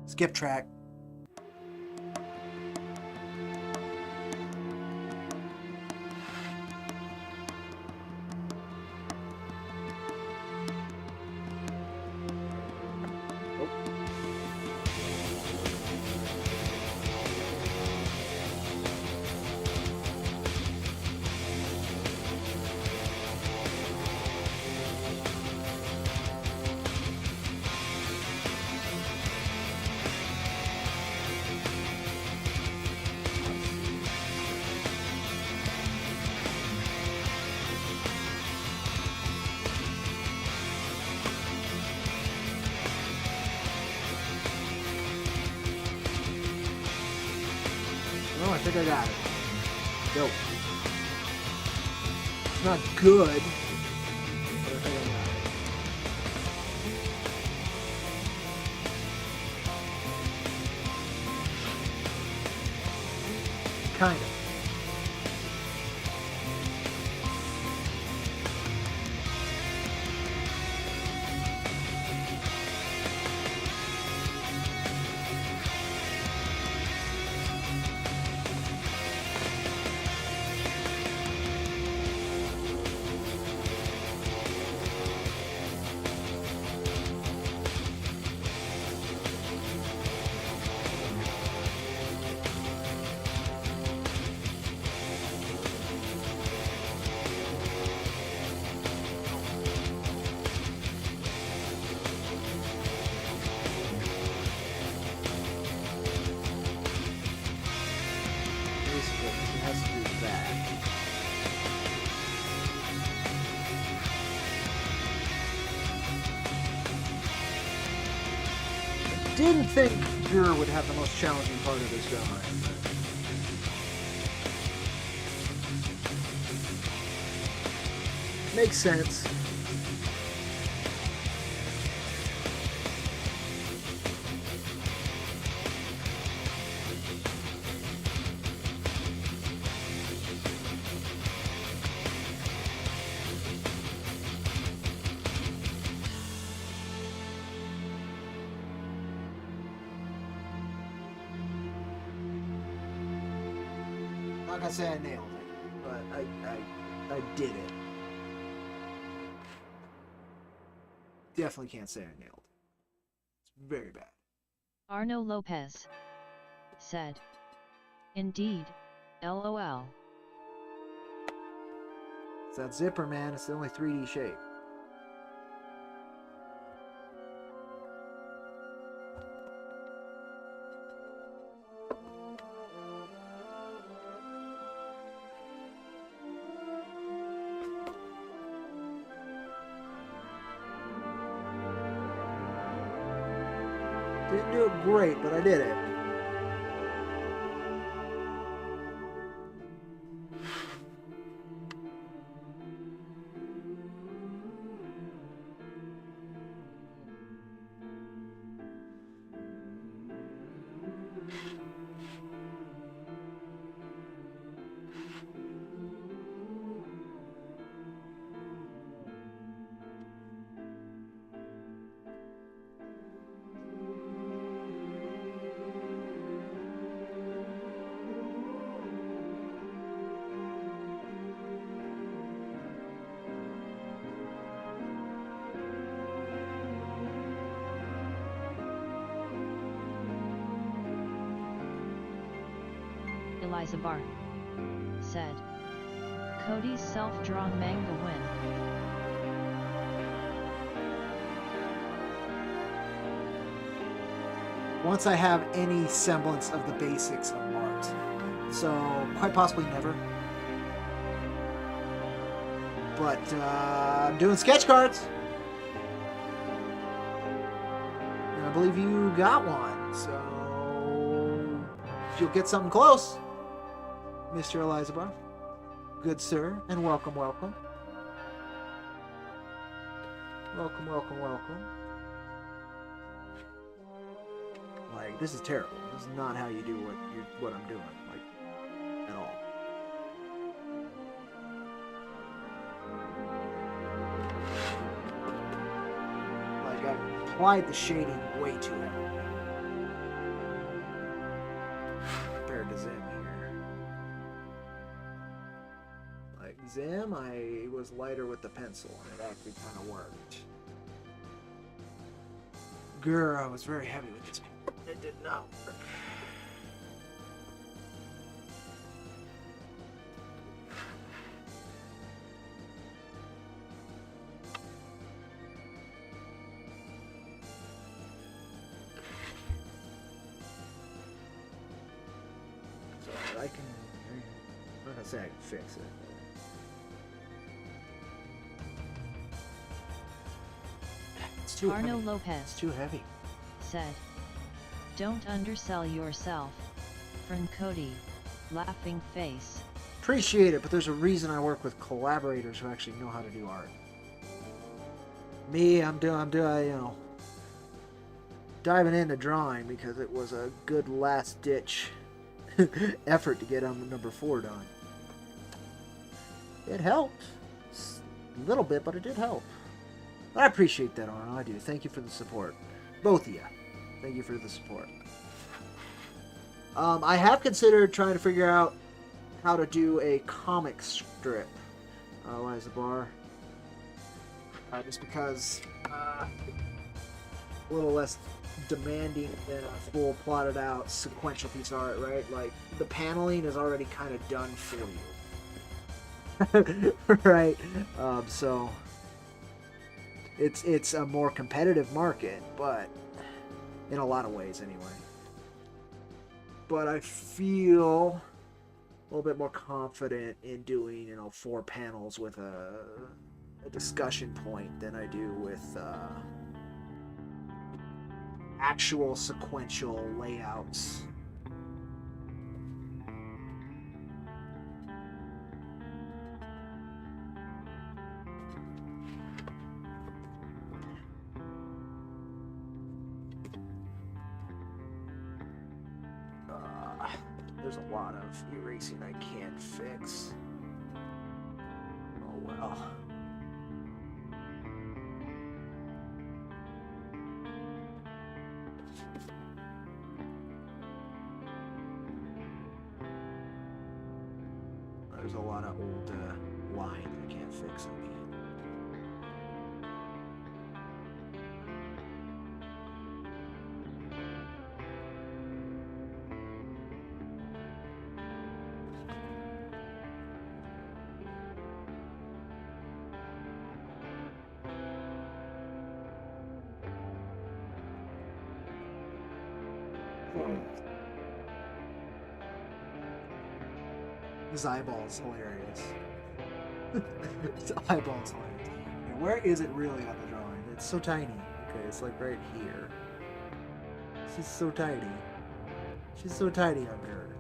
Skip track. Oh, I think I got it. Go. It's not good, but I think I got it. Kind of. Basically, it has to do that. Didn't think Gur would have the most challenging part of this drawing. Makes sense. Not gonna say I nailed it, but I did it. Definitely can't say I nailed it. It's very bad. Arno Lopez said, "Indeed, LOL." It's that zipper, man. It's the only 3D shape. Didn't do it great, but I did it. Eliza Barr said, "Cody's self-drawn manga win." Once I have any semblance of the basics of art. So, quite possibly never. But, I'm doing sketch cards. And I believe you got one, so if you'll get something close, Mr. Elizabeth. Good sir, and welcome, welcome. Welcome, welcome, welcome. Like, this is terrible. This is not how you do what I'm doing, like, at all. Like, I've applied the shading way too heavily compared to Zim here. Like, Zim, I was lighter with the pencil, and it actually kind of worked. Grr, I was very heavy with this. It did not work. So I can. I'm not gonna say I can fix it. It's too Arno heavy. Lopez It's too heavy. said, "Don't undersell yourself." From Cody, laughing face. appreciate it, but there's a reason I work with collaborators who actually know how to do art. Me, I'm doing, diving into drawing because it was a good last ditch effort to get on number 4 done. It helped a little bit, but it did help. I appreciate that, Arnold. I do. Thank you for the support, both of you. Thank you for the support. I have considered trying to figure out how to do a comic strip. Why is the bar? Just because a little less demanding than a full plotted out sequential piece of art, right? Like the paneling is already kind of done for you, right? So it's a more competitive market, but in a lot of ways anyway. But I feel a little bit more confident in doing 4 panels with a discussion point than I do with actual sequential layouts. There's a lot of erasing I can't fix. Oh well. There's a lot of old lines I can't fix again. His eyeball's hilarious. His eyeball's hilarious. And where is it really on the drawing? It's so tiny. Okay, it's like right here. She's so tiny. She's so tiny on her.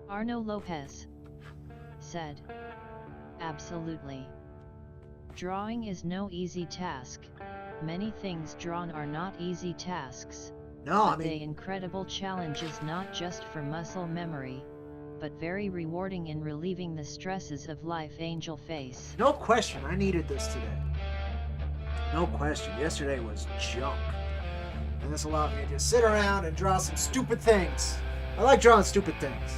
Arno Lopez said, "Absolutely. Drawing is no easy task. Many things drawn are not easy tasks. No, but they incredible challenges not just for muscle memory, but very rewarding in relieving the stresses of life. Angel face." No question, I needed this today. No question. Yesterday was junk. And this allowed me to just sit around and draw some stupid things. I like drawing stupid things.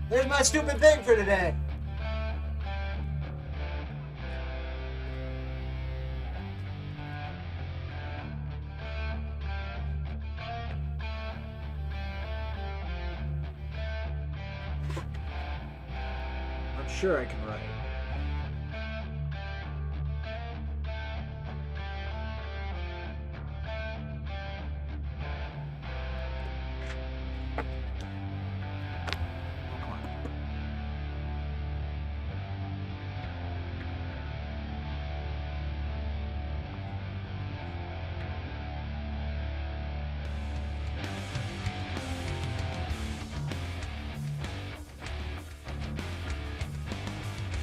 There's my stupid thing for today. I'm sure I can write.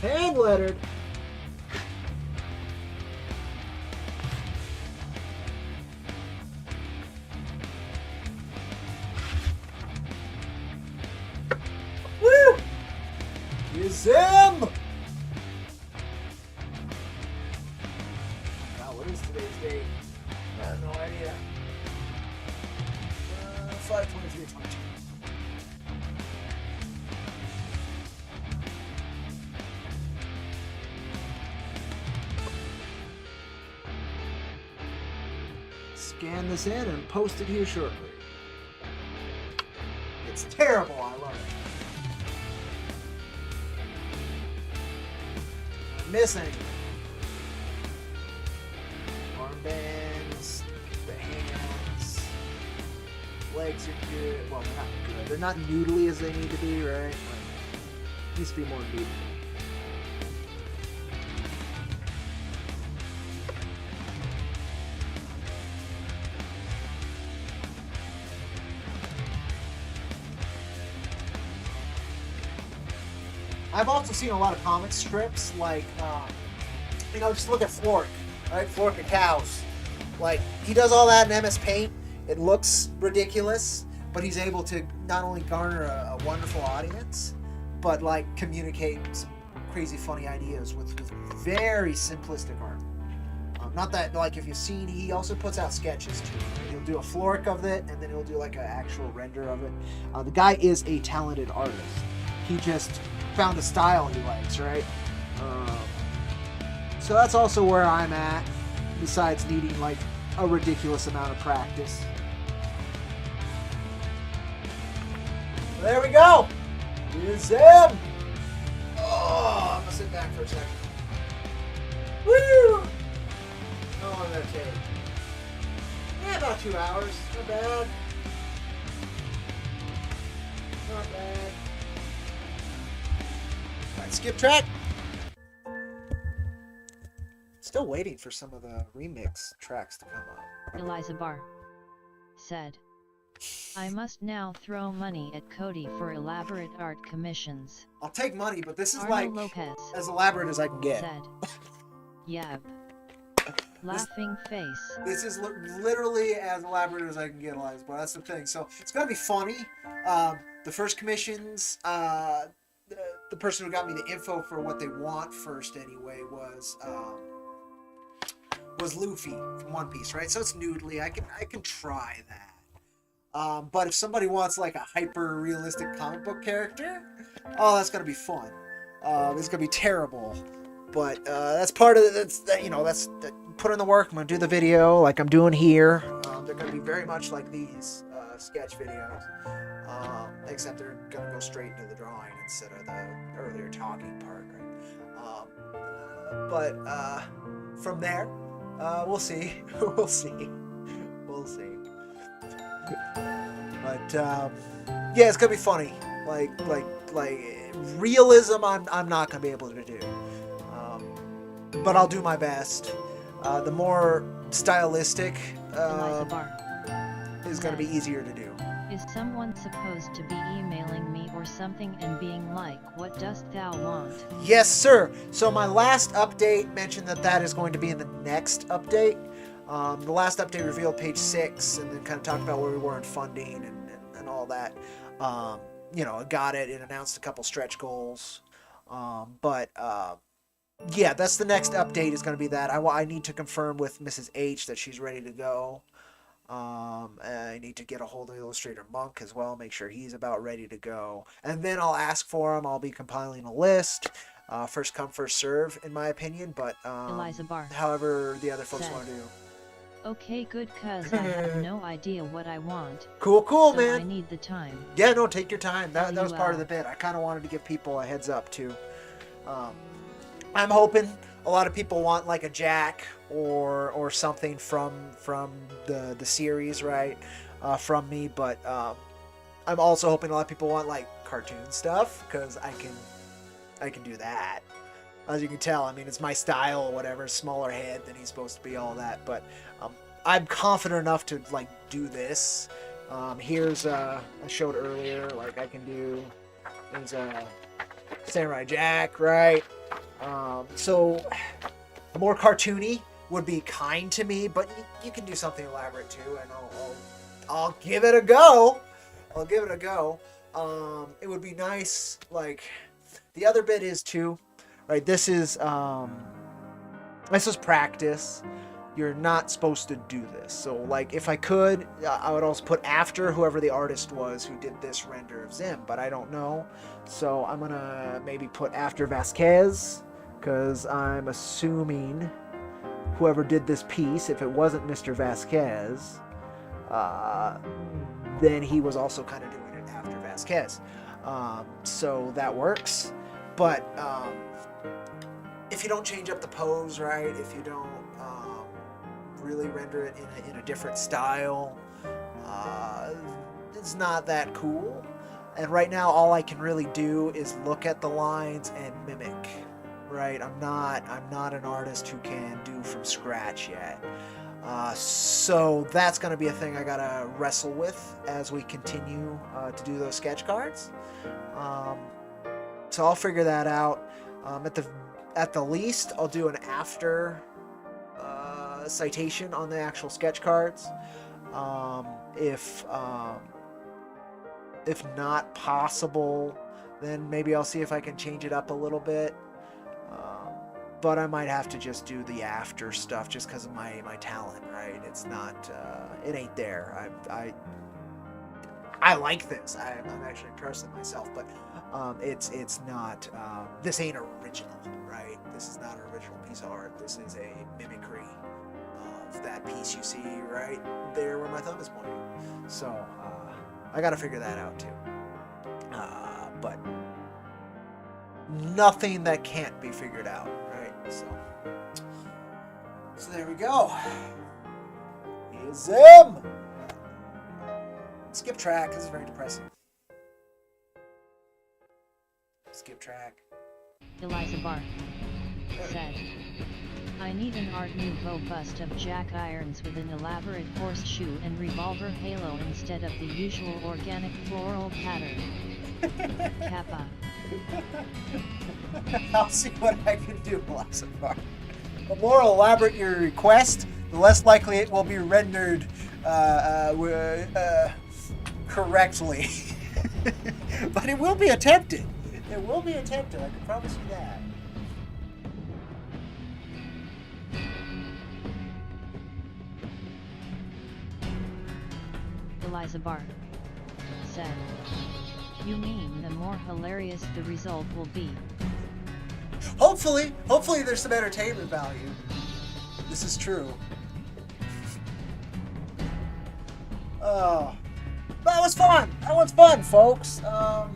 Hand lettered. Woo! Is him! God, what is today's date? I have no idea. 5/23/22. Scan this in and post it here shortly. It's terrible, I love it. I miss anything. Armbands, the hands, legs are good. Well, they're not good. They're not noodly as they need to be, right? Like, needs to be more noodly. I've also seen a lot of comic strips, like, just look at Flork, right? Flork and Cows. Like, he does all that in MS Paint. It looks ridiculous, but he's able to not only garner a wonderful audience, but, like, communicate some crazy, funny ideas with very simplistic art. Not that, like, if you've seen, he also puts out sketches, too. He'll do a Flork of it, and then he'll do, like, an actual render of it. The guy is a talented artist. He just found a style he likes, right? So that's also where I'm at, besides needing, like, a ridiculous amount of practice. There we go! Here's him! Oh, I'm gonna sit back for a second. Woo! How long did that take? Yeah, about 2 hours. Not bad. Not bad. Alright, skip track. Still waiting for some of the remix tracks to come up. Eliza Barr said, I must now throw money at Cody for elaborate art commissions. I'll take money, but this is Arno like Lopez as elaborate as I can get. said, Yab. Laughing face. This is literally as elaborate as I can get, Eliza, but that's the thing. So it's gonna be funny. The first commissions, the person who got me the info for what they want first, anyway, was Luffy from One Piece, right? So it's noodly. I can try that. But if somebody wants like a hyper realistic comic book character, oh, that's gonna be fun. It's gonna be terrible, but that's part of it. That's put in the work. I'm gonna do the video like I'm doing here. They're gonna be very much like these sketch videos, except they're gonna go straight into the drawing instead of the earlier talking part, right? But from there, we'll see. We'll see. But yeah, it's gonna be funny. Like realism, I'm not gonna be able to do. But I'll do my best. The more stylistic Eliza Barr is gonna be easier to do. Is someone supposed to be emailing me or something and being like, what dost thou want? Yes, sir. So my last update mentioned that is going to be in the next update. The last update revealed page 6 and then kind of talked about where we were in funding and all that. It got it. It announced a couple stretch goals. Yeah, that's the next update is going to be that. I need to confirm with Mrs. H that she's ready to go. I need to get a hold of Illustrator Monk as well, make sure he's about ready to go. And then I'll ask for him. I'll be compiling a list. First come, first serve, in my opinion. But Eliza Barr however the other folks said, want to do. Okay, good, cause I have no idea what I want. Cool, so man. I need the time. Yeah, no, take your time. That was part of the bit. I kind of wanted to give people a heads up too. I'm hoping a lot of people want like a Jack or something from the series, right? From me, but I'm also hoping a lot of people want like cartoon stuff because I can do that. As you can tell, I mean, it's my style or whatever. Smaller head than he's supposed to be, all that. But I'm confident enough to like do this. Here's I showed earlier. Like I can do. There's a Samurai Jack, right? So more cartoony would be kind to me, but you can do something elaborate too, and I'll give it a go. It would be nice. Like the other bit is too. Right, this is practice. You're not supposed to do this. So, like, if I could, I would also put after whoever the artist was who did this render of Zim, but I don't know. So I'm gonna maybe put after Vasquez, because I'm assuming whoever did this piece, if it wasn't Mr. Vasquez, then he was also kind of doing it after Vasquez. So that works. But if you don't change up the pose, right? If you don't really render it in a different style, it's not that cool. And right now, all I can really do is look at the lines and mimic. Right? I'm not an artist who can do from scratch yet. So that's gonna be a thing I gotta wrestle with as we continue to do those sketch cards. So I'll figure that out. At the least, I'll do an after citation on the actual sketch cards. If not possible, then maybe I'll see if I can change it up a little bit. But I might have to just do the after stuff just because of my talent, right? It's not, it ain't there. I like this. I'm actually impressed with myself, but it's not. This ain't original, right? This is not an original piece of art. This is a mimicry of that piece you see right there where my thumb is pointing. So I got to figure that out too. But nothing that can't be figured out, right? So there we go. Here's him. Skip track. This is very depressing. Skip track. Eliza Bark said, I need an Art Nouveau bust of Jack Irons with an elaborate horseshoe and revolver halo instead of the usual organic floral pattern. Kappa. I'll see what I can do, Eliza Bark. The more elaborate your request, the less likely it will be rendered correctly. But it will be attempted. It will be attempted, I can promise you that. Eliza Bark said, you mean the more hilarious the result will be? Hopefully there's some entertainment value. This is true. Oh, that was fun. That was fun, folks. I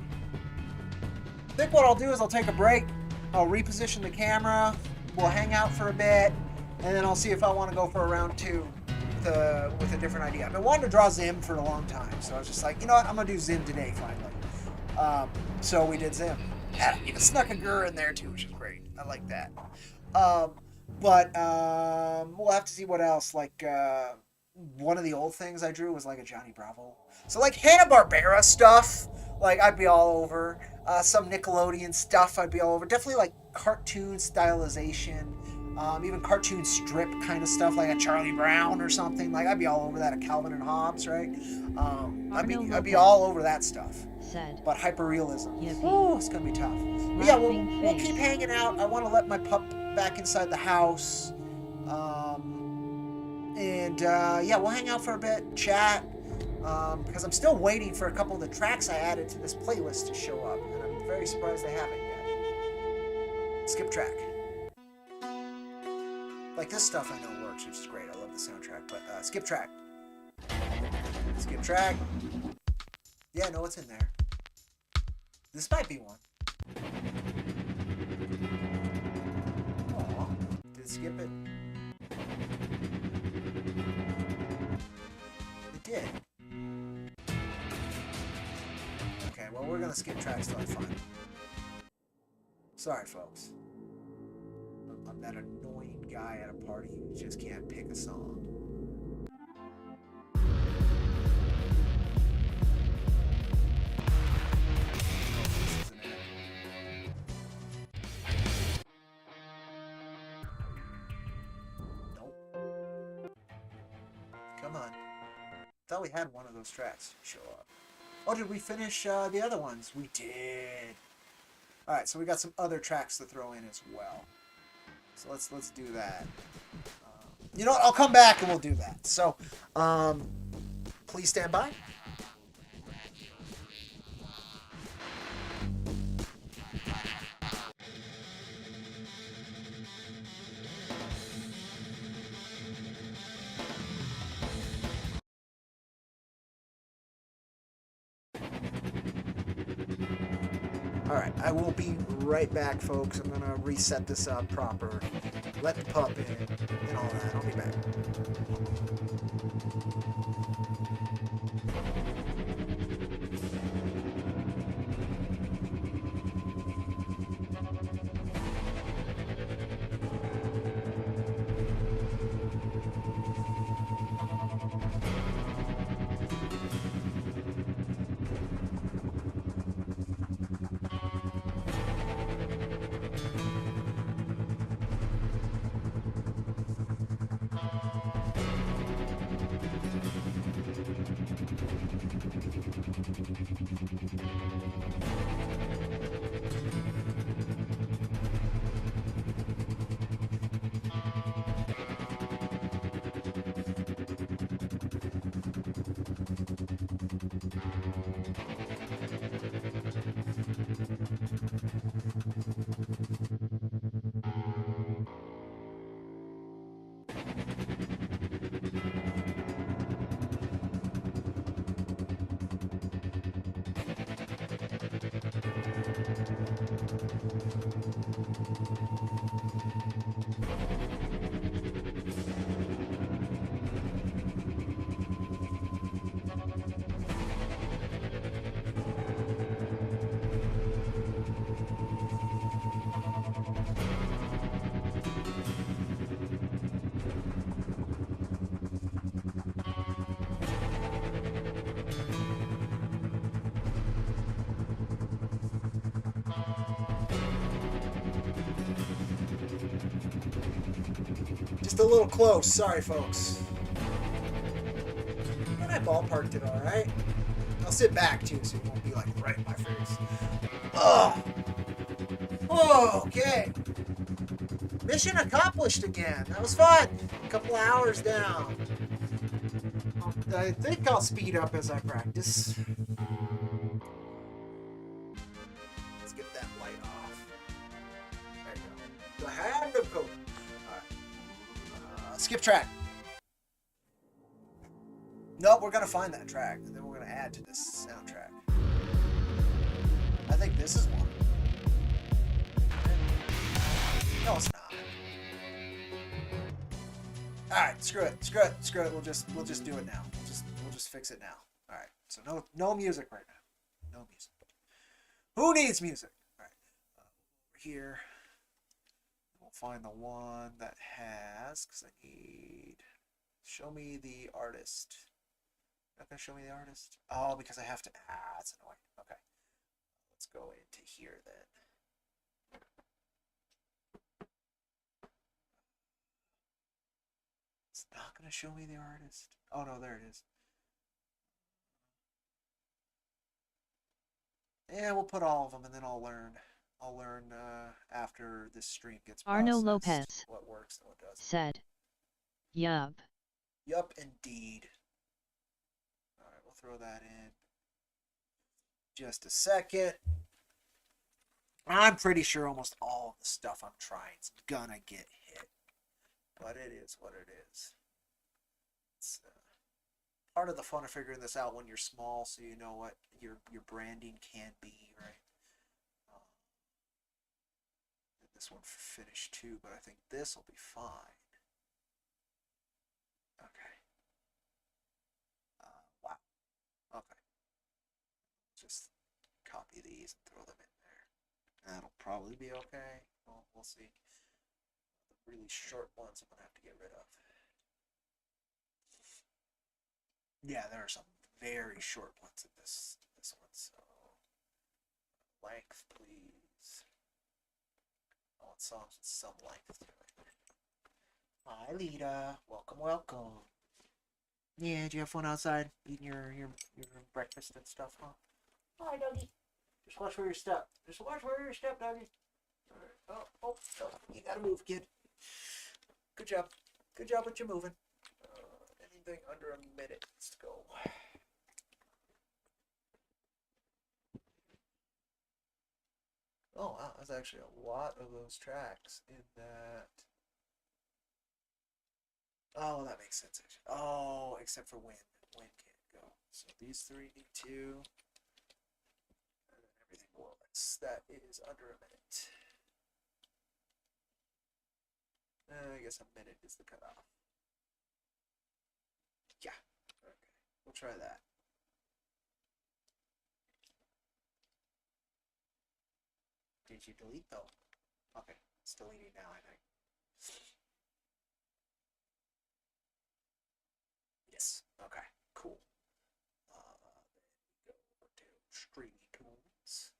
think what I'll do is I'll take a break. I'll reposition the camera. We'll hang out for a bit, and then I'll see if I want to go for a round two with a different idea. I've been wanting to draw Zim for a long time, so I was just like, you know what, I'm gonna do Zim today finally. So we did Zim. And even snuck a Gur in there too, which is great. I like that. But we'll have to see what else. Like one of the old things I drew was like a Johnny Bravo. So like Hanna-Barbera stuff, like I'd be all over. Some Nickelodeon stuff I'd be all over. Definitely like cartoon stylization. Even cartoon strip kind of stuff, like a Charlie Brown or something. Like I'd be all over that. A Calvin and Hobbes, right? I'd be all over that stuff. Said. But hyperrealism, Yippee. oh, it's gonna be tough. But yeah, we'll keep hanging out. I want to let my pup back inside the house, yeah, we'll hang out for a bit, chat, because I'm still waiting for a couple of the tracks I added to this playlist to show up, and I'm very surprised they haven't yet. Skip track. Like this stuff I know works, which is great. I love the soundtrack, but skip track. Skip track. Yeah, no, it's in there. This might be one. Aw, did it skip it? It did. Okay, well, we're gonna skip tracks till I find it. Sorry, folks. I'm that annoying guy at a party who just can't pick a song. Come on. Thought we had one of those tracks show up. Oh, did we finish the other ones? We did. Alright, so we got some other tracks to throw in as well. So let's do that. You know what? I'll come back and we'll do that. So, please stand by. Alright, I will be right back, folks. I'm gonna reset this up proper, let the pup in, and all that. I'll be back. Just a little close. Sorry, folks. But I ballparked it all right. I'll sit back too, so it won't be like right in my face. Ugh. Okay. Mission accomplished again. That was fun. A couple of hours down. I think I'll speed up as I practice. Let's get that light off. There you go. The hand of Cody. Alright. Skip track. Nope, we're gonna find that track, and then we're gonna add to this soundtrack. I think this is one. No, it's not. All right, screw it. We'll just do it now. We'll just fix it now. All right. So no music right now. No music. Who needs music? All right. Here, we'll find the one that has, because I need. Show me the artist. Not gonna show me the artist. Oh, because I have to. It's annoying. Okay. Let's go into here then. It's not going to show me the artist. Oh, no, there it is. Yeah, we'll put all of them, and then I'll learn after this stream gets processed Arno Lopez what works and what doesn't. said, yup. Yup, indeed. All right, we'll throw that in. Just a second. I'm pretty sure almost all of the stuff I'm trying is gonna get hit. But it is what it is. It's part of the fun of figuring this out when you're small, so you know what your branding can be, right? This one finished too, but I think this will be fine. Okay. Wow. Okay. Just copy these and throw them in there. That'll probably be okay. We'll see. Really short ones I'm gonna have to get rid of. Yeah, there are some very short ones in this one, so length, please. I want songs with some length to it. Hi, Lita. Welcome. Yeah, did you have fun outside eating your breakfast and stuff, huh? Hi, doggy. Just watch where you step. Doggy. All right. Oh, you gotta move, kid. Good job with your moving. Anything under a minute. Let's go. Oh wow, there's actually a lot of those tracks in that. Oh, that makes sense actually. Oh, except for wind. Wind can't go. So these three need to. And then everything else that is under a minute. I guess a minute is the cutoff. Yeah. Okay. We'll try that. Did you delete though? Okay. It's deleting now, I think. Yes. Okay. Cool. Then we go over to streaming tools.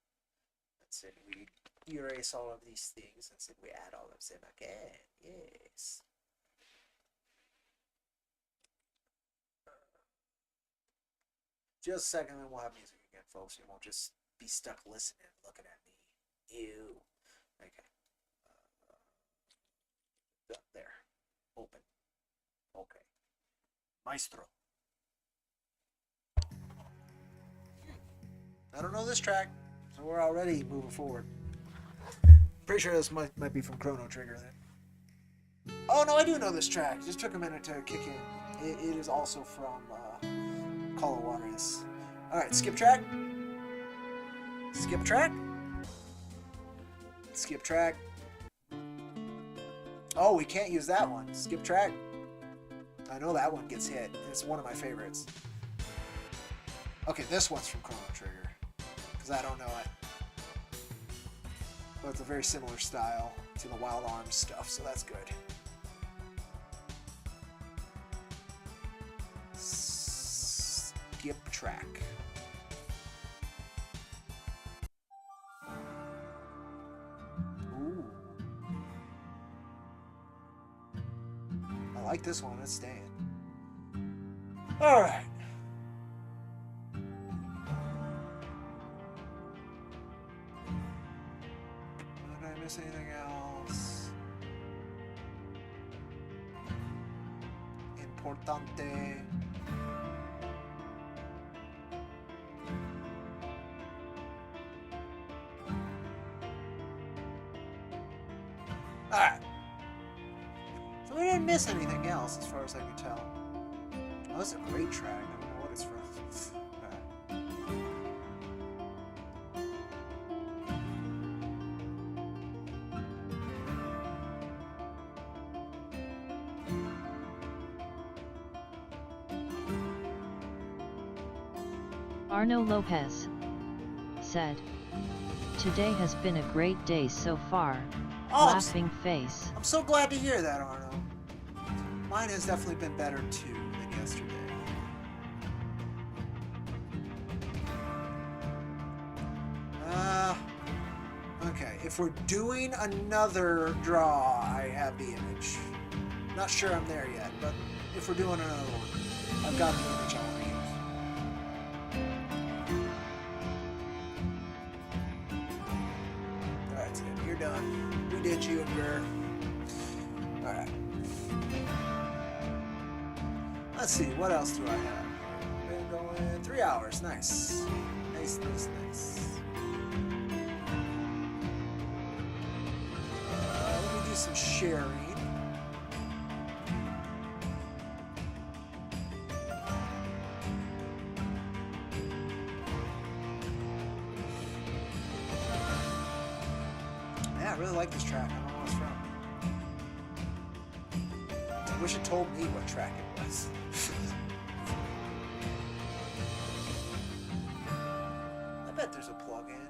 Let's say we erase all of these things and then we add all of them again. Yes. Just a second, then we'll have music again, folks. You won't just be stuck listening, looking at me. Ew. Okay. There. Open. Okay. Maestro. I don't know this track, so we're already moving forward. Pretty sure this might be from Chrono Trigger then. Oh no, I do know this track. It just took a minute to kick in. It is also from Call of Juarez. Alright, skip track. Skip track. Skip track. Oh, we can't use that one. Skip track. I know that one gets hit. It's one of my favorites. Okay, this one's from Chrono Trigger. Because I don't know it. But it's a very similar style to the Wild Arms stuff, so that's good. Skip track. Ooh. like this one. It's staying. All right. Did I miss anything else? Importante. Alright. So we didn't miss anything else as far as I can tell. Oh, that's a great track. I don't know what it's from. Arno Lopez said, "Today has been a great day so far." Laughing face. I'm so glad to hear that, Arno. Mine has definitely been better too than yesterday. Okay, if we're doing another draw, I have the image. Not sure I'm there yet, but if we're doing another one, I've got the image I want to use. Alright, Tim, you're done. We did you and your... Alright. Let's see, what else do I have? Been going 3 hours. Nice. Nice. Let me do some sharing. Yeah, I really like this track. I don't know what it's from. I wish it told me what track it was. I bet there's a plug-in.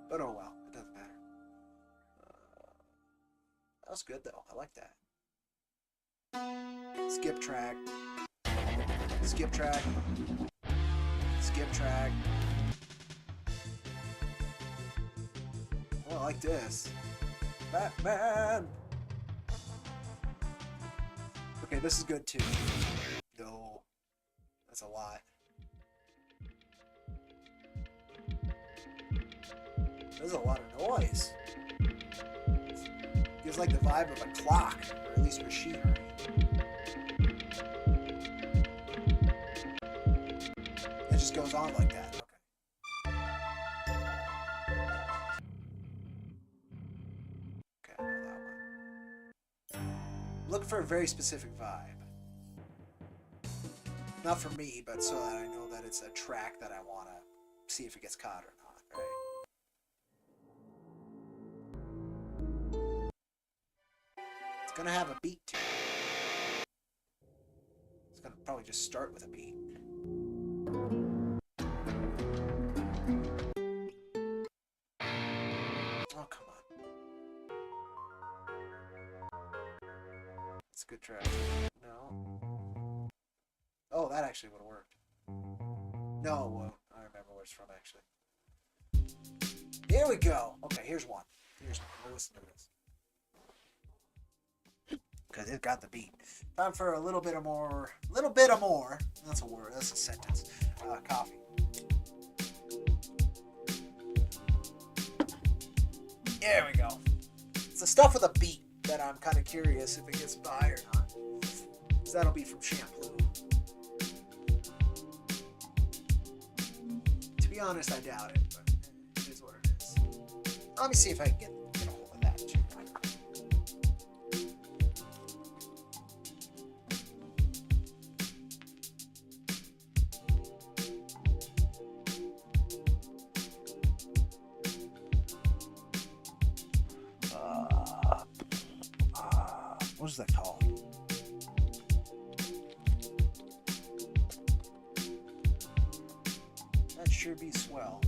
But oh well, it doesn't matter. That was good though. I like that. Skip track. Skip track. Skip track. Oh, I like this. Batman! Okay, this is good too. No. That's a lot. There's a lot of noise. Gives like the vibe of a clock, or at least machinery. It just goes on like that. Okay, I know that one. Looking for a very specific vibe. Not for me, but so that I know that it's a track that I want to see if it gets caught or not, right? It's gonna have a beat to it. It's gonna probably just start with a beat. Oh, come on. It's a good track. No. Oh, that actually would have worked. No, well, I remember where it's from, actually. Here we go. Okay, here's one. We'll listen to this. Because it got the beat. Time for a little bit of more. That's a word. That's a sentence. Coffee. There we go. It's the stuff with a beat that I'm kind of curious if it gets by or not. Because that'll be from Shampoo. To be honest, I doubt it, but it is what it is. Let me see if I can get a hold of that too. What is that called? That sure be swell.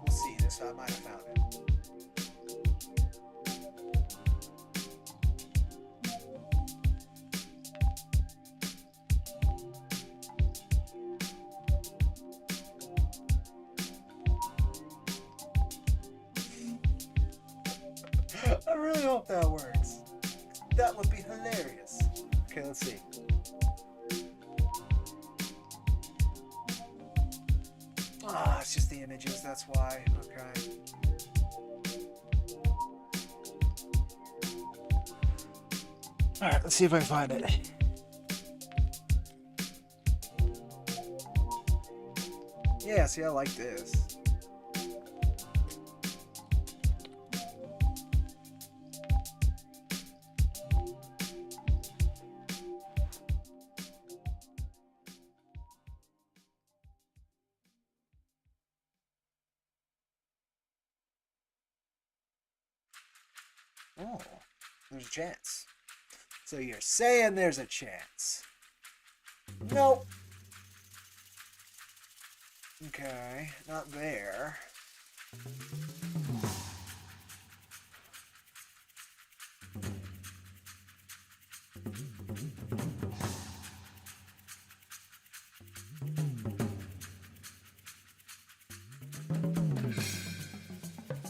We'll see. This I might have found it. I really hope that works. That would be hilarious. Okay, let's see. Ah, it's just the images, that's why. Okay. Alright, let's see if I can find it. Yeah, see, I like this. Oh, there's a chance. So you're saying there's a chance. Nope. Okay, not there.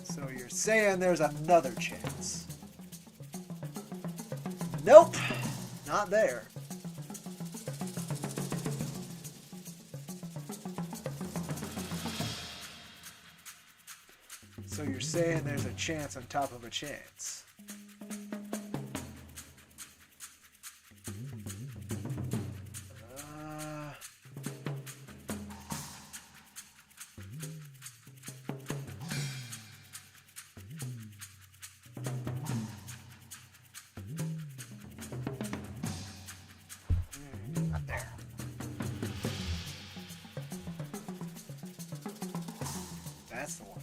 So you're saying there's another chance. Nope, not there. So you're saying there's a chance on top of a chance. Not there. That's the one.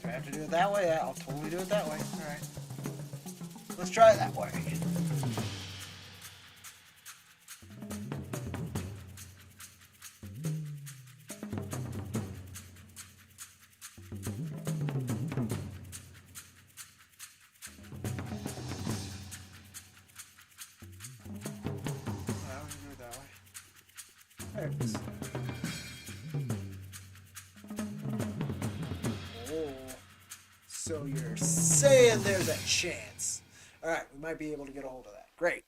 Do I have to do it that way? Yeah, I'll totally do it that way. Alright. Let's try it that way. Alright, we can do it that way. There it is. So you're saying there's a chance. Alright, we might be able to get a hold of that. Great.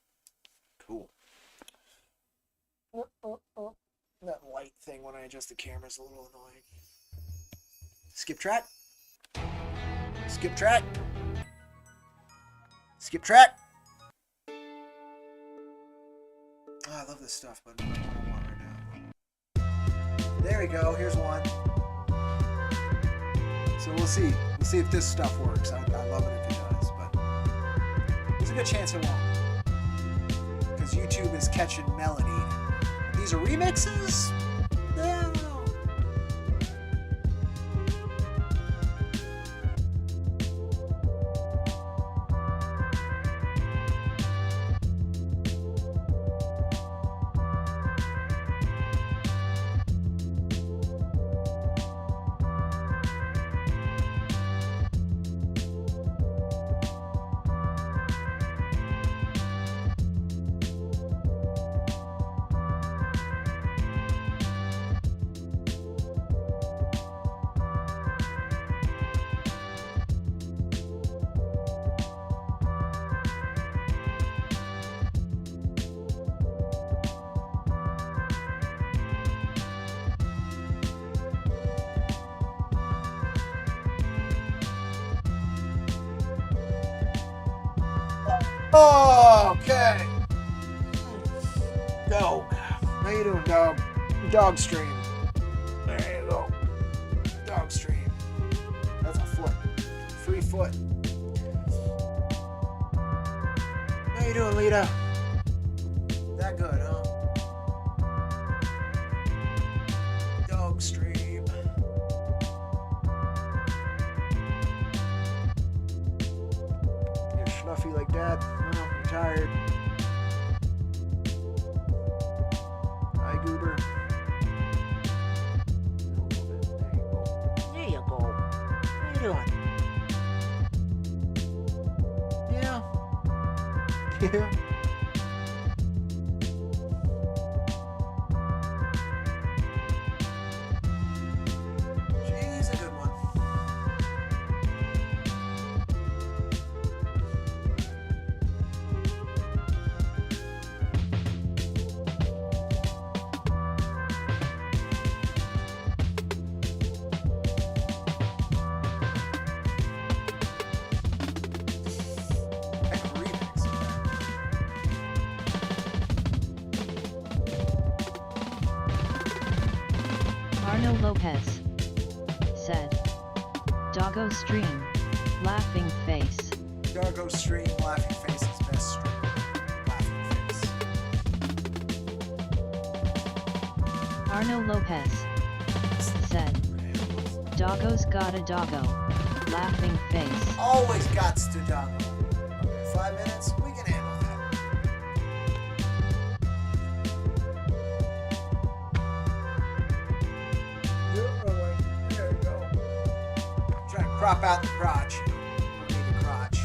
Cool. That light thing when I adjust the camera is a little annoying. Skip track. Skip track. Skip track. Oh, I love this stuff, but I don't want it right now. There we go. Here's one. So we'll see. We'll see if this stuff works. I love it if it does, but there's a good chance it won't. Because YouTube is catching melody. These are remixes? I don't know. Okay. Go. How you doing, dog? Dog stream. There you go. Dog stream. That's a foot. Free foot. How you doing, Lita? That good, huh? Dog stream. You're fluffy like that. Oh, you're tired. Hi, Goober. There you go. How you doing? Yeah. Yeah. She's a good one. Arno Lopez said. Doggo stream. Laughing face. Doggo stream, laughing face is best stream. Laughing face. Arno Lopez said. Doggo's got a doggo. Laughing face. Always gots to doggo. Okay, 5 minutes, we can handle that. There we go. Try to crop out the crotch. Don't need the crotch.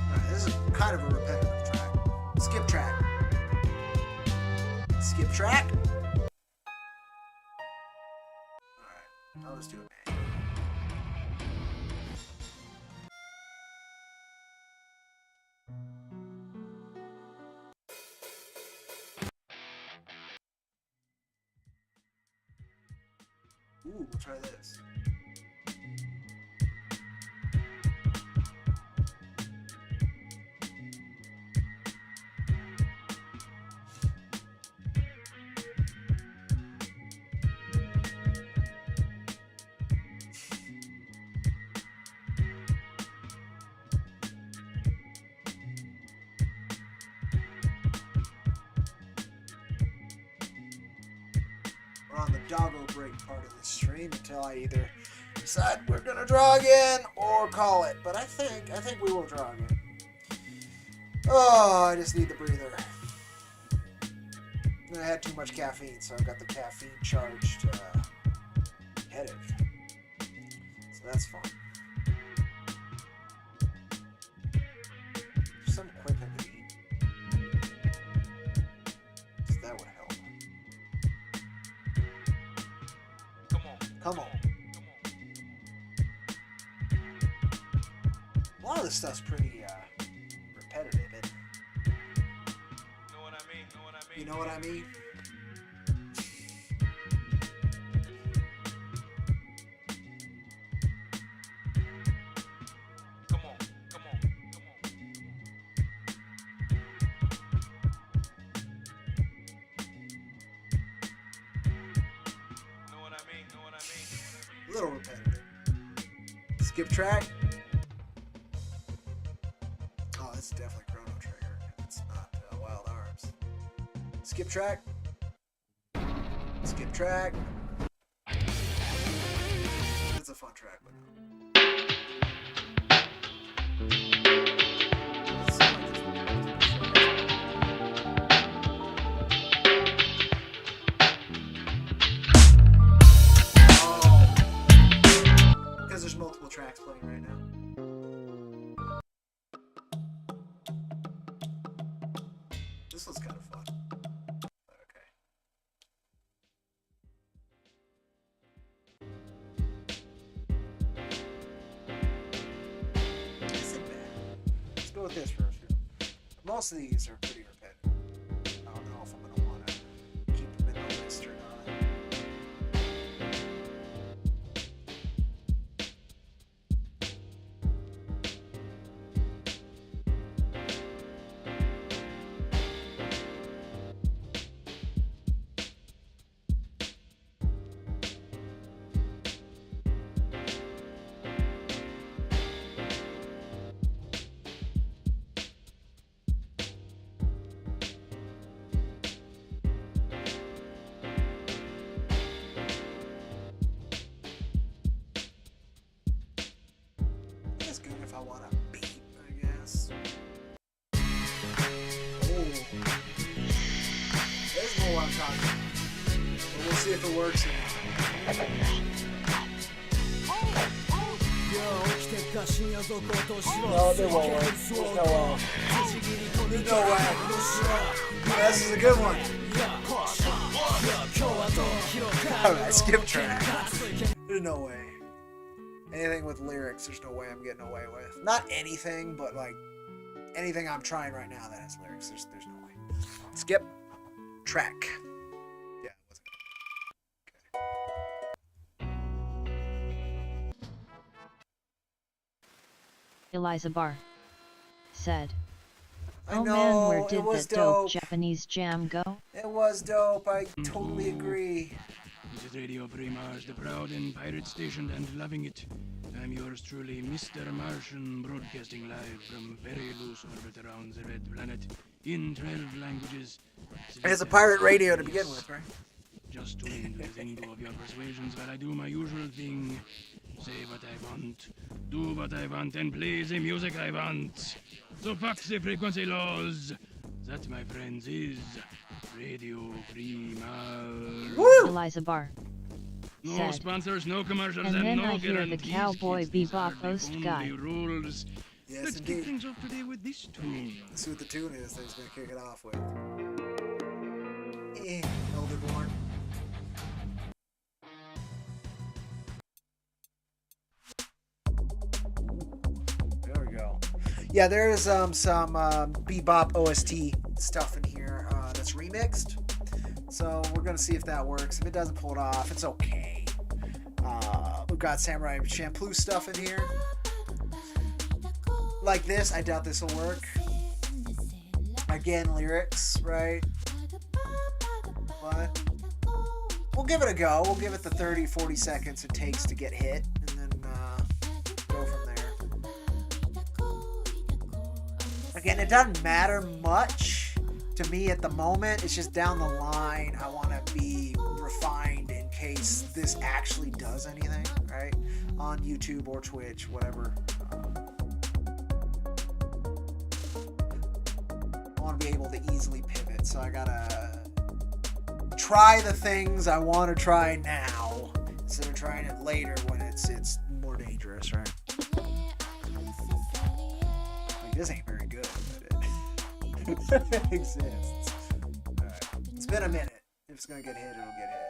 Alright, this is kind of a repetitive track. Skip track. Skip track. Alright, now let's do it, man. Ooh, we'll try this. We're on the doggo break part of this stream until I either decide we're gonna draw again or call it. But I think we will draw again. Oh, I just need the breather. I had too much caffeine, so I've got the caffeine charged headache. So that's fun. Some quick I could eat. That would help. Come on. A lot of this stuff's pretty repetitive. You know what I mean? Come on. Know what I mean? A little repetitive. Skip track. Oh, it's definitely Chrono Trigger. It's not Wild Arms. Skip track. Skip track. It's a fun track, but because there's multiple tracks playing right now. This one's kind of fun. Okay. Isn't bad. Let's go with this for a few. Most of these are pretty repetitive. I don't know if I'm gonna want to keep them in the list or not. It's good if I want a beat, I guess. Oh. There's more what I'm talking about. But we'll see if it works or not. No, there won't work. There's no way. Yeah, this is a good one. Alright, skip track. There's no way. Anything with lyrics, there's no way I'm getting away with. Not anything, but like anything I'm trying right now that has lyrics, there's no way. Skip track. Yeah, it wasn't good. Okay. Eliza Bar said. I Oh know, man, where it did was that dope dope. Japanese jam go? It was dope. I totally agree. This is Radio Free Mars, the proud and pirate station, and loving it. I'm yours truly, Mr. Martian, broadcasting live from very loose orbit around the red planet in 12 languages. It's a pirate radio to begin with, right? Just tune into the lingo of your persuasions while I do my usual thing. Say what I want, do what I want, and play the music I want. So fuck the frequency laws. That, my friends, is Radio Free Mars. Woo! Eliza Bar No said. sponsors, no commercials, And and then no I hear the guarantees, cowboy kids. These are bebop the host only guy. rules. Yes, Let's kick indeed. things off today with this tune. Let's see what the tune is that he's going to kick it off with. Elderborn. There we go. Yeah, there is some bebop OST stuff in here that's remixed. So we're going to see if that works. If it doesn't pull it off, it's okay. We've got Samurai Champloo stuff in here. Like this, I doubt this will work. Again, lyrics, right? But we'll give it a go. We'll give it the 30-40 seconds it takes to get hit, and then go from there. Again, it doesn't matter much to me at the moment. It's just down the line, I want to be refined in case this actually does anything, right? On YouTube or Twitch, whatever. I want to be able to easily pivot, so I gotta try the things I want to try now instead of trying it later when it's more dangerous, right? Like, this ain't very good, but it exists. Alright. It's been a minute. If it's gonna get hit, it'll get hit.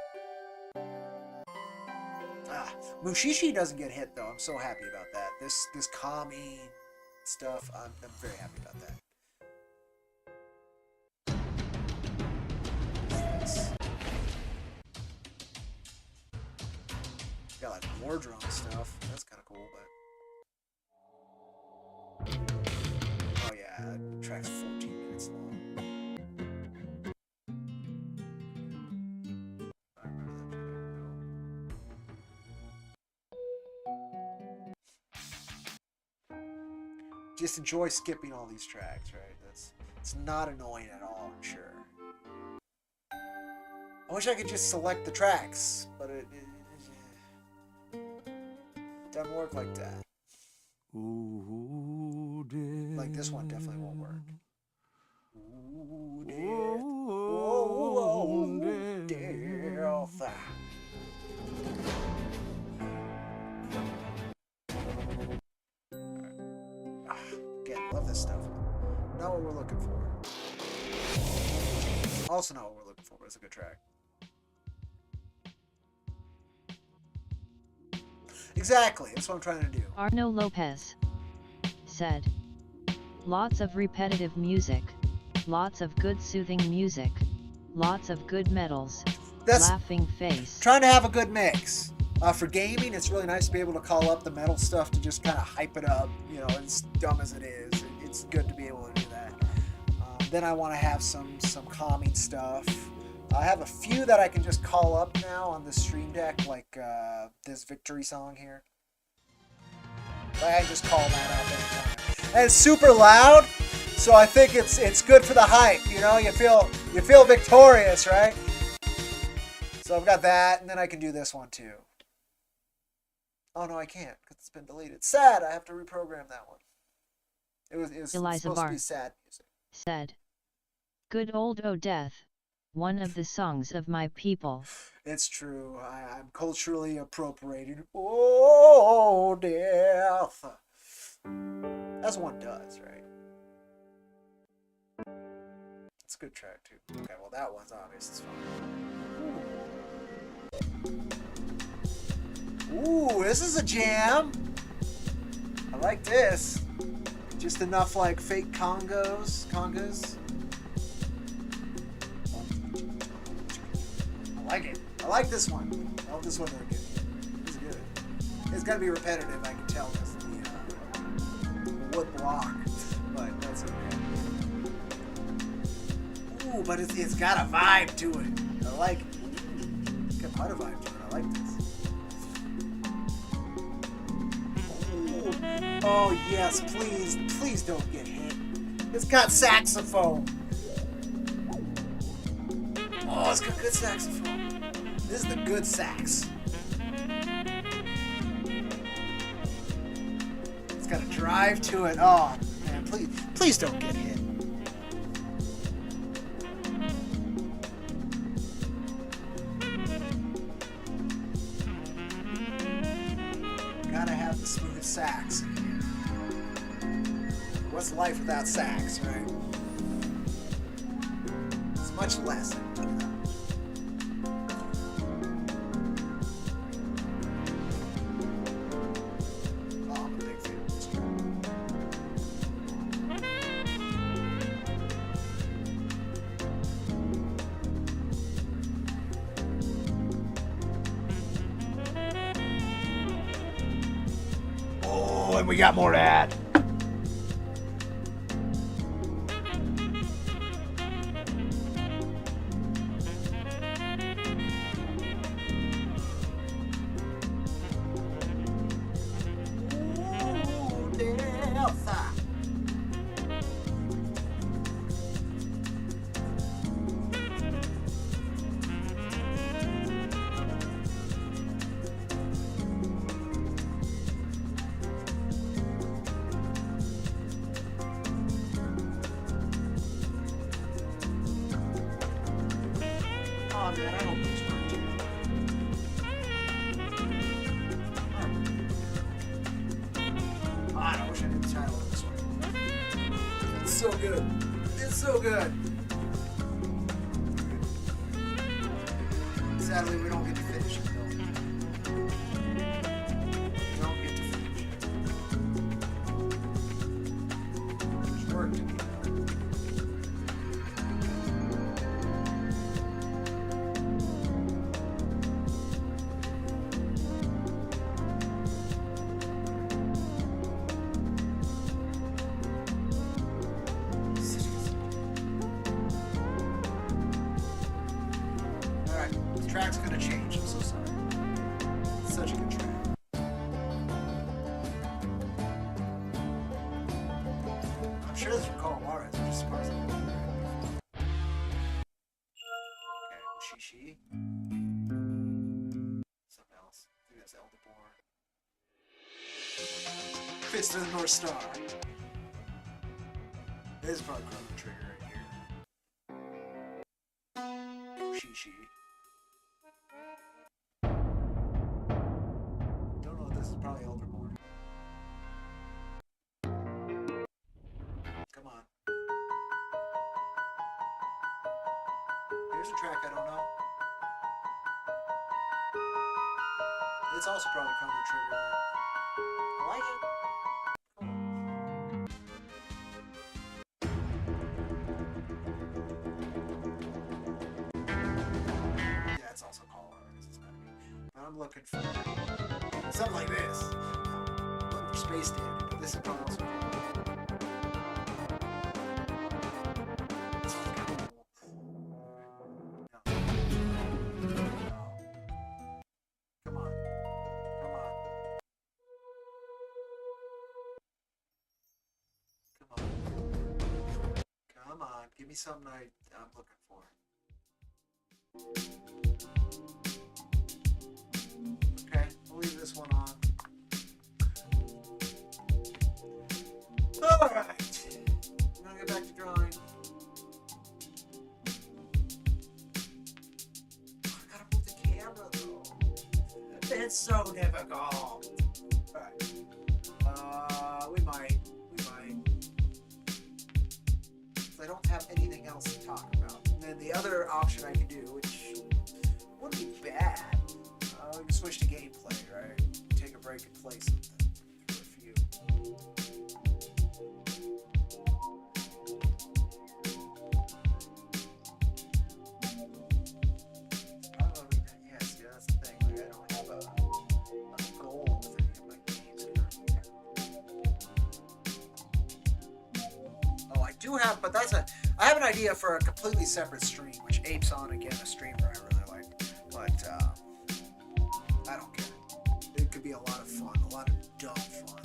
Mushishi doesn't get hit though. I'm so happy about that. This calming stuff, I'm very happy about that. Got like war drum stuff. That's kind of cool, but oh yeah, that track's 14 minutes long. I remember that. Just enjoy skipping all these tracks, right? It's not annoying at all, I'm sure. I wish I could just select the tracks, but it doesn't work like that. Ooh, dear. Like this one definitely won't work. Ooh, death. Whoa, death. Again, love this stuff. Not what we're looking for. Also not what we're looking for, but it's a good track. Exactly, that's what I'm trying to do. Arno Lopez said. Lots of repetitive music, lots of good soothing music, lots of good medals, That's laughing face. trying to have a good mix. For gaming, it's really nice to be able to call up the metal stuff to just kind of hype it up. You know, as dumb as it is, it's good to be able to do that. Then I want to have some calming stuff. I have a few that I can just call up now on the stream deck, like this victory song here. I can just call that up anytime. And it's super loud, so I think it's good for the hype. You know, you feel victorious, right? So I've got that, and then I can do this one too. Oh no, I can't because it's been deleted. Sad. I have to reprogram that one. It was Eliza supposed Bar to be sad music. said. Good old O Death, one of the songs of my people. It's true. I'm culturally appropriated. Oh, death. As one does, right? It's a good track, too. Okay, well, that one's obvious. It's fine. Ooh, this is a jam. I like this. Just enough, like, fake congas. I like it. I like this one. I hope this one doesn't get me. This is good. It's gotta be repetitive, I can tell. wood block, but that's okay. Ooh, but it's got a vibe to it. I like it. It's got quite a vibe to it. I like this. Ooh. Oh yes, please don't get hit. It's got saxophone. Oh, it's got good saxophone. This is the good sax. It's got a drive to it. Oh man, please don't get hit. Gotta have the smooth sax. What's life without sax, right? It's much less. Oh, and we got more to add. Oh man, I hope it's working. God, I wish I knew the title of this one. It's so good. It's so good. Sadly, we don't get to finish it though. We don't get to finish it. There's work to be done. The track's gonna change, I'm so sorry. It's such a good track. I'm sure this is from Carl Juarez, which is surprising. Okay, she. Something else. I think that's Eldebor. Fist of the North Star. This is probably Chrono Trigger right here. She. This is probably Elderborn. Come on. Here's a track I don't know. It's also probably Chrono Trigger. I like it. Yeah, it's also Call Artist. It's gotta be. But I'm looking for something like this. I'm looking for Space Dandy, but this is probably also cool. This one's kind of cool. No. Come on. Come on. Come on. Come on. Give me something I'm looking for. Okay, we'll leave this one on. Alright. I'm gonna get back to drawing. I gotta move the camera though. It's so difficult. Alright. We might. I don't have anything else to talk about. And then the other option I could do, which wouldn't be bad, we can switch to gameplay, right? Take a break and play something for a few. Yes, that's the thing. Like, I don't have a goal with any of my games currently. do have, but I have an idea for a completely separate stream, which apes on, again, a streamer I really like. But, I don't get it. It could be a lot of fun, a lot of dumb fun.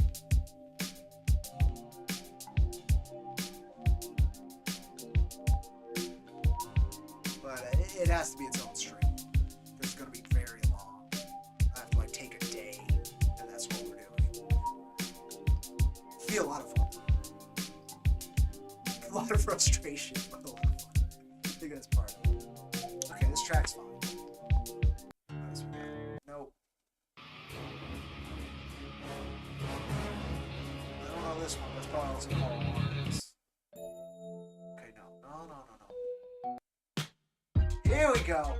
But it has to be its own stream. It's going to be very long. I have to, like, take a day, and that's what we're doing. It'll be a lot of fun. A lot of frustration, but a lot of fun. I think that's part of it. Okay, this track's fine. Nope. I don't know this one, but it's probably also called Mars. Okay, no. Here we go.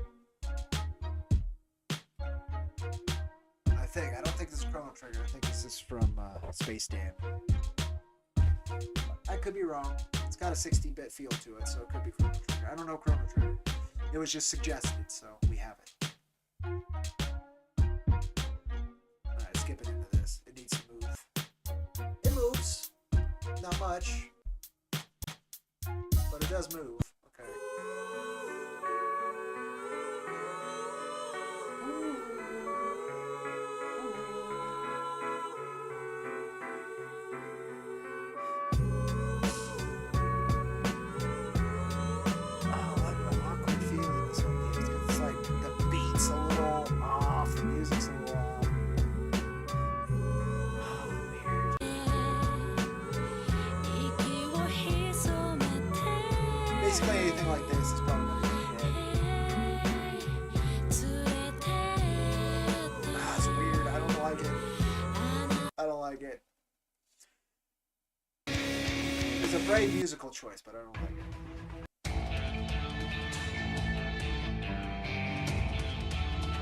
I don't think this is Chrono Trigger. I think this is from Space Dan. I could be wrong. It's got a 16-bit feel to it, so it could be Chrono Trigger. I don't know Chrono Trigger. It was just suggested, so we have it. Alright, skip it into this. It needs to move. It moves. Not much. But it does move. Okay. Basically, anything like this is probably going to be a hit. It's weird. I don't like it. I don't like it. It's a brave musical choice, but I don't like it.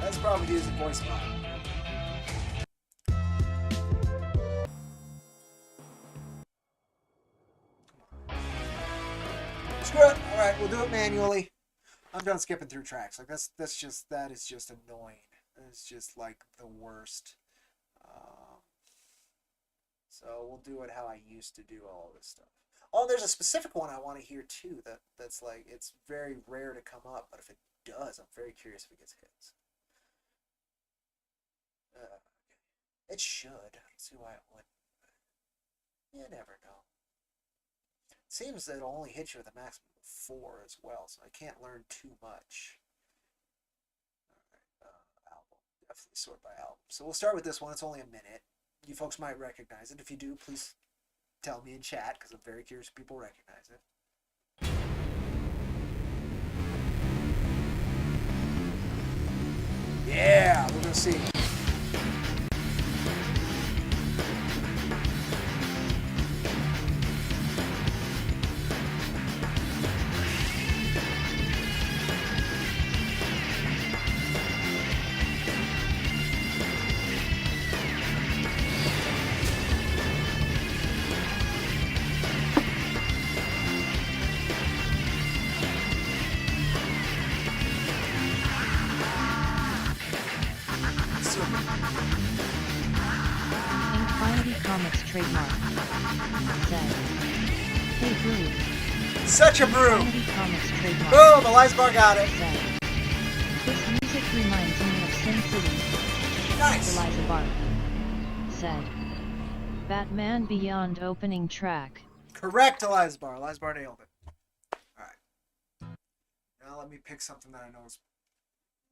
That's probably used in voice line. Screw it. All right, we'll do it manually. I'm done skipping through tracks. Like that is just annoying. It's just like the worst. So we'll do it how I used to do all this stuff. Oh, there's a specific one I want to hear too. That's like it's very rare to come up, but if it does, I'm very curious if it gets hits. It should. I don't see why it wouldn't. You never know. Seems that it'll only hit you with a maximum of 4 as well, so I can't learn too much. Alright, album. Definitely sort by album. So we'll start with this one. It's only a minute. You folks might recognize it. If you do, please tell me in chat, because I'm very curious if people recognize it. Yeah, we're going to see. Comics trademark. Said. Hey Brew. Such a brew! Comics trademark. Boom! Elias Bar got it. Said. This music reminds me of Sin City. Nice! Eliza Bar. Said. Batman Beyond opening track. Correct, Elias Bar. Elias Bar nailed it. Alright. Now let me pick something that I know is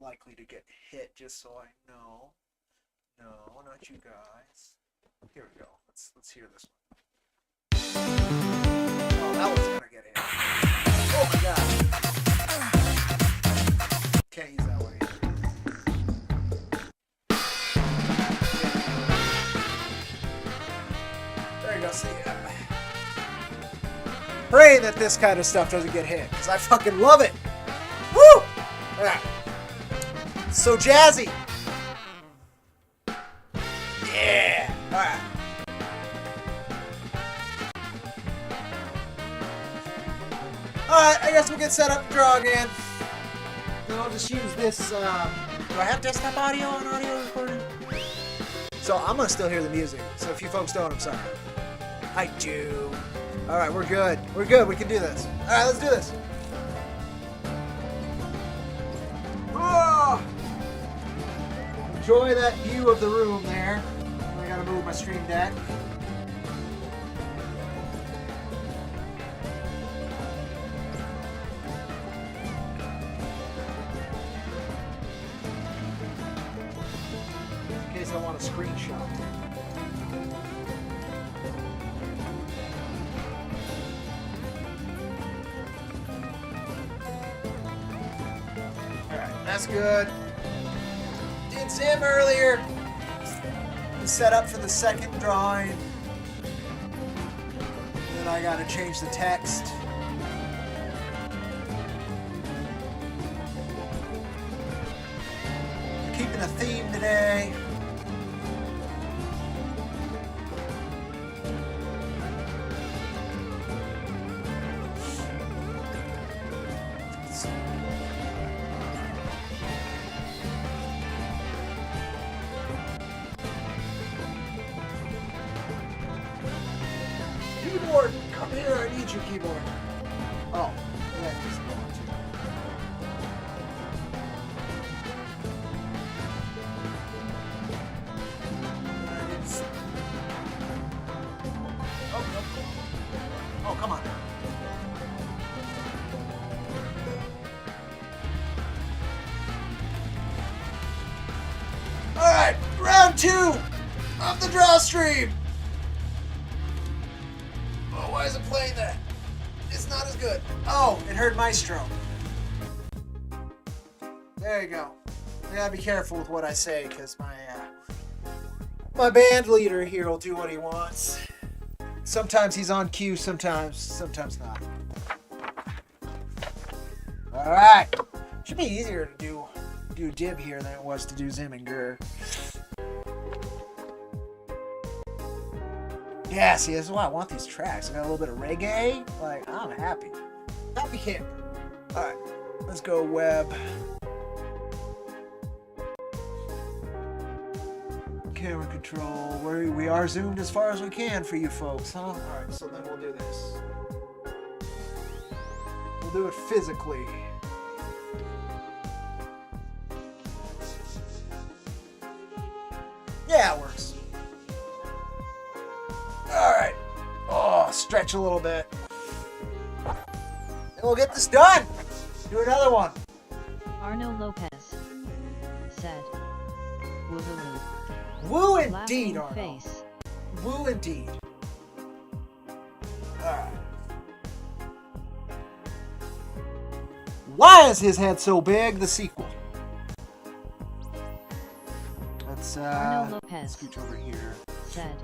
likely to get hit, just so I know. No, not you guys. Here we go. Let's hear this one. Oh, that one's gonna get hit. Oh my god. Can't use that one either. There you go. See, pray that this kind of stuff doesn't get hit, because I fucking love it. Woo! Yeah. So jazzy. Yeah. Alright. Alright, I guess we'll get set up to draw again. Then I'll just use this, do I have desktop audio on audio recording? So I'm gonna still hear the music. So if you folks don't, I'm sorry. I do. Alright, we're good. We're good. We can do this. Alright, let's do this. Oh! Enjoy that view of the room there. I gotta move my stream deck. In case I want a screenshot. That's good. Did Zim earlier. He's set up for the second drawing. Then I gotta change the text. Keeping a theme today. Keyboard, come here, I need your keyboard. Oh, yeah, just go on to Oh, come on. Alright, round 2 of the draw stream. Oh, why is it playing that? It's not as good. Oh, it heard Maestro. There you go. I gotta be careful with what I say, because my band leader here will do what he wants. Sometimes he's on cue, sometimes not. Alright. Should be easier to do Dib here than it was to do Zim and Gur. Yeah, see, this is why I want these tracks. I got a little bit of reggae. Like, I'm happy. Happy camper. Alright, let's go web. Camera control. We are zoomed as far as we can for you folks, huh? Alright, so then we'll do this. We'll do it physically. Yeah, it works. Alright. Oh, stretch a little bit. And we'll get this done. Do another one. Arno Lopez said, "Woohoo." Woo indeed, Laughing Arnold. face. Woo indeed. Alright. Why is his head so big? The sequel. Let's Arno Lopez scooch over here. said,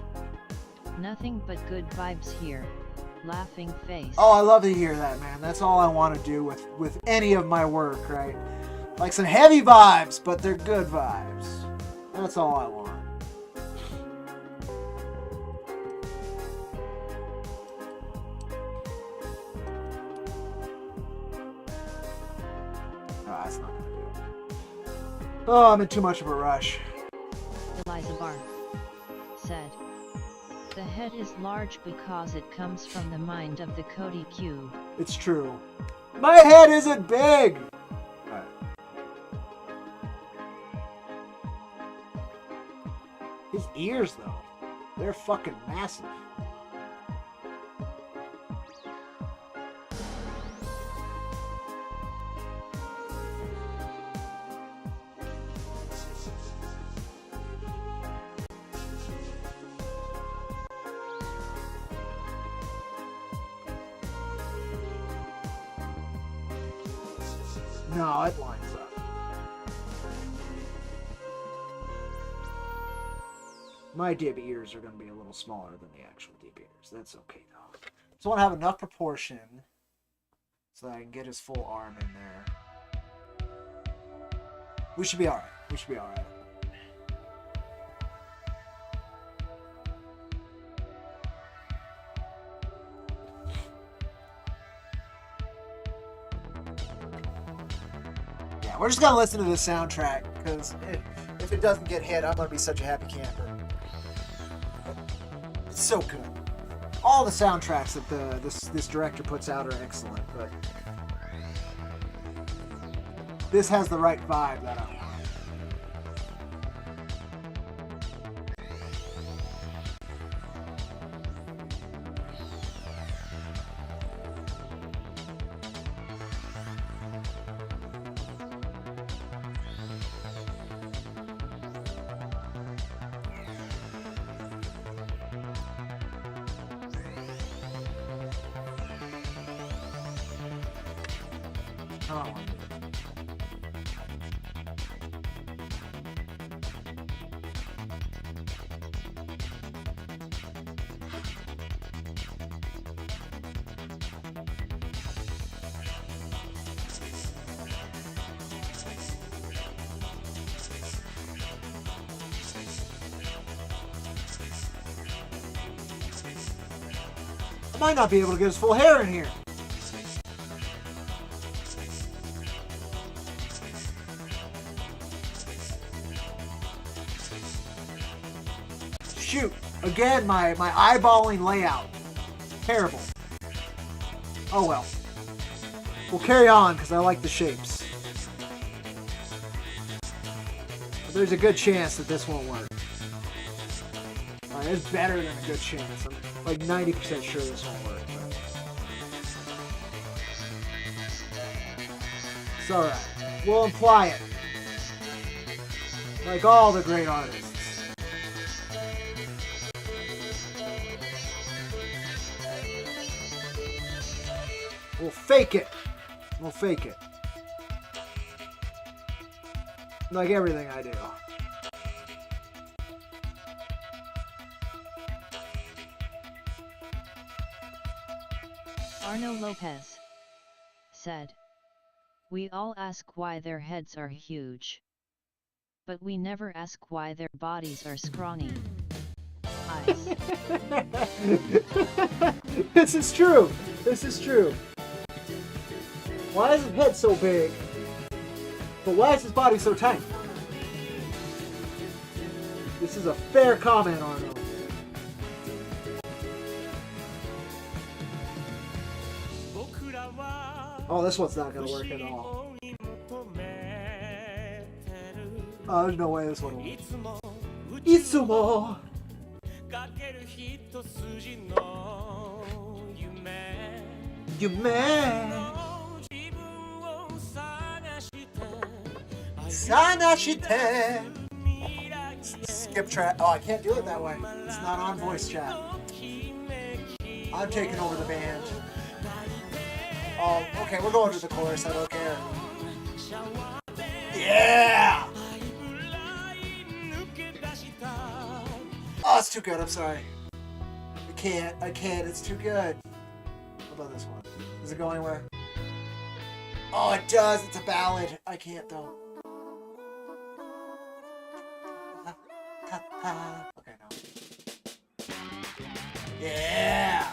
"Nothing but good vibes here." Laughing face. Oh, I love to hear that, man. That's all I want to do with any of my work, right? Like some heavy vibes, but they're good vibes. That's all I want. Oh, that's not gonna do it. Oh, I'm in too much of a rush. Eliza Barr said, "The head is large because it comes from the mind of the Cody cube." It's true. My head isn't big! Alright. His ears, though. They're fucking massive. No, it lines up. My dib ears are going to be a little smaller than the actual dib ears. That's okay, though. So I want to have enough proportion so that I can get his full arm in there. We should be alright. We should be alright. Yeah, we're just gonna listen to the soundtrack because if it doesn't get hit, I'm gonna be such a happy camper. It's so good. all the soundtracks that this director puts out are excellent, but this has the right vibe that I want. Oh. I might not be able to get his full hair in here. Shoot. Again, my eyeballing layout. Terrible. Oh well. We'll carry on because I like the shapes. But there's a good chance that this won't work. Alright, it's better than a good chance. I'm like 90% sure this won't work. But it's alright. We'll imply it. Like all the great artists. We'll fake it. We'll fake it. Like everything I do. Arno Lopez said, "We all ask why their heads are huge. But we never ask why their bodies are scrawny. Eyes." This is true. This is true. Why is his head so big? But why is his body so tiny? This is a fair comment, Arnold. Oh, this one's not going to work at all. Oh, there's no way this one will work. Itsumo! Yume! Sanashite! Skip track. Oh, I can't do it that way. It's not on voice chat. I'm taking over the band. Oh, okay, we're going to the chorus. I don't care. Yeah! Oh, it's too good. I'm sorry. I can't. It's too good. What about this one? Does it go anywhere? Oh, it does. It's a ballad. I can't, though. Okay, no. Yeah!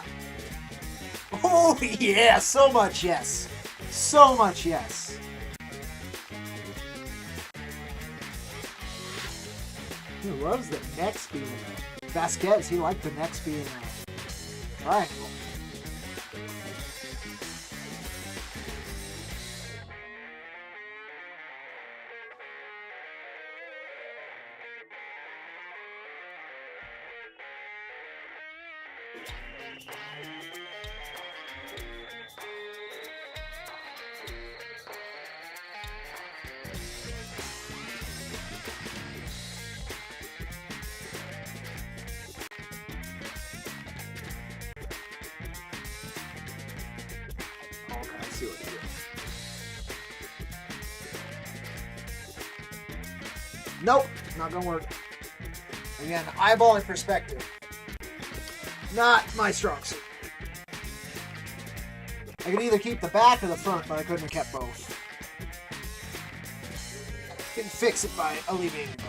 Oh, yeah! So much yes! So much yes! He loves the next being in it. Vasquez, he liked the next being in a triangle. Nope, not gonna work. Again, eyeballing perspective. Not my strong suit. I could either keep the back or the front, but I couldn't have kept both. Can fix it by alleviating both.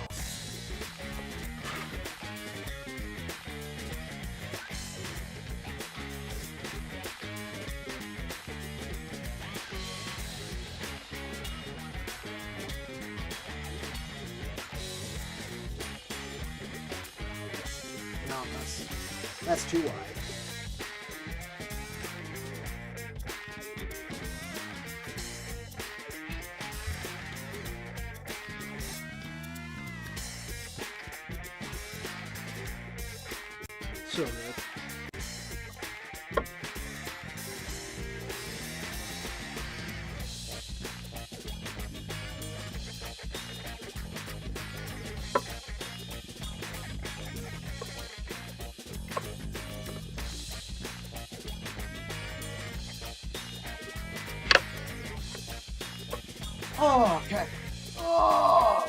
No, that's too wide. So good. Oh, okay. Oh!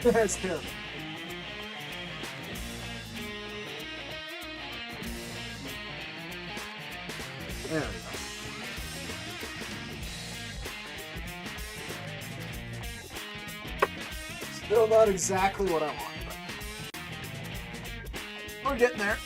That's terrible. There we go. Still not exactly what I want, but we're getting there.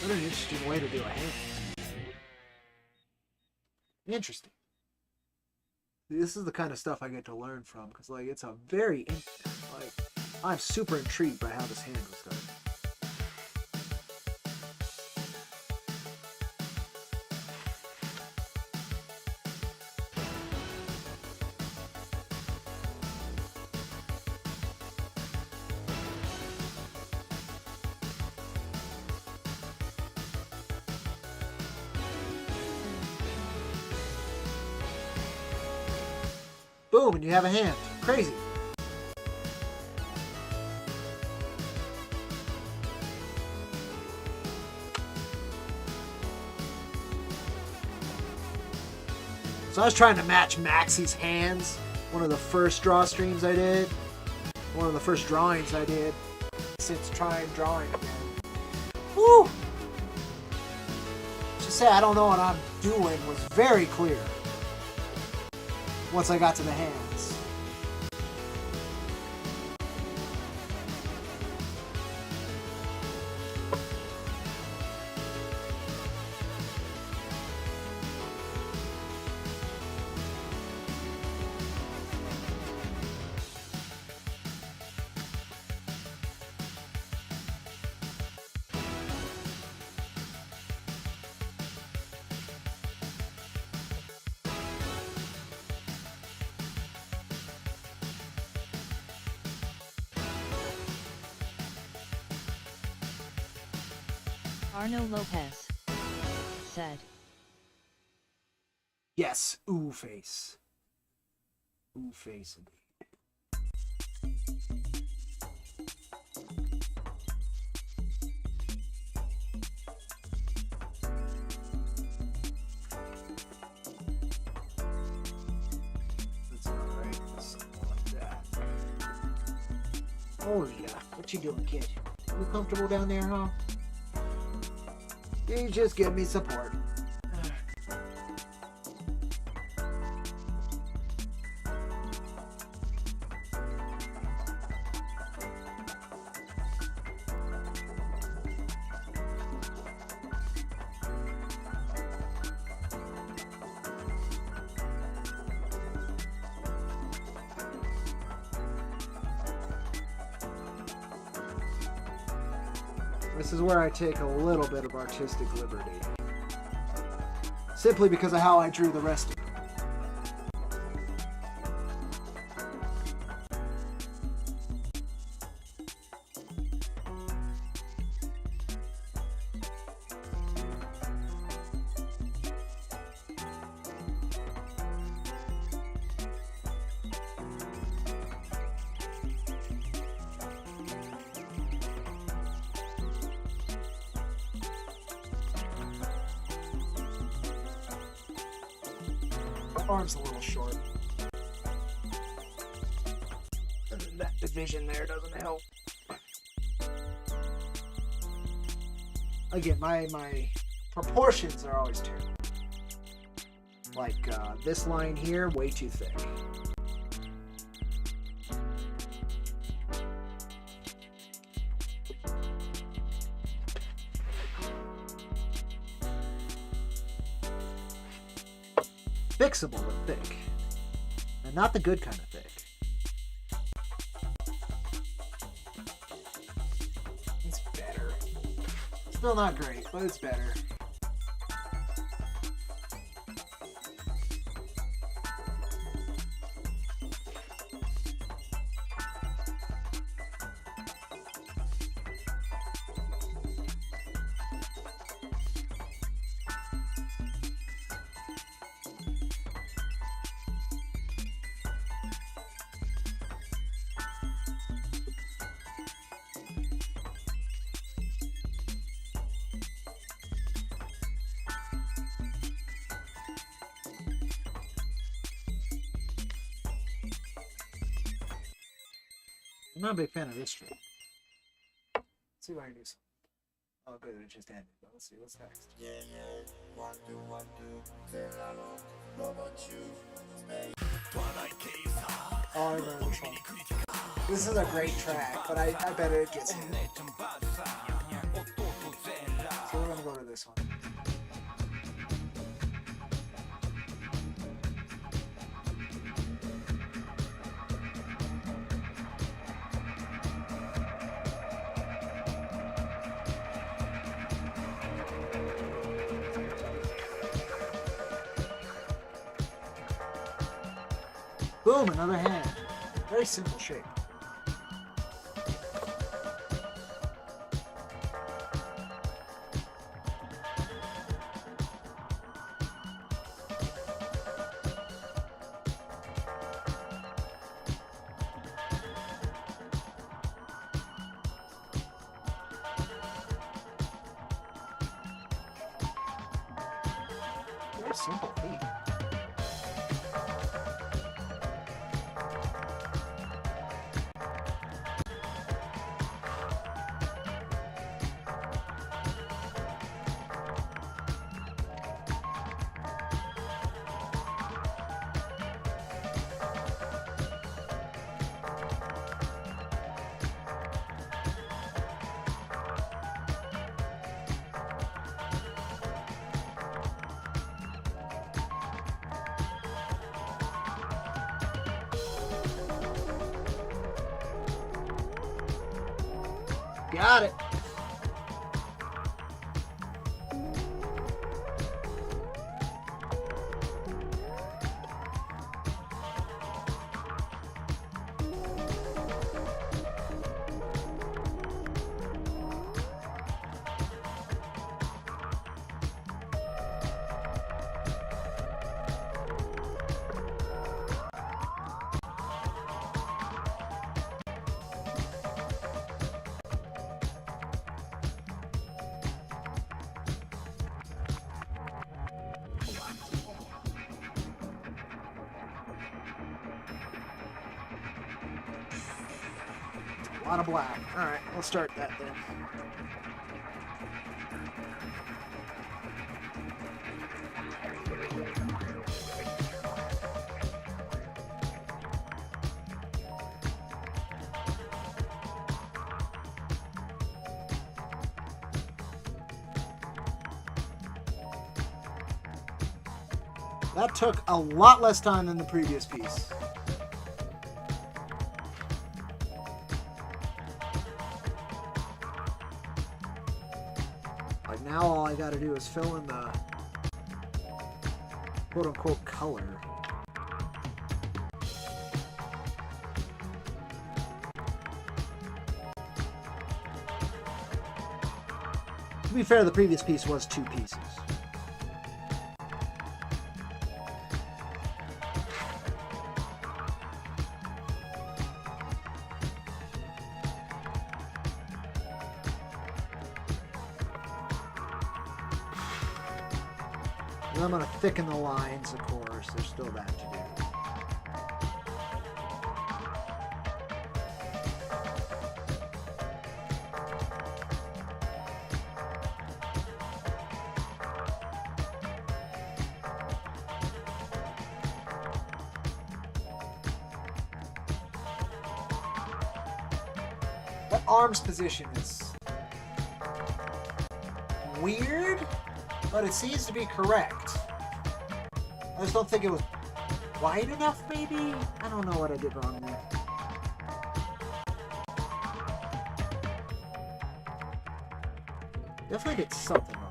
What an interesting way to do a hand. Interesting. This is the kind of stuff I get to learn from, because like it's a very like I'm super intrigued by how this hand was done. Boom, and you have a hand. Crazy. So I was trying to match Maxie's hands one of the first draw streams I did. One of the first drawings I did since trying drawing again. Woo! Just say I don't know what I'm doing was very clear once I got to the hands. Arno Lopez said, Yes, ooh face. Ooh face indeed. That's alright, something like that. Oh yeah, what you doing, kid? You comfortable down there, huh? You just give me support. This is where I take a little bit of artistic liberty. Simply because of how I drew the rest of it. Arm's a little short. And then that division there doesn't help. Again, my proportions are always terrible. Like this line here, way too thick. Fixable but thick. And not the good kind of thick. It's better. Still not great, but it's better. I'm not a big fan of this tree. Let's see if I can do something. Oh, good, it just ended. But let's see what's next. Oh, I remember this one. This is a great track, but I bet it gets hit. So we're gonna go to this one. Boom, another hand. Very simple shape. Very simple feat. Got it. A lot of black. Alright, we'll start that then. That took a lot less time than the previous piece. Like now all I gotta do is fill in the quote-unquote color. To be fair, the previous piece was 2 pieces. And I'm going to thicken the lines, of course. There's still that to do. That arms position is weird, but it seems to be correct. I just don't think it was wide enough, maybe? I don't know what I did wrong there. Definitely did something wrong.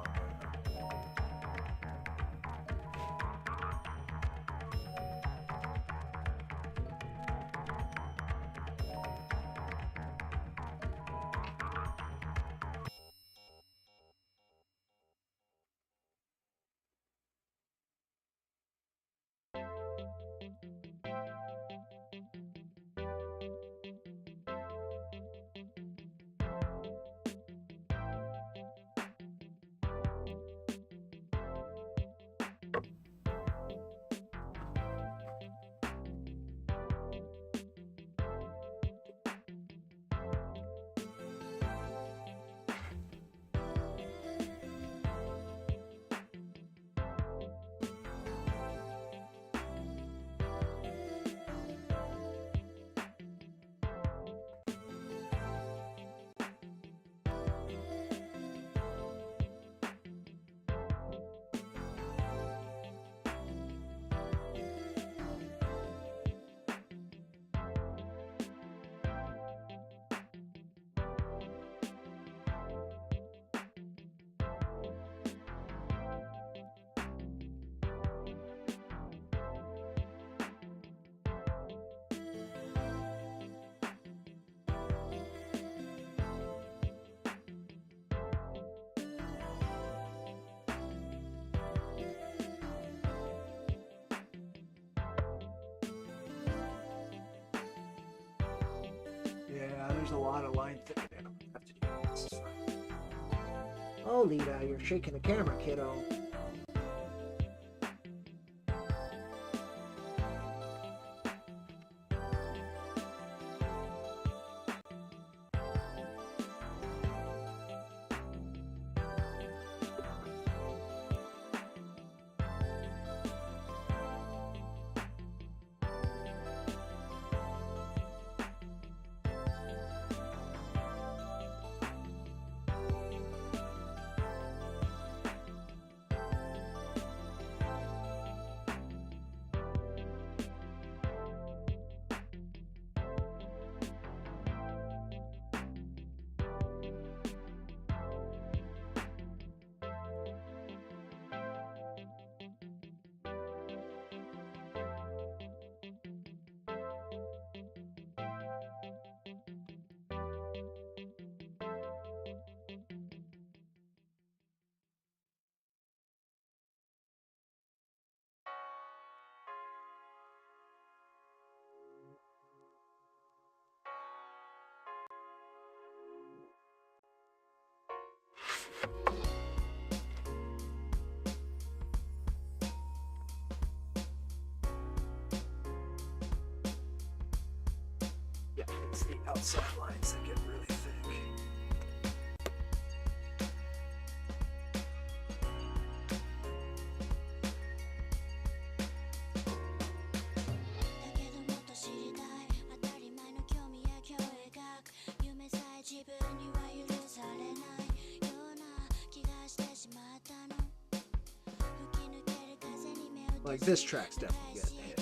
Yeah, there's a lot of line thickening. Oh, Lita, you're shaking the camera, kiddo. outside lines that get really thick. Like this track's definitely getting hit.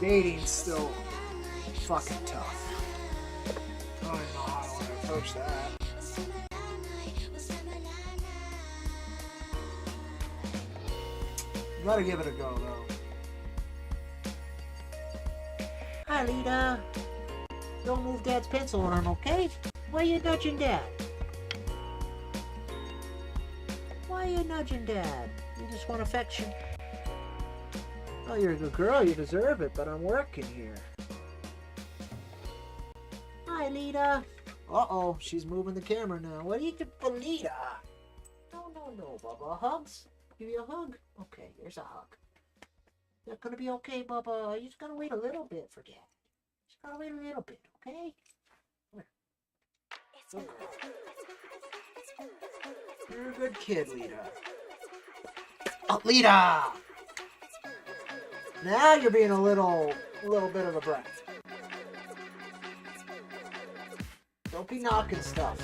Dating's still fucking tough. I don't even know how I want to approach that. You gotta give it a go, though. Hi, Lita. Don't move Dad's pencil arm, okay? Why you nudging Dad? Why you nudging Dad? You just want affection? Oh, you're a good girl. You deserve it, but I'm working here. Hi, Lita. Uh-oh, she's moving the camera now. What do you do for Lita? No, Bubba. Hugs? Give you a hug? Okay, here's a hug. That's gonna be okay, Bubba. You just gotta wait a little bit for Dad. Just gotta wait a little bit, okay? Come here. You're a good kid, Lita. Oh, Lita! Now you're being a little bit of a brat. Don't be knocking stuff.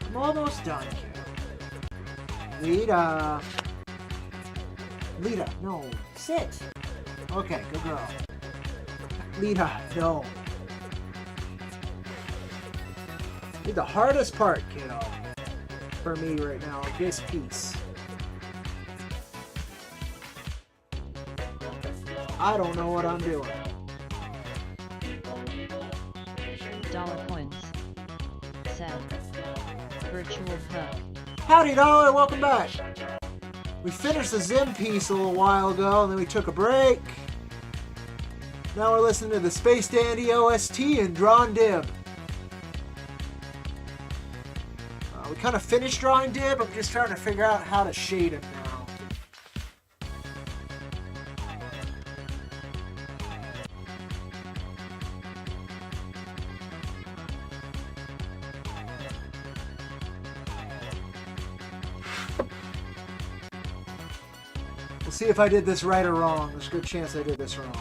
I'm almost done here. Lita. Lita, no. Sit. Okay, good girl. Lita, no. The hardest part, kiddo, for me right now, this piece. I don't know what I'm doing. Dollar coins. Sad. Virtual hug. Howdy, Dollar, welcome back. We finished the Zim piece a little while ago, and then we took a break. Now we're listening to the Space Dandy OST and Drawn Dib. We kind of finished Drawing Dib. I'm just trying to figure out how to shade it now. We'll see if I did this right or wrong. There's a good chance I did this wrong.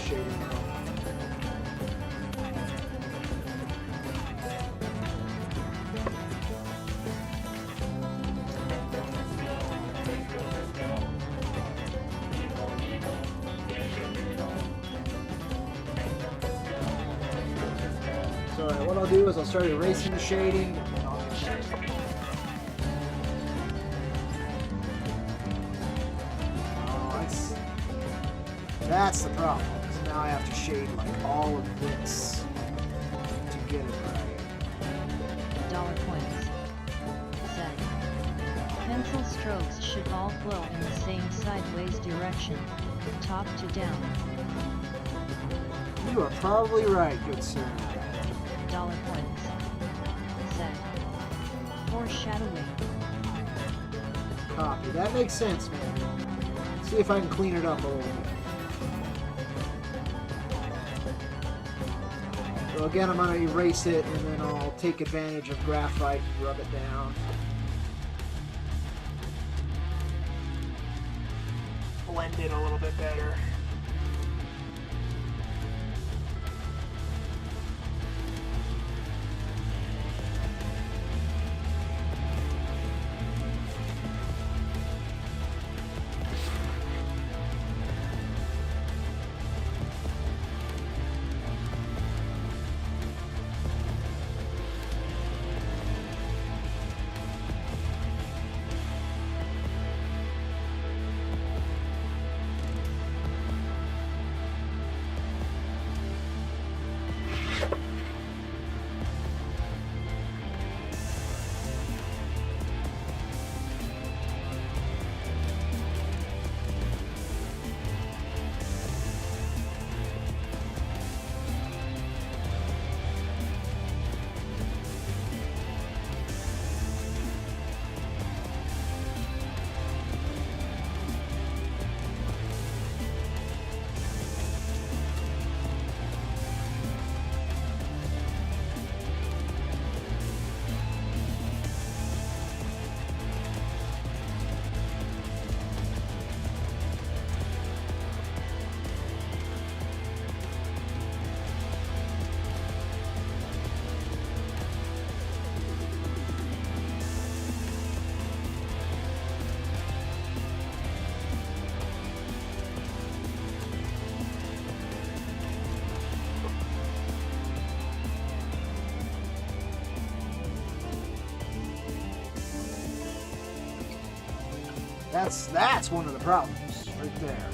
shading now. So what I'll do is I'll start erasing the shading. And I'll that's the problem. Because now I have to shade like all of this to get it right. Dollar coins. Set. Pencil strokes should all flow in the same sideways direction, top to down. You are probably right, good sir. Dollar coins. Set. Foreshadowing. Copy. That makes sense, man. See if I can clean it up a little bit. So again, I'm going to erase it, and then I'll take advantage of graphite and rub it down. Blend it a little bit better. That's one of the problems right there.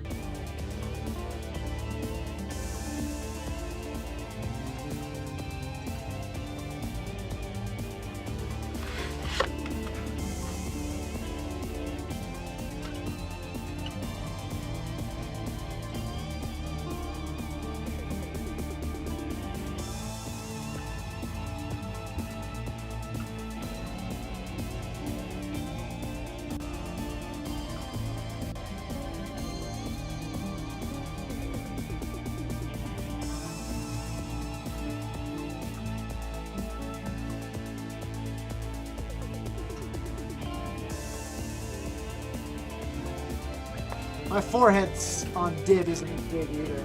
My forehead's on dib isn't big either.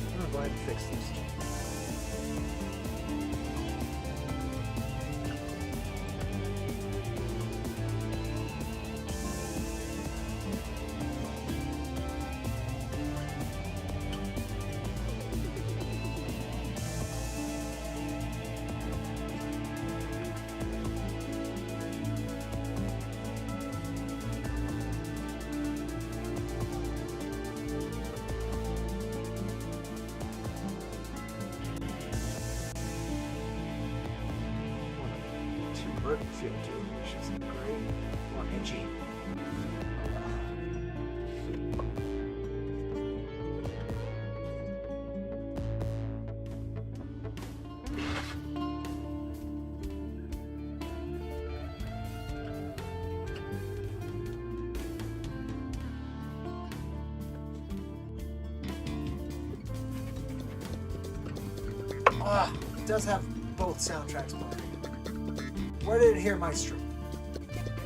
I'm gonna go ahead and fix this. Feel too, which isn't great. More itchy. It does have both soundtracks playing. Where did it hear Maestro?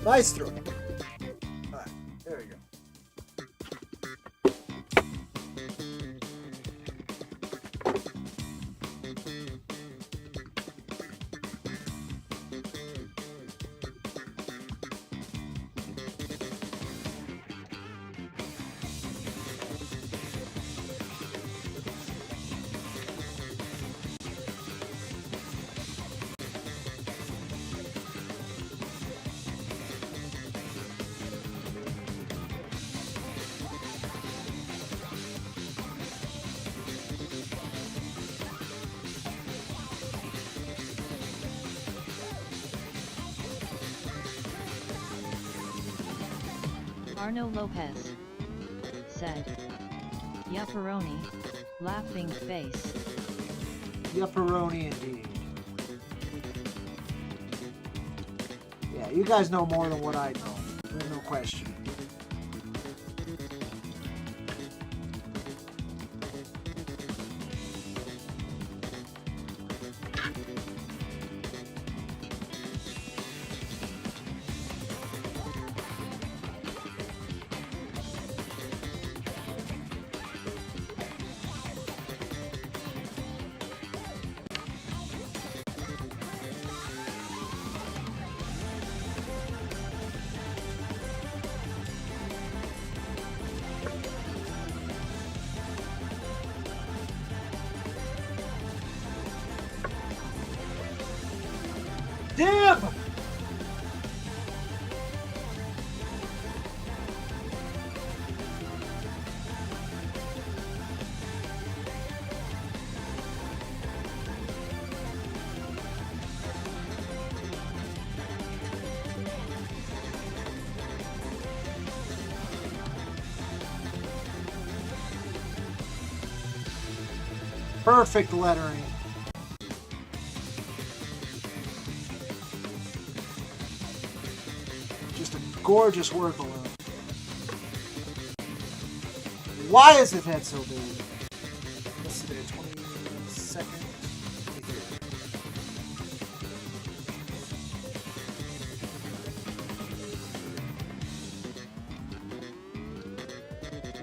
Maestro. Alright, there we go. Arno Lopez said, Yapperoni, laughing face. Yapperoni indeed. Yeah, you guys know more than what I know. There's no question. Damn! Perfect lettering. Just a gorgeous word balloon. Why is his head so big? Let's see there, 22nd. 23rd.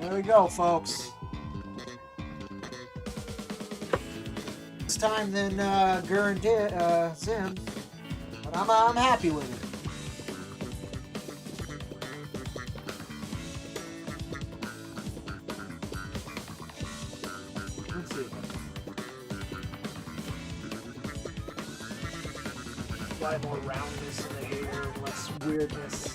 There we go, folks. This time than Gurren Zim, but I'm happy with it. Let's see. Slight more roundness in the hair, less weirdness.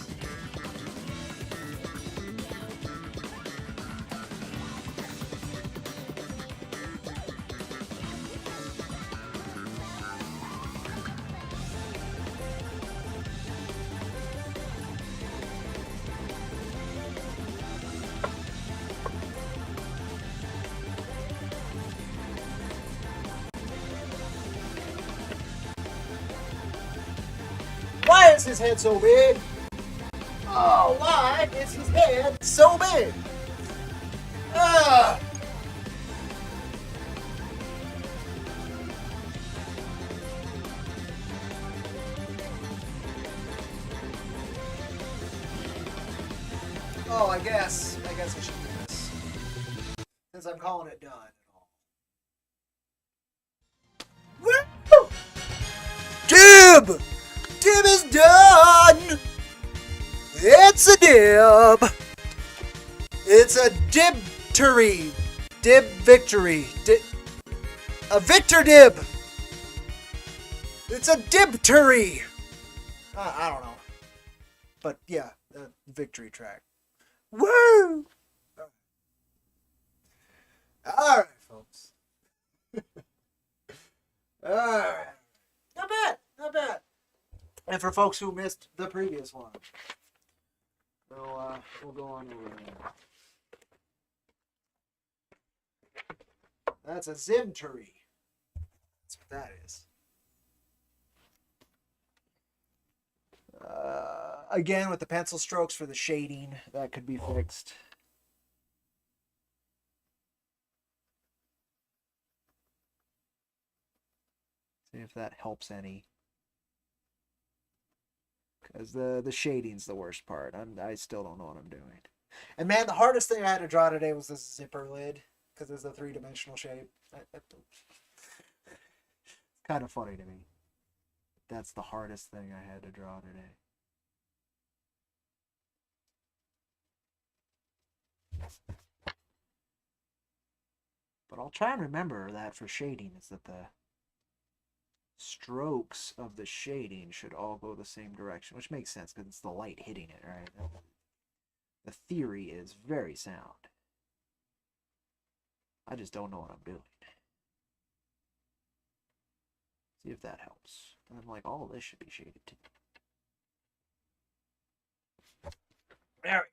Why is his head so big? Oh, why is his head so big? Ah! Oh, I guess I should do this. Since I'm calling it done. Woo! Dib! Dib is done! It's a dib! It's a dibtery. Dib victory. A victor dib! It's a dibtery! I don't know. But yeah, the victory track. Woo! Alright, folks. Alright. Not bad, not bad. And for folks who missed the previous one, we'll go on over there. That's a Zimtery. That's what that is. Again, with the pencil strokes for the shading, that could be fixed. See if that helps any. Because the shading's the worst part. I still don't know what I'm doing. And man, the hardest thing I had to draw today was this zipper lid. Because it's a 3-dimensional shape. It's kind of funny to me. That's the hardest thing I had to draw today. But I'll try and remember that for shading is that the strokes of the shading should all go the same direction, which makes sense because it's the light hitting it, right? The theory is very sound. I just don't know what I'm doing. See if that helps. And I'm like, all of this should be shaded too. There we go.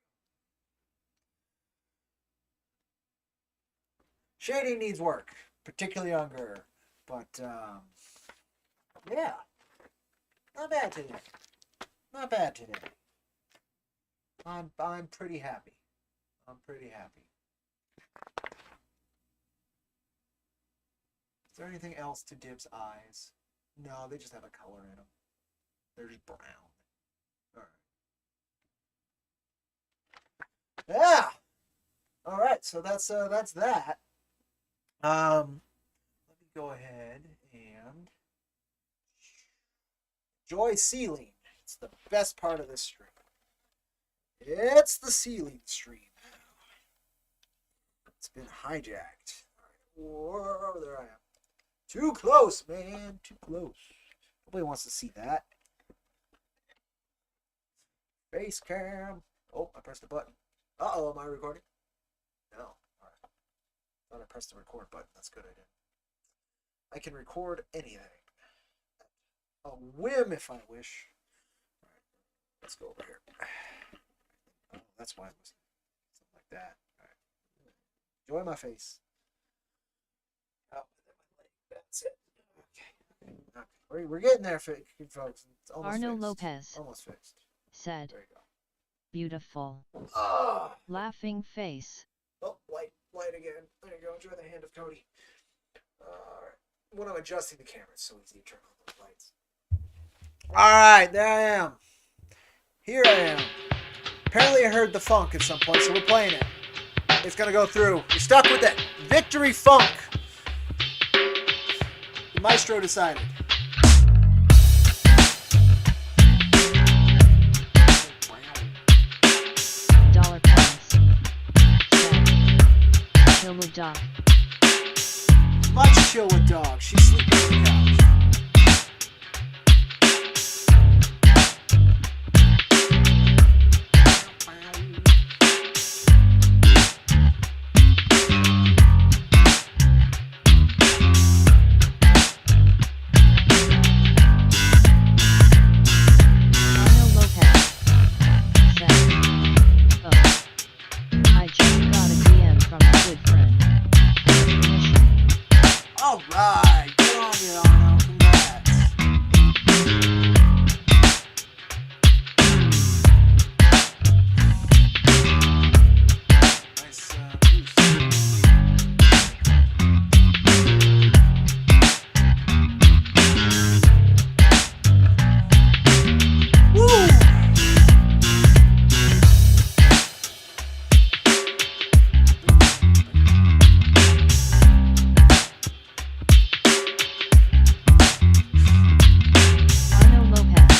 Shading needs work, particularly on Gurr. But, yeah. Not bad today. Not bad today. I'm pretty happy. I'm pretty happy. Is there anything else to Dib's eyes? No, they just have a color in them. They're just brown. All right. Yeah. All right. So that's that. Let me go ahead and enjoy sealing. It's the best part of this stream. It's the sealing stream. It's been hijacked. Whoa, there I am. Too close, man. Too close. Nobody wants to see that. Face cam. Oh, I pressed the button. Uh-oh, am I recording? No. Alright. Thought I pressed the record button. That's good, I did. I can record anything. A whim if I wish. Alright. Let's go over here. Oh, that's why it was something like that. Alright. Enjoy my face. Oh, that's it. Okay. We're getting there, folks. It's almost Arno fixed. Lopez Almost fixed. said, There you go. beautiful. Ah. Laughing face. Oh, light again. There you go. Enjoy the hand of Cody. Alright. When I'm adjusting the camera, it's so easy to turn on those lights. Alright, there I am. Here I am. Apparently I heard the funk at some point, so we're playing it. It's gonna go through. You're stuck with it. Victory funk. The maestro decided. Dollar pounds. Said, chill with dog. Much chill with dog. She's sleeping on the couch. Arno Lopez said, oh, I just got a DM from a good friend. Permission. Alright, good on you, Arno. Congrats. Nice boost. Woo! Arno Lopez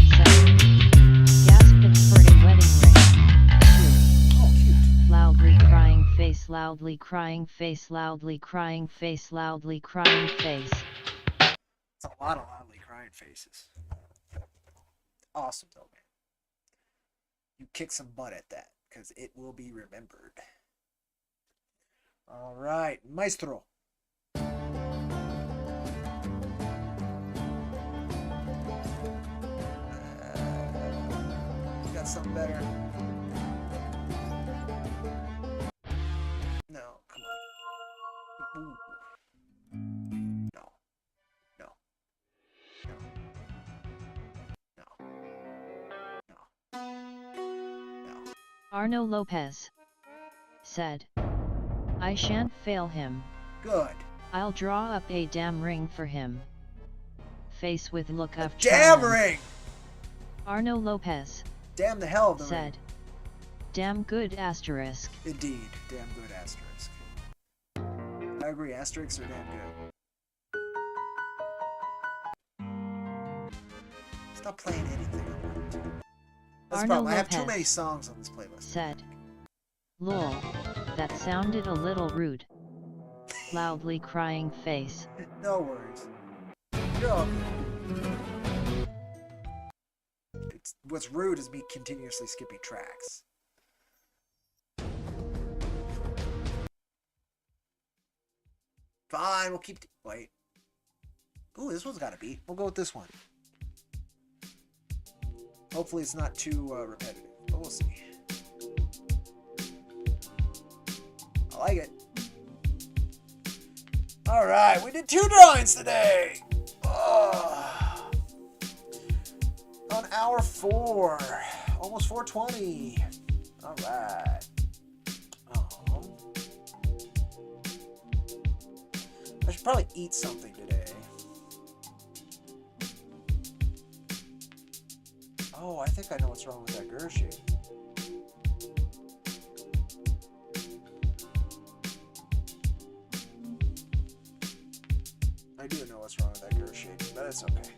said, gasp it's pretty wedding ring. Oh, cute. Loudly crying face, loudly crying face, loudly crying face, loudly crying face. It's a lot of loudly crying faces. Awesome, though, man. You kick some butt at that, because it will be remembered. Alright, Maestro. You got something better? No, come on. Ooh. No. No. No. No. No. Arno Lopez said, I shan't fail him. Good. I'll draw up a damn ring for him. Face with look of Damn triumph. ring! Arno Lopez Damn the hell of the ring. said, "Damn good asterisk." Indeed, damn good asterisk. I agree, asterisks are damn good. Stop playing anything. That's the Arno problem. I have too Lopez many songs on this playlist. said, "Lol, that sounded a little rude." Loudly crying face. No worries. You're all good. What's rude is me continuously skipping tracks. Fine, we'll keep... Wait. Ooh, this one's got a beat. We'll go with this one. Hopefully it's not too repetitive, but we'll see. I like it. Alright, we did 2 drawings today! Oh. On hour 4. Almost 4:20. Alright. I should probably eat something today. Oh, I think I know what's wrong with that Gershie. I do know what's wrong with that Gershie, but it's okay.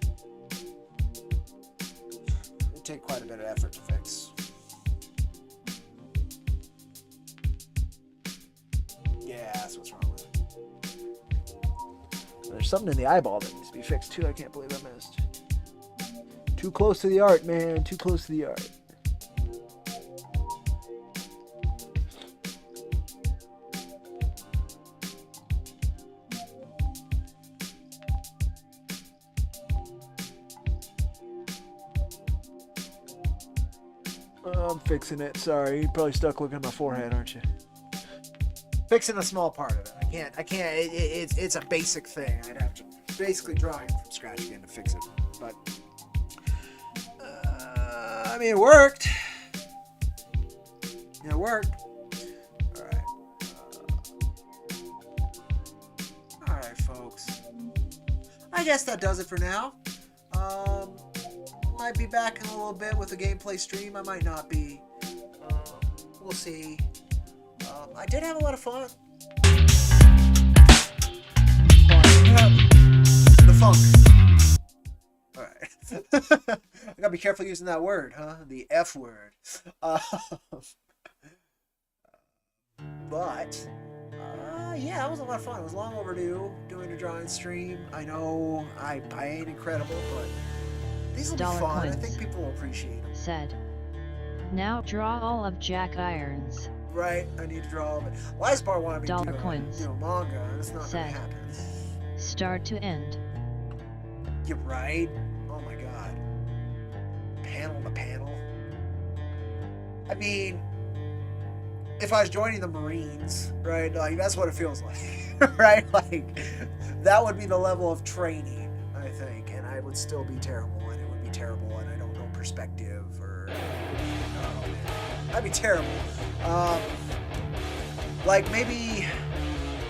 It'd take quite a bit of effort to fix. Yeah, that's what's wrong with it. There's something in the eyeball that needs to be fixed too. I can't believe I missed. Too close to the art, man. Too close to the art. I'm fixing it. Sorry, you're probably stuck looking at my forehead, aren't you? Fixing a small part of it. I can't. It's a basic thing. I'd have to basically draw it from scratch again to fix it. But I mean, it worked. It worked. All right. All right, folks. I guess that does it for now. Might be back in a little bit with a gameplay stream. I might not be. We'll see. I did have a lot of fun. The funk. Alright. I gotta be careful using that word, huh? The F word. But, yeah, it was a lot of fun. It was long overdue doing a drawing stream. I know I ain't incredible, but these will be Dollar fun. I Coins think people will appreciate them. said, "Now draw all of Jack Irons." Right, I need to draw all of it. Last part wanted me to Dollar do Coins a manga, and it's not gonna said, happen. "Start to end." You're right. Oh my god. Panel to panel. I mean, if I was joining the Marines, right? Like, that's what it feels like. Right? Like, that would be the level of training, I think. And I would still be terrible. And it would be terrible. And I don't know perspective or... Oh, man. That'd be terrible. Like, maybe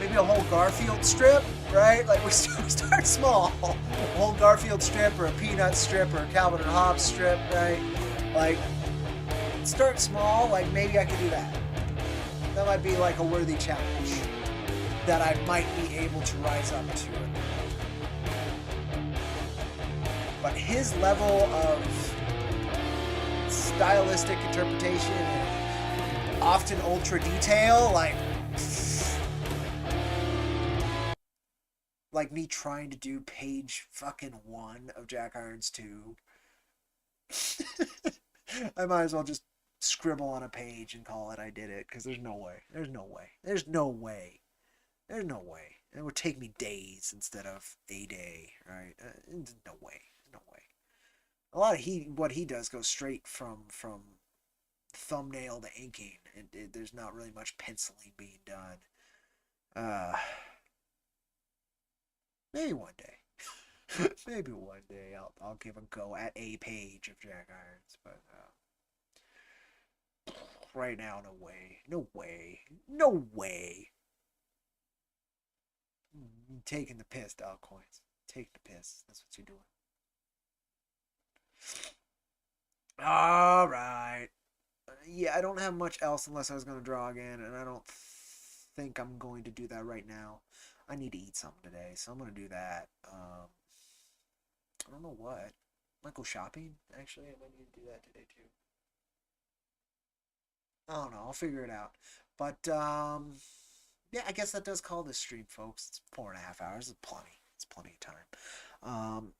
a whole Garfield strip, right? Like, we start small. A whole Garfield strip or a Peanut strip or a Calvin and Hobbes strip, right? Like, start small. Like, maybe I could do that. That might be like a worthy challenge that I might be able to rise up to. But his level of stylistic interpretation and often ultra detail, like me trying to do page fucking 1 of Jack Irons 2. I might as well just scribble on a page and call it I did it, because there's no way. There's no way. There's no way. There's no way. It would take me days instead of a day, right? There's no way. There's no way. A lot of what he does goes straight from thumbnail to inking, and there's not really much penciling being done. Maybe one day. Maybe one day I'll give a go at a page of Jack Irons, but right now, no way. No way. No way. You're taking the piss, dog coins. Take the piss. That's what you're doing. All right. Yeah, I don't have much else unless I was going to draw again, and I don't think I'm going to do that right now. I need to eat something today, so I'm going to do that. I don't know what. Might go shopping, actually. I might need to do that today, too. I don't know. I'll figure it out. But, yeah, I guess that does call this stream, folks. It's 4.5 hours. It's plenty. It's plenty of time.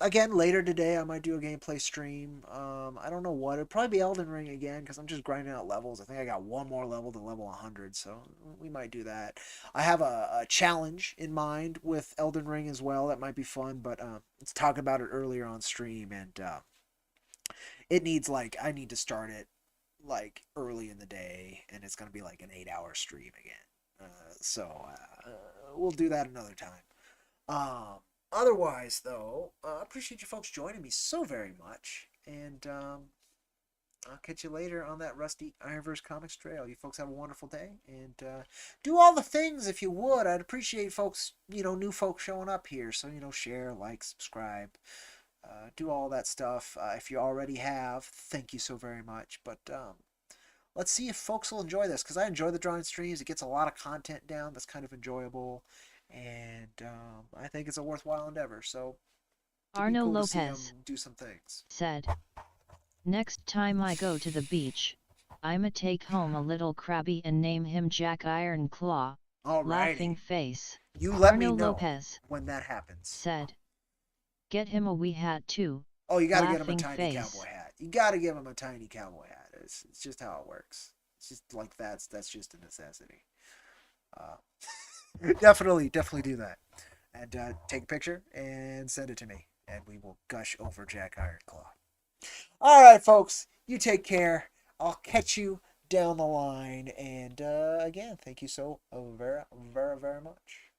Again, later today, I might do a gameplay stream. I don't know what. It'll probably be Elden Ring again, because I'm just grinding out levels. I think I got one more level to level 100, so we might do that. I have a challenge in mind with Elden Ring as well. That might be fun, but let's talk about it earlier on stream, and it needs, like, I need to start it, like, early in the day, and it's going to be, like, an 8-hour stream again. So we'll do that another time. Otherwise, though, I appreciate you folks joining me so very much. And I'll catch you later on that rusty IronVerse Comics trail. You folks have a wonderful day. And do all the things if you would. I'd appreciate folks, new folks showing up here. So, share, like, subscribe. Do all that stuff. If you already have, thank you so very much. But let's see if folks will enjoy this. Because I enjoy the drawing streams. It gets a lot of content down that's kind of enjoyable. And I think it's a worthwhile endeavor. So, Arno cool to see Lopez 'em do some things. said, "Next time I go to the beach, I'ma take home a little crabby and name him Jack Ironclaw." Laughing Alrighty. face. You let me Arno know Lopez when that happens. said, "Get him a wee hat too." Oh, you gotta get him a Laughing tiny face. cowboy hat. You gotta give him a tiny cowboy hat. It's just how it works. It's just like that's just a necessity. Definitely do that. And take a picture and send it to me. And we will gush over Jack Ironclaw. Alright, folks. You take care. I'll catch you down the line. And again, thank you so very, very, very much.